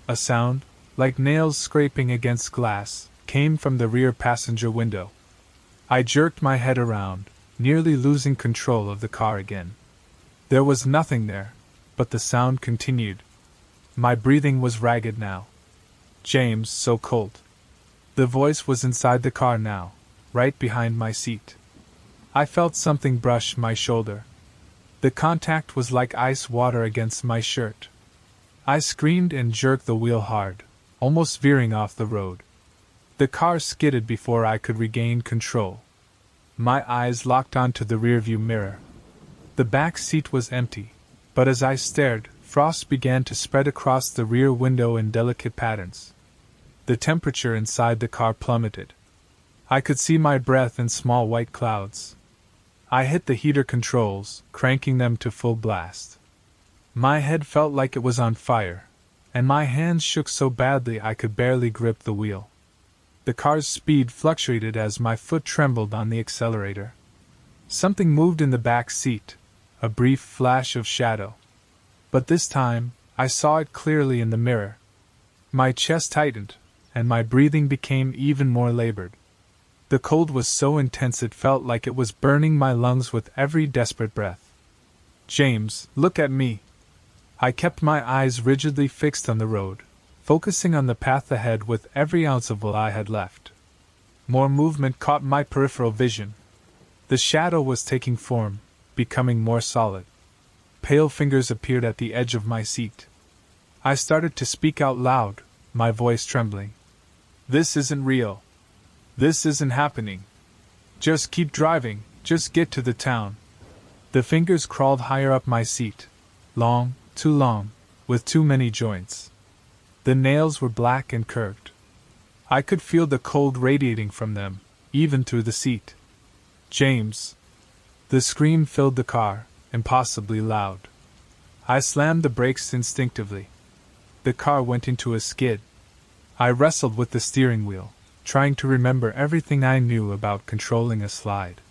A sound, like nails scraping against glass, came from the rear passenger window. I jerked my head around, nearly losing control of the car again. There was nothing there, but the sound continued. My breathing was ragged now. James, so cold. The voice was inside the car now, right behind my seat. I felt something brush my shoulder. The contact was like ice water against my shirt. I screamed and jerked the wheel hard, almost veering off the road. The car skidded before I could regain control. My eyes locked onto the rearview mirror. The back seat was empty, but as I stared, frost began to spread across the rear window in delicate patterns. The temperature inside the car plummeted. I could see my breath in small white clouds. I hit the heater controls, cranking them to full blast. My head felt like it was on fire, and my hands shook so badly I could barely grip the wheel. The car's speed fluctuated as my foot trembled on the accelerator. Something moved in the back seat, a brief flash of shadow. But this time, I saw it clearly in the mirror. My chest tightened, and my breathing became even more labored. The cold was so intense it felt like it was burning my lungs with every desperate breath. James, look at me. I kept my eyes rigidly fixed on the road, focusing on the path ahead with every ounce of will I had left. More movement caught my peripheral vision. The shadow was taking form, becoming more solid. Pale fingers appeared at the edge of my seat. I started to speak out loud, my voice trembling. This isn't real. This isn't happening. Just keep driving, just get to the town. The fingers crawled higher up my seat. Long, too long, with too many joints. The nails were black and curved. I could feel the cold radiating from them, even through the seat. James. The scream filled the car, impossibly loud. I slammed the brakes instinctively. The car went into a skid. I wrestled with the steering wheel, trying to remember everything I knew about controlling a slide.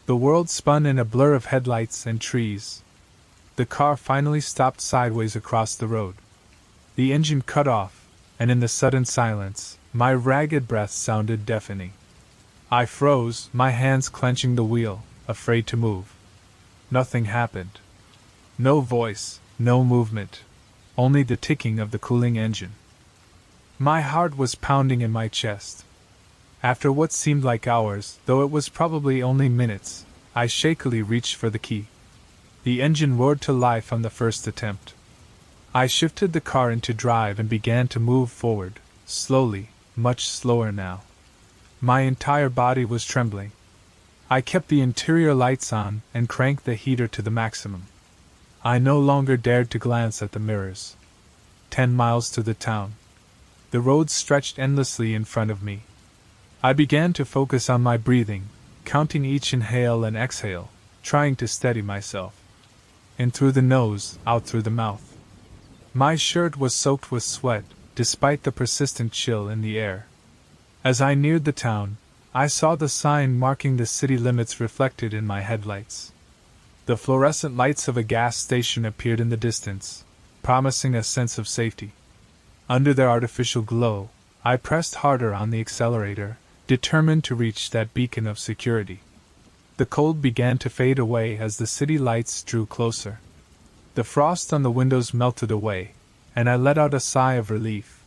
The world spun in a blur of headlights and trees. The car finally stopped sideways across the road. The engine cut off, and in the sudden silence, my ragged breath sounded deafening. I froze, my hands clenching the wheel, afraid to move. Nothing happened. No voice, no movement, only the ticking of the cooling engine. My heart was pounding in my chest. After what seemed like hours, though it was probably only minutes, I shakily reached for the key. The engine roared to life on the first attempt. I shifted the car into drive and began to move forward, slowly, much slower now. My entire body was trembling. I kept the interior lights on and cranked the heater to the maximum. I no longer dared to glance at the mirrors. 10 miles to the town. The road stretched endlessly in front of me. I began to focus on my breathing, counting each inhale and exhale, trying to steady myself. In through the nose, out through the mouth. My shirt was soaked with sweat, despite the persistent chill in the air. As I neared the town, I saw the sign marking the city limits reflected in my headlights. The fluorescent lights of a gas station appeared in the distance, promising a sense of safety. Under their artificial glow, I pressed harder on the accelerator, determined to reach that beacon of security. The cold began to fade away as the city lights drew closer. The frost on the windows melted away, and I let out a sigh of relief.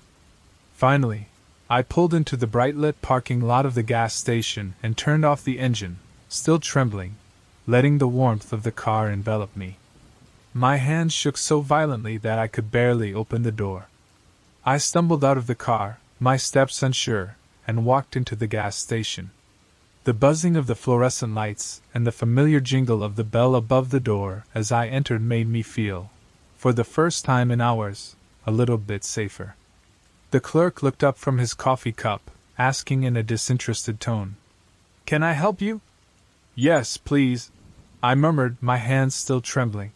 Finally, I pulled into the bright-lit parking lot of the gas station and turned off the engine, still trembling, letting the warmth of the car envelop me. My hands shook so violently that I could barely open the door. I stumbled out of the car, my steps unsure, and walked into the gas station. The buzzing of the fluorescent lights and the familiar jingle of the bell above the door as I entered made me feel, for the first time in hours, a little bit safer. The clerk looked up from his coffee cup, asking in a disinterested tone, "Can I help you?" "Yes, please," I murmured, my hands still trembling.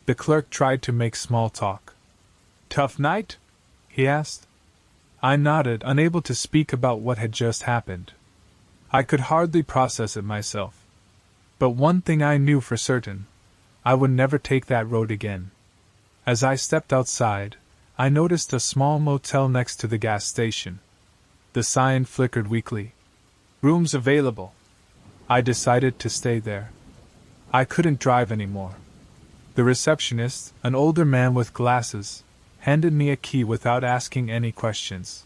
The clerk tried to make small talk. "Tough night?" he asked. I nodded, unable to speak about what had just happened. I could hardly process it myself. But one thing I knew for certain: I would never take that road again. As I stepped outside, I noticed a small motel next to the gas station. The sign flickered weakly. "Rooms available." I decided to stay there. I couldn't drive anymore. The receptionist, an older man with glasses, handed me a key without asking any questions.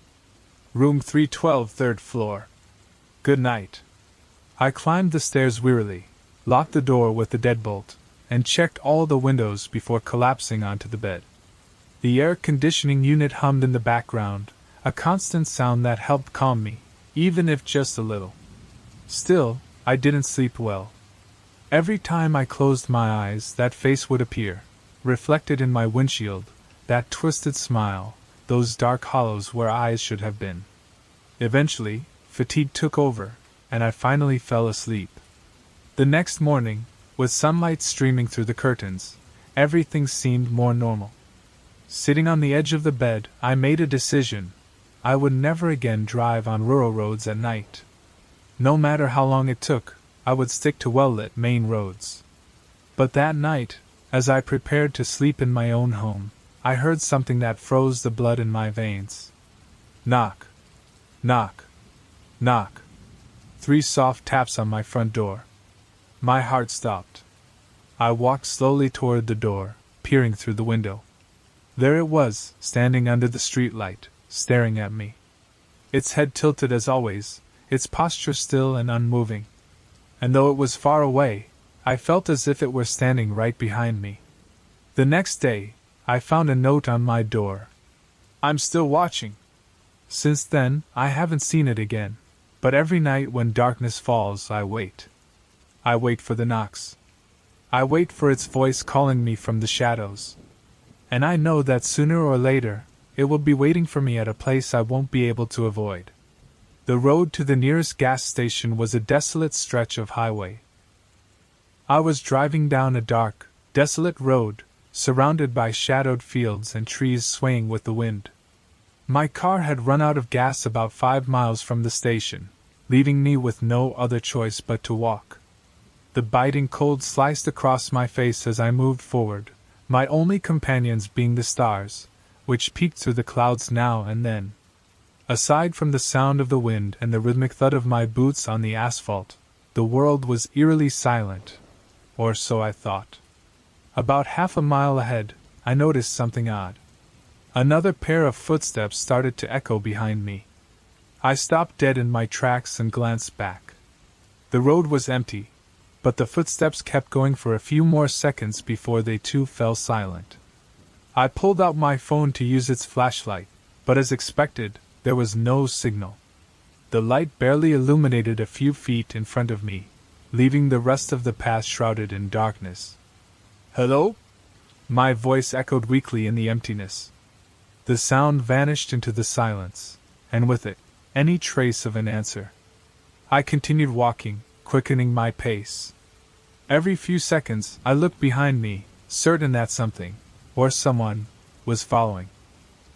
"Room 312, third floor." "Good night." I climbed the stairs wearily, locked the door with the deadbolt, and checked all the windows before collapsing onto the bed. The air conditioning unit hummed in the background, a constant sound that helped calm me, even if just a little. Still, I didn't sleep well. Every time I closed my eyes, that face would appear, reflected in my windshield, that twisted smile, those dark hollows where eyes should have been. Eventually, fatigue took over, and I finally fell asleep. The next morning, with sunlight streaming through the curtains, everything seemed more normal. Sitting on the edge of the bed, I made a decision: I would never again drive on rural roads at night. No matter how long it took, I would stick to well-lit main roads. But that night, as I prepared to sleep in my own home, I heard something that froze the blood in my veins. Knock. Knock. Knock. 3 soft taps on my front door. My heart stopped. I walked slowly toward the door, peering through the window. There it was, standing under the streetlight, staring at me. Its head tilted as always, its posture still and unmoving. And though it was far away, I felt as if it were standing right behind me. The next day, I found a note on my door. "I'm still watching." Since then, I haven't seen it again, but every night when darkness falls, I wait. I wait for the knocks. I wait for its voice calling me from the shadows. And I know that sooner or later, it will be waiting for me at a place I won't be able to avoid. The road to the nearest gas station was a desolate stretch of highway. I was driving down a dark, desolate road, surrounded by shadowed fields and trees swaying with the wind. My car had run out of gas about 5 miles from the station, leaving me with no other choice but to walk. The biting cold sliced across my face as I moved forward, my only companions being the stars, which peeked through the clouds now and then. Aside from the sound of the wind and the rhythmic thud of my boots on the asphalt, the world was eerily silent, or so I thought. About half a mile ahead, I noticed something odd. Another pair of footsteps started to echo behind me. I stopped dead in my tracks and glanced back. The road was empty, but the footsteps kept going for a few more seconds before they too fell silent. I pulled out my phone to use its flashlight, but as expected, there was no signal. The light barely illuminated a few feet in front of me, leaving the rest of the path shrouded in darkness. "Hello?" My voice echoed weakly in the emptiness. The sound vanished into the silence, and with it, any trace of an answer. I continued walking, quickening my pace. Every few seconds, I looked behind me, certain that something, or someone, was following.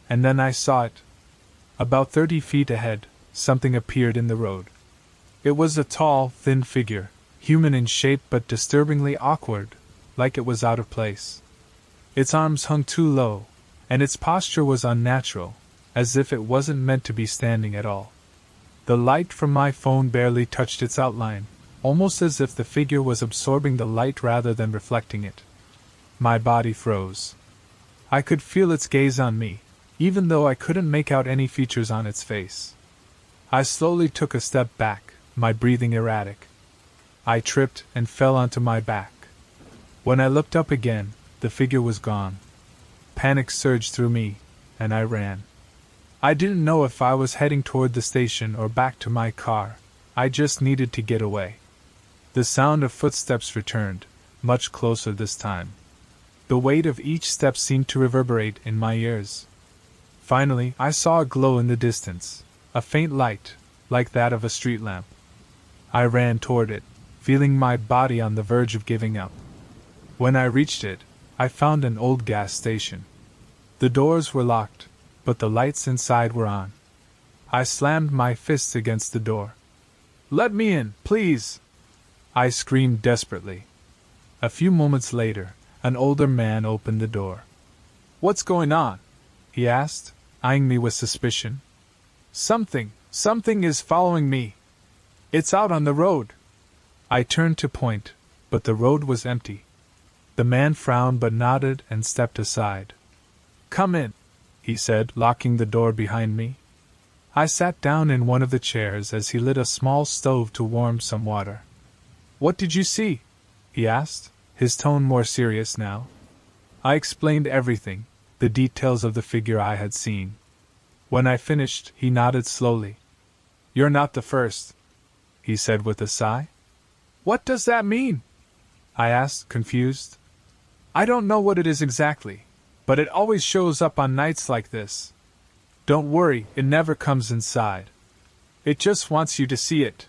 And then I saw it. About 30 feet ahead, something appeared in the road. It was a tall, thin figure, human in shape but disturbingly awkward, like it was out of place. Its arms hung too low, and its posture was unnatural, as if it wasn't meant to be standing at all. The light from my phone barely touched its outline, almost as if the figure was absorbing the light rather than reflecting it. My body froze. I could feel its gaze on me, even though I couldn't make out any features on its face. I slowly took a step back, my breathing erratic. I tripped and fell onto my back. When I looked up again, the figure was gone. Panic surged through me, and I ran. I didn't know if I was heading toward the station or back to my car. I just needed to get away. The sound of footsteps returned, much closer this time. The weight of each step seemed to reverberate in my ears. Finally, I saw a glow in the distance, a faint light, like that of a street lamp. I ran toward it, feeling my body on the verge of giving up. When I reached it, I found an old gas station. The doors were locked, but the lights inside were on. I slammed my fists against the door. "Let me in, please!" I screamed desperately. A few moments later, an older man opened the door. "What's going on?" he asked, eyeing me with suspicion. Something is following me. It's out on the road." I turned to point, but the road was empty. The man frowned but nodded and stepped aside. "Come in," he said, locking the door behind me. I sat down in one of the chairs as he lit a small stove to warm some water. "What did you see?" he asked, his tone more serious now. I explained everything, the details of the figure I had seen. When I finished, he nodded slowly. "You're not the first," he said with a sigh. "What does that mean?" I asked, confused. "I don't know what it is exactly, but it always shows up on nights like this. Don't worry, it never comes inside. It just wants you to see it."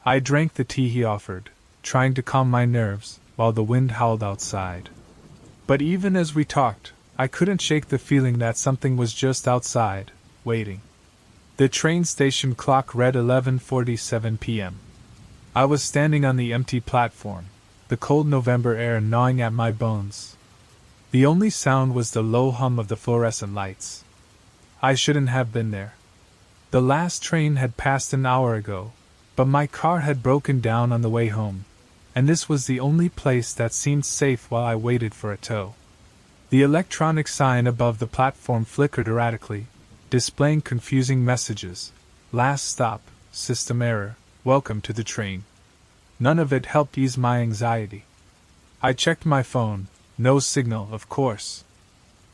I drank the tea he offered, trying to calm my nerves, while the wind howled outside. But even as we talked, I couldn't shake the feeling that something was just outside, waiting. The train station clock read 11:47 p.m. I was standing on the empty platform, the cold November air gnawing at my bones. The only sound was the low hum of the fluorescent lights. I shouldn't have been there. The last train had passed an hour ago, but my car had broken down on the way home, and this was the only place that seemed safe while I waited for a tow. The electronic sign above the platform flickered erratically, displaying confusing messages. "Last stop, system error, welcome to the train." None of it helped ease my anxiety. I checked my phone, no signal, of course.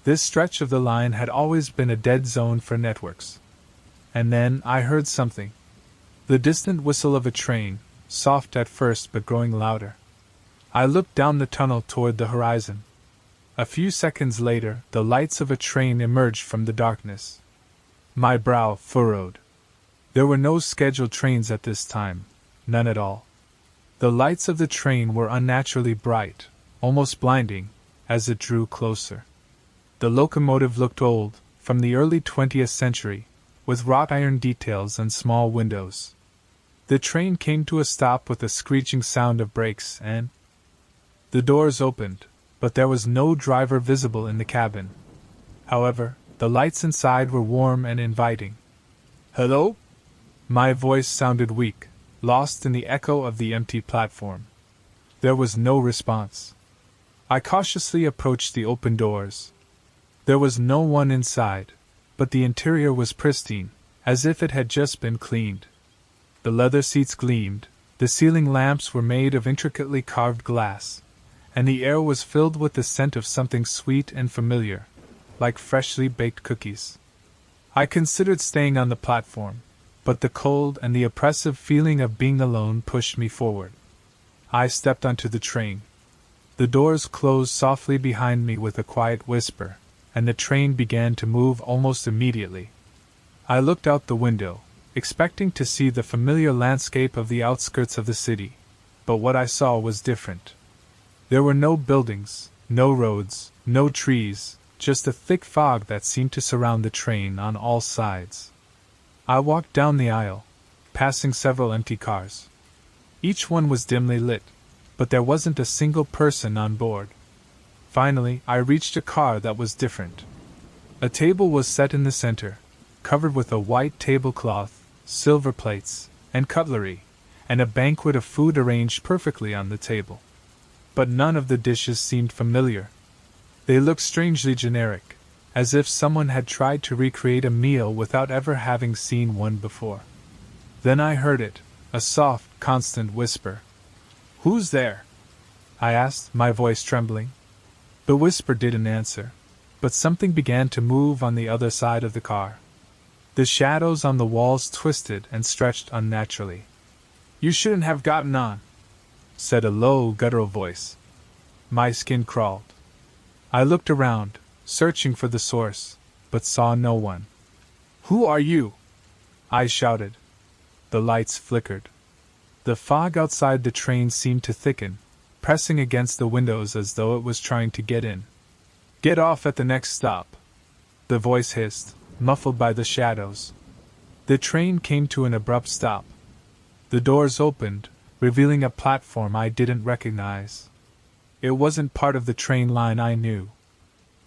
This stretch of the line had always been a dead zone for networks. And then I heard something. The distant whistle of a train, soft at first but growing louder. I looked down the tunnel toward the horizon. A few seconds later, the lights of a train emerged from the darkness. My brow furrowed. There were no scheduled trains at this time, none at all. The lights of the train were unnaturally bright, almost blinding, as it drew closer. The locomotive looked old, from the early 20th century, with wrought iron details and small windows. The train came to a stop with a screeching sound of brakes and the doors opened, but there was no driver visible in the cabin. However, the lights inside were warm and inviting. "Hello?" My voice sounded weak, lost in the echo of the empty platform. There was no response. I cautiously approached the open doors. There was no one inside, but the interior was pristine, as if it had just been cleaned. The leather seats gleamed, the ceiling lamps were made of intricately carved glass, and the air was filled with the scent of something sweet and familiar, like freshly baked cookies. I considered staying on the platform, but the cold and the oppressive feeling of being alone pushed me forward. I stepped onto the train. The doors closed softly behind me with a quiet whisper, and the train began to move almost immediately. I looked out the window, expecting to see the familiar landscape of the outskirts of the city, but what I saw was different. There were no buildings, no roads, no trees, just a thick fog that seemed to surround the train on all sides. I walked down the aisle, passing several empty cars. Each one was dimly lit, but there wasn't a single person on board. Finally, I reached a car that was different. A table was set in the center, covered with a white tablecloth, silver plates, and cutlery, and a banquet of food arranged perfectly on the table. But none of the dishes seemed familiar. They looked strangely generic, as if someone had tried to recreate a meal without ever having seen one before. Then I heard it, a soft, constant whisper. "Who's there?" I asked, my voice trembling. The whisper didn't answer, but something began to move on the other side of the car. The shadows on the walls twisted and stretched unnaturally. "You shouldn't have gotten on," said a low, guttural voice. My skin crawled. I looked around, searching for the source, but saw no one. "Who are you?" I shouted. The lights flickered. The fog outside the train seemed to thicken, pressing against the windows as though it was trying to get in. "Get off at the next stop," the voice hissed, muffled by the shadows. The train came to an abrupt stop. The doors opened, revealing a platform I didn't recognize. It wasn't part of the train line I knew.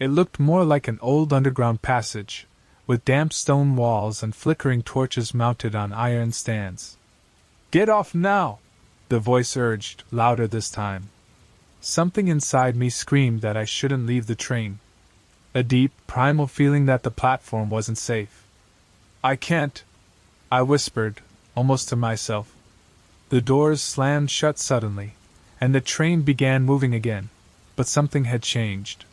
It looked more like an old underground passage, with damp stone walls and flickering torches mounted on iron stands. "Get off now!" the voice urged, louder this time. Something inside me screamed that I shouldn't leave the train. A deep, primal feeling that the platform wasn't safe. "I can't," I whispered, almost to myself. The doors slammed shut suddenly, and the train began moving again, but something had changed.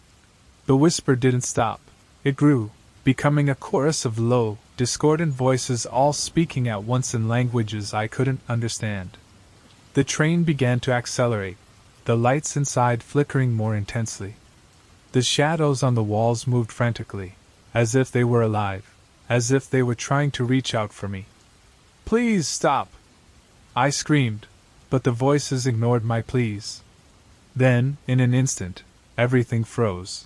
The whisper didn't stop. It grew, becoming a chorus of low, discordant voices all speaking at once in languages I couldn't understand. The train began to accelerate, the lights inside flickering more intensely. The shadows on the walls moved frantically, as if they were alive, as if they were trying to reach out for me. "Please stop!" I screamed, but the voices ignored my pleas. Then, in an instant, everything froze.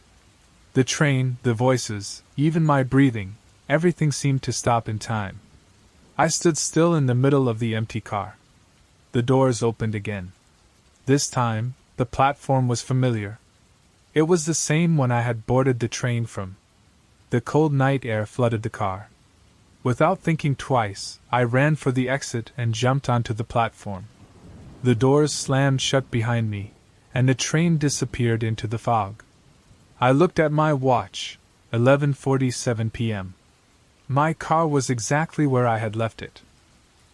The train, the voices, even my breathing, everything seemed to stop in time. I stood still in the middle of the empty car. The doors opened again. This time, the platform was familiar. It was the same one I had boarded the train from. The cold night air flooded the car. Without thinking twice, I ran for the exit and jumped onto the platform. The doors slammed shut behind me, and the train disappeared into the fog. I looked at my watch, 11:47 p.m. My car was exactly where I had left it.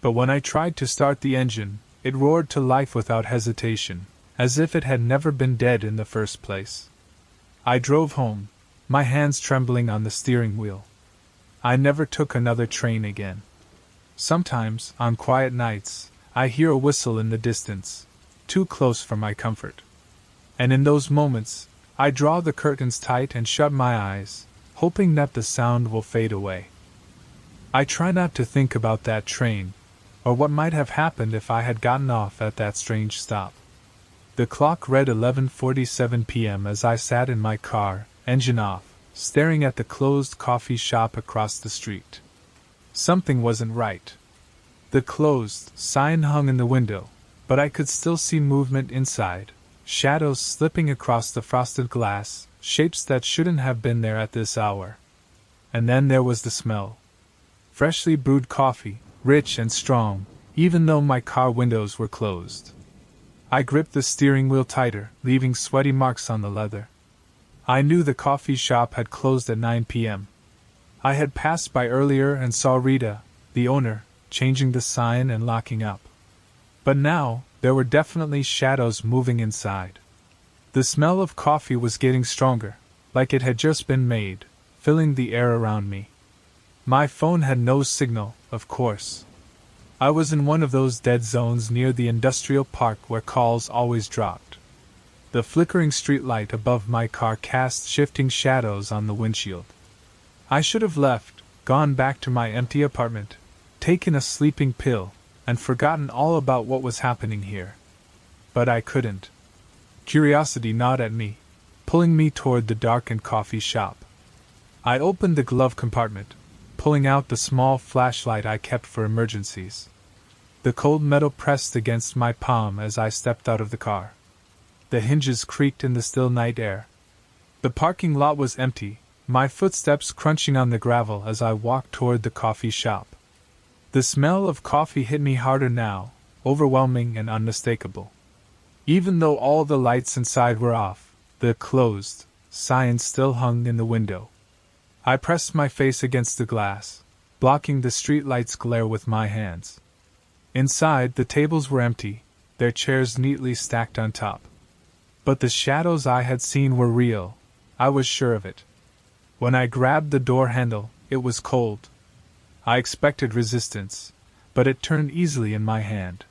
But when I tried to start the engine, it roared to life without hesitation, as if it had never been dead in the first place. I drove home, my hands trembling on the steering wheel. I never took another train again. Sometimes, on quiet nights, I hear a whistle in the distance, too close for my comfort. And in those moments, I draw the curtains tight and shut my eyes, hoping that the sound will fade away. I try not to think about that train, or what might have happened if I had gotten off at that strange stop. The clock read 11:47 p.m. as I sat in my car, engine off, staring at the closed coffee shop across the street. Something wasn't right. The closed sign hung in the window, but I could still see movement inside, shadows slipping across the frosted glass, shapes that shouldn't have been there at this hour. And then there was the smell. Freshly brewed coffee, rich and strong, even though my car windows were closed. I gripped the steering wheel tighter, leaving sweaty marks on the leather. I knew the coffee shop had closed at 9 p.m. I had passed by earlier and saw Rita, the owner, changing the sign and locking up. But now, there were definitely shadows moving inside. The smell of coffee was getting stronger, like it had just been made, filling the air around me. My phone had no signal, of course. I was in one of those dead zones near the industrial park where calls always dropped. The flickering streetlight above my car cast shifting shadows on the windshield. I should have left, gone back to my empty apartment, taken a sleeping pill, and forgotten all about what was happening here. But I couldn't. Curiosity gnawed at me, pulling me toward the darkened coffee shop. I opened the glove compartment, pulling out the small flashlight I kept for emergencies. The cold metal pressed against my palm as I stepped out of the car. The hinges creaked in the still night air. The parking lot was empty, my footsteps crunching on the gravel as I walked toward the coffee shop. The smell of coffee hit me harder now, overwhelming and unmistakable. Even though all the lights inside were off, the closed sign still hung in the window. I pressed my face against the glass, blocking the streetlight's glare with my hands. Inside, the tables were empty, their chairs neatly stacked on top. But the shadows I had seen were real, I was sure of it. When I grabbed the door handle, it was cold. I expected resistance, but it turned easily in my hand.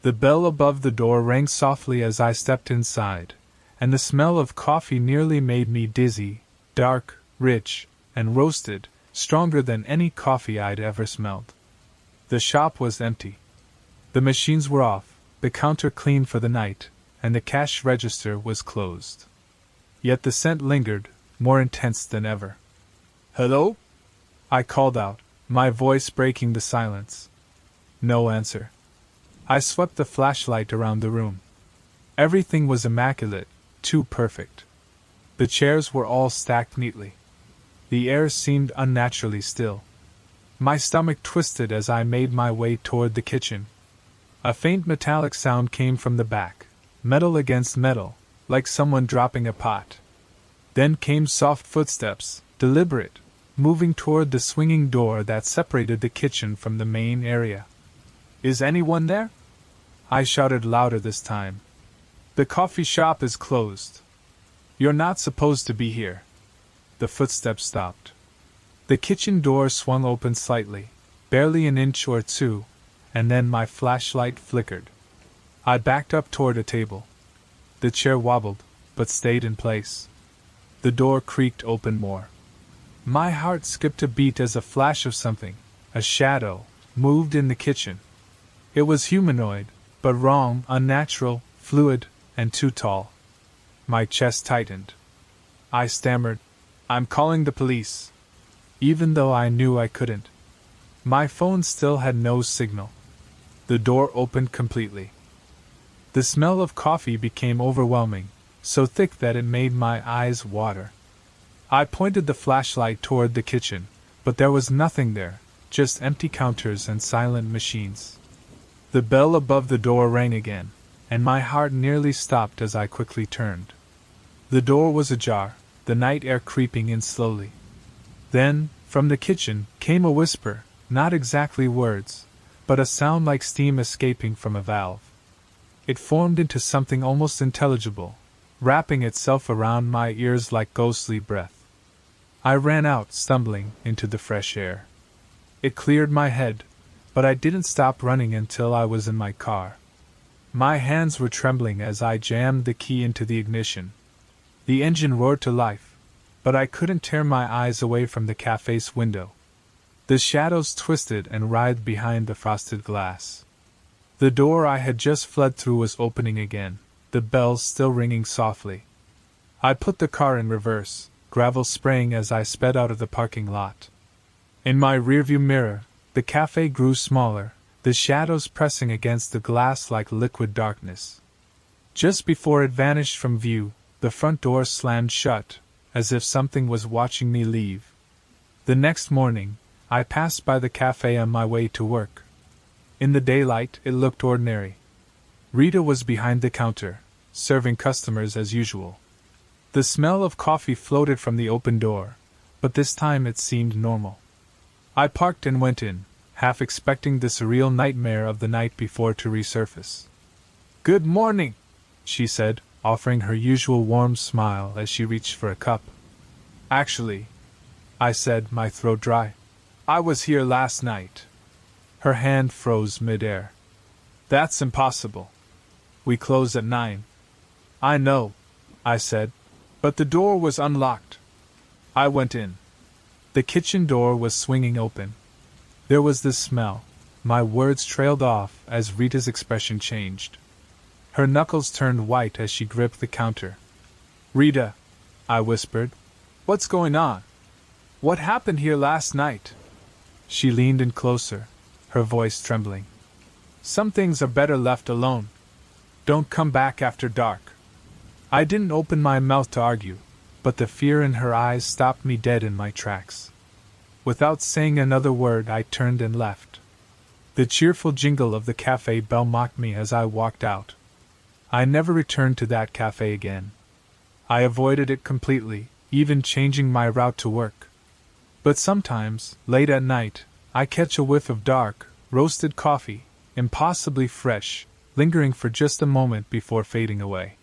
The bell above the door rang softly as I stepped inside, and the smell of coffee nearly made me dizzy, dark, rich, and roasted, stronger than any coffee I'd ever smelled. The shop was empty. The machines were off, the counter clean for the night, and the cash register was closed. Yet the scent lingered, more intense than ever. "Hello?" I called out, my voice breaking the silence. No answer. I swept the flashlight around the room. Everything was immaculate, too perfect. The chairs were all stacked neatly. The air seemed unnaturally still. My stomach twisted as I made my way toward the kitchen. A faint metallic sound came from the back, metal against metal, like someone dropping a pot. Then came soft footsteps, deliberate, moving toward the swinging door that separated the kitchen from the main area. "Is anyone there?" I shouted louder this time. "The coffee shop is closed. You're not supposed to be here." The footsteps stopped. The kitchen door swung open slightly, barely an inch or two, and then my flashlight flickered. I backed up toward a table. The chair wobbled, but stayed in place. The door creaked open more. My heart skipped a beat as a flash of something, a shadow, moved in the kitchen. It was humanoid, but wrong, unnatural, fluid, and too tall. My chest tightened. I stammered, "I'm calling the police," even though I knew I couldn't. My phone still had no signal. The door opened completely. The smell of coffee became overwhelming, so thick that it made my eyes water. I pointed the flashlight toward the kitchen, but there was nothing there, just empty counters and silent machines. The bell above the door rang again, and my heart nearly stopped as I quickly turned. The door was ajar, the night air creeping in slowly. Then, from the kitchen, came a whisper, not exactly words, but a sound like steam escaping from a valve. It formed into something almost intelligible, wrapping itself around my ears like ghostly breath. I ran out, stumbling, into the fresh air. It cleared my head, but I didn't stop running until I was in my car. My hands were trembling as I jammed the key into the ignition. The engine roared to life, but I couldn't tear my eyes away from the cafe's window. The shadows twisted and writhed behind the frosted glass. The door I had just fled through was opening again, the bells still ringing softly. I put the car in reverse, gravel spraying as I sped out of the parking lot. In my rearview mirror, the cafe grew smaller, the shadows pressing against the glass like liquid darkness. Just before it vanished from view, the front door slammed shut, as if something was watching me leave. The next morning, I passed by the cafe on my way to work. In the daylight, it looked ordinary. Rita was behind the counter, serving customers as usual. The smell of coffee floated from the open door, but this time it seemed normal. I parked and went in, half expecting the surreal nightmare of the night before to resurface. "Good morning," she said, offering her usual warm smile as she reached for a cup. "Actually," I said, my throat dry, "I was here last night." Her hand froze mid-air. "That's impossible. We close at 9. "I know," I said, "but the door was unlocked." I went in. The kitchen door was swinging open. There was the smell. My words trailed off as Rita's expression changed. Her knuckles turned white as she gripped the counter. "Rita," I whispered, "what's going on? What happened here last night?" She leaned in closer, her voice trembling. "Some things are better left alone. Don't come back after dark." I didn't open my mouth to argue, but the fear in her eyes stopped me dead in my tracks. Without saying another word, I turned and left. The cheerful jingle of the cafe bell mocked me as I walked out. I never returned to that cafe again. I avoided it completely, even changing my route to work. But sometimes, late at night, I catch a whiff of dark, roasted coffee, impossibly fresh, lingering for just a moment before fading away.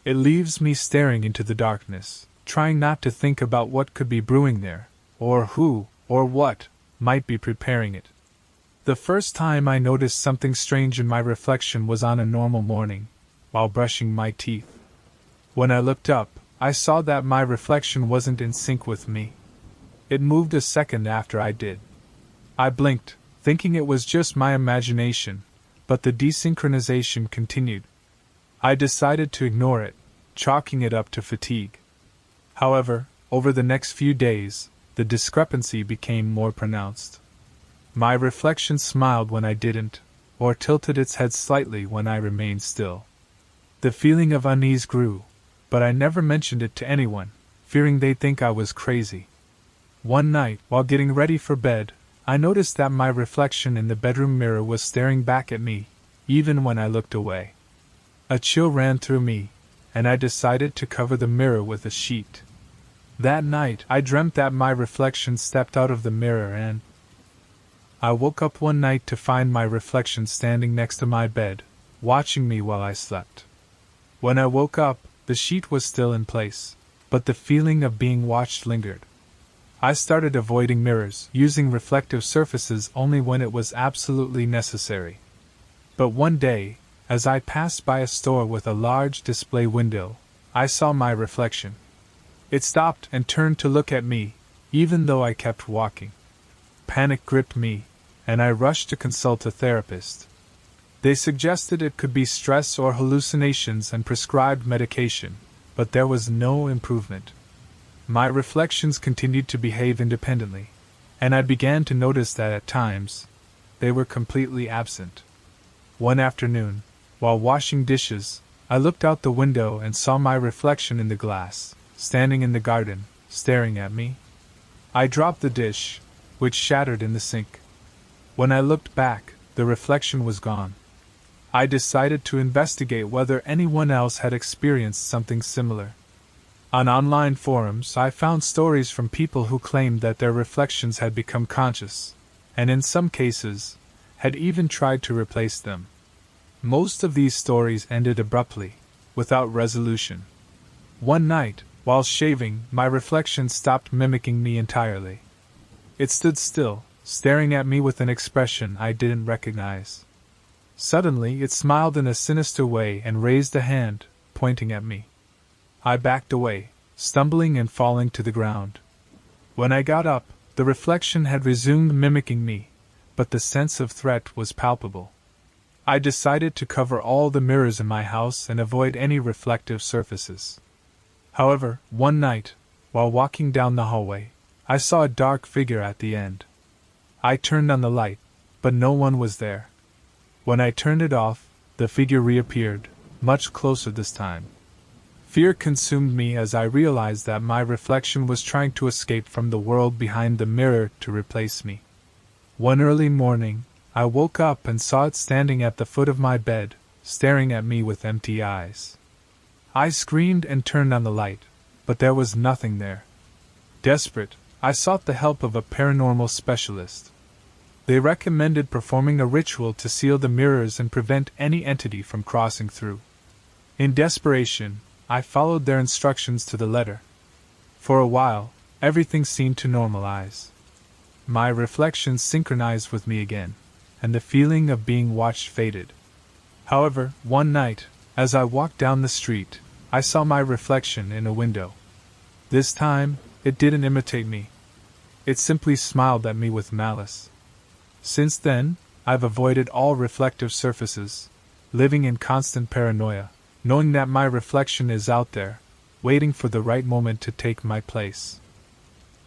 It leaves me staring into the darkness, trying not to think about what could be brewing there, or who, or what, might be preparing it. The first time I noticed something strange in my reflection was on a normal morning, while brushing my teeth. When I looked up, I saw that my reflection wasn't in sync with me. It moved a second after I did. I blinked, thinking it was just my imagination, but the desynchronization continued. I decided to ignore it, chalking it up to fatigue. However, over the next few days, the discrepancy became more pronounced. My reflection smiled when I didn't, or tilted its head slightly when I remained still. The feeling of unease grew, but I never mentioned it to anyone, fearing they'd think I was crazy. One night, while getting ready for bed, I noticed that my reflection in the bedroom mirror was staring back at me, even when I looked away. A chill ran through me, and I decided to cover the mirror with a sheet. That night, I dreamt that my reflection stepped out of the mirror and I woke up one night to find my reflection standing next to my bed, watching me while I slept. When I woke up, the sheet was still in place, but the feeling of being watched lingered. I started avoiding mirrors, using reflective surfaces only when it was absolutely necessary. But one day, as I passed by a store with a large display window, I saw my reflection. It stopped and turned to look at me, even though I kept walking. Panic gripped me, and I rushed to consult a therapist. They suggested it could be stress or hallucinations and prescribed medication, but there was no improvement. My reflections continued to behave independently, and I began to notice that at times, they were completely absent. One afternoon, while washing dishes, I looked out the window and saw my reflection in the glass, standing in the garden, staring at me. I dropped the dish, which shattered in the sink. When I looked back, the reflection was gone. I decided to investigate whether anyone else had experienced something similar. On online forums, I found stories from people who claimed that their reflections had become conscious, and in some cases, had even tried to replace them. Most of these stories ended abruptly, without resolution. One night, while shaving, my reflection stopped mimicking me entirely. It stood still, staring at me with an expression I didn't recognize. Suddenly, it smiled in a sinister way and raised a hand, pointing at me. I backed away, stumbling and falling to the ground. When I got up, the reflection had resumed mimicking me, but the sense of threat was palpable. I decided to cover all the mirrors in my house and avoid any reflective surfaces. However, one night, while walking down the hallway, I saw a dark figure at the end. I turned on the light, but no one was there. When I turned it off, the figure reappeared, much closer this time. Fear consumed me as I realized that my reflection was trying to escape from the world behind the mirror to replace me. One early morning, I woke up and saw it standing at the foot of my bed, staring at me with empty eyes. I screamed and turned on the light, but there was nothing there. Desperate, I sought the help of a paranormal specialist. They recommended performing a ritual to seal the mirrors and prevent any entity from crossing through. In desperation, I followed their instructions to the letter. For a while, everything seemed to normalize. My reflections synchronized with me again, and the feeling of being watched faded. However, one night, as I walked down the street, I saw my reflection in a window. This time, it didn't imitate me. It simply smiled at me with malice. Since then, I've avoided all reflective surfaces, living in constant paranoia, knowing that my reflection is out there, waiting for the right moment to take my place.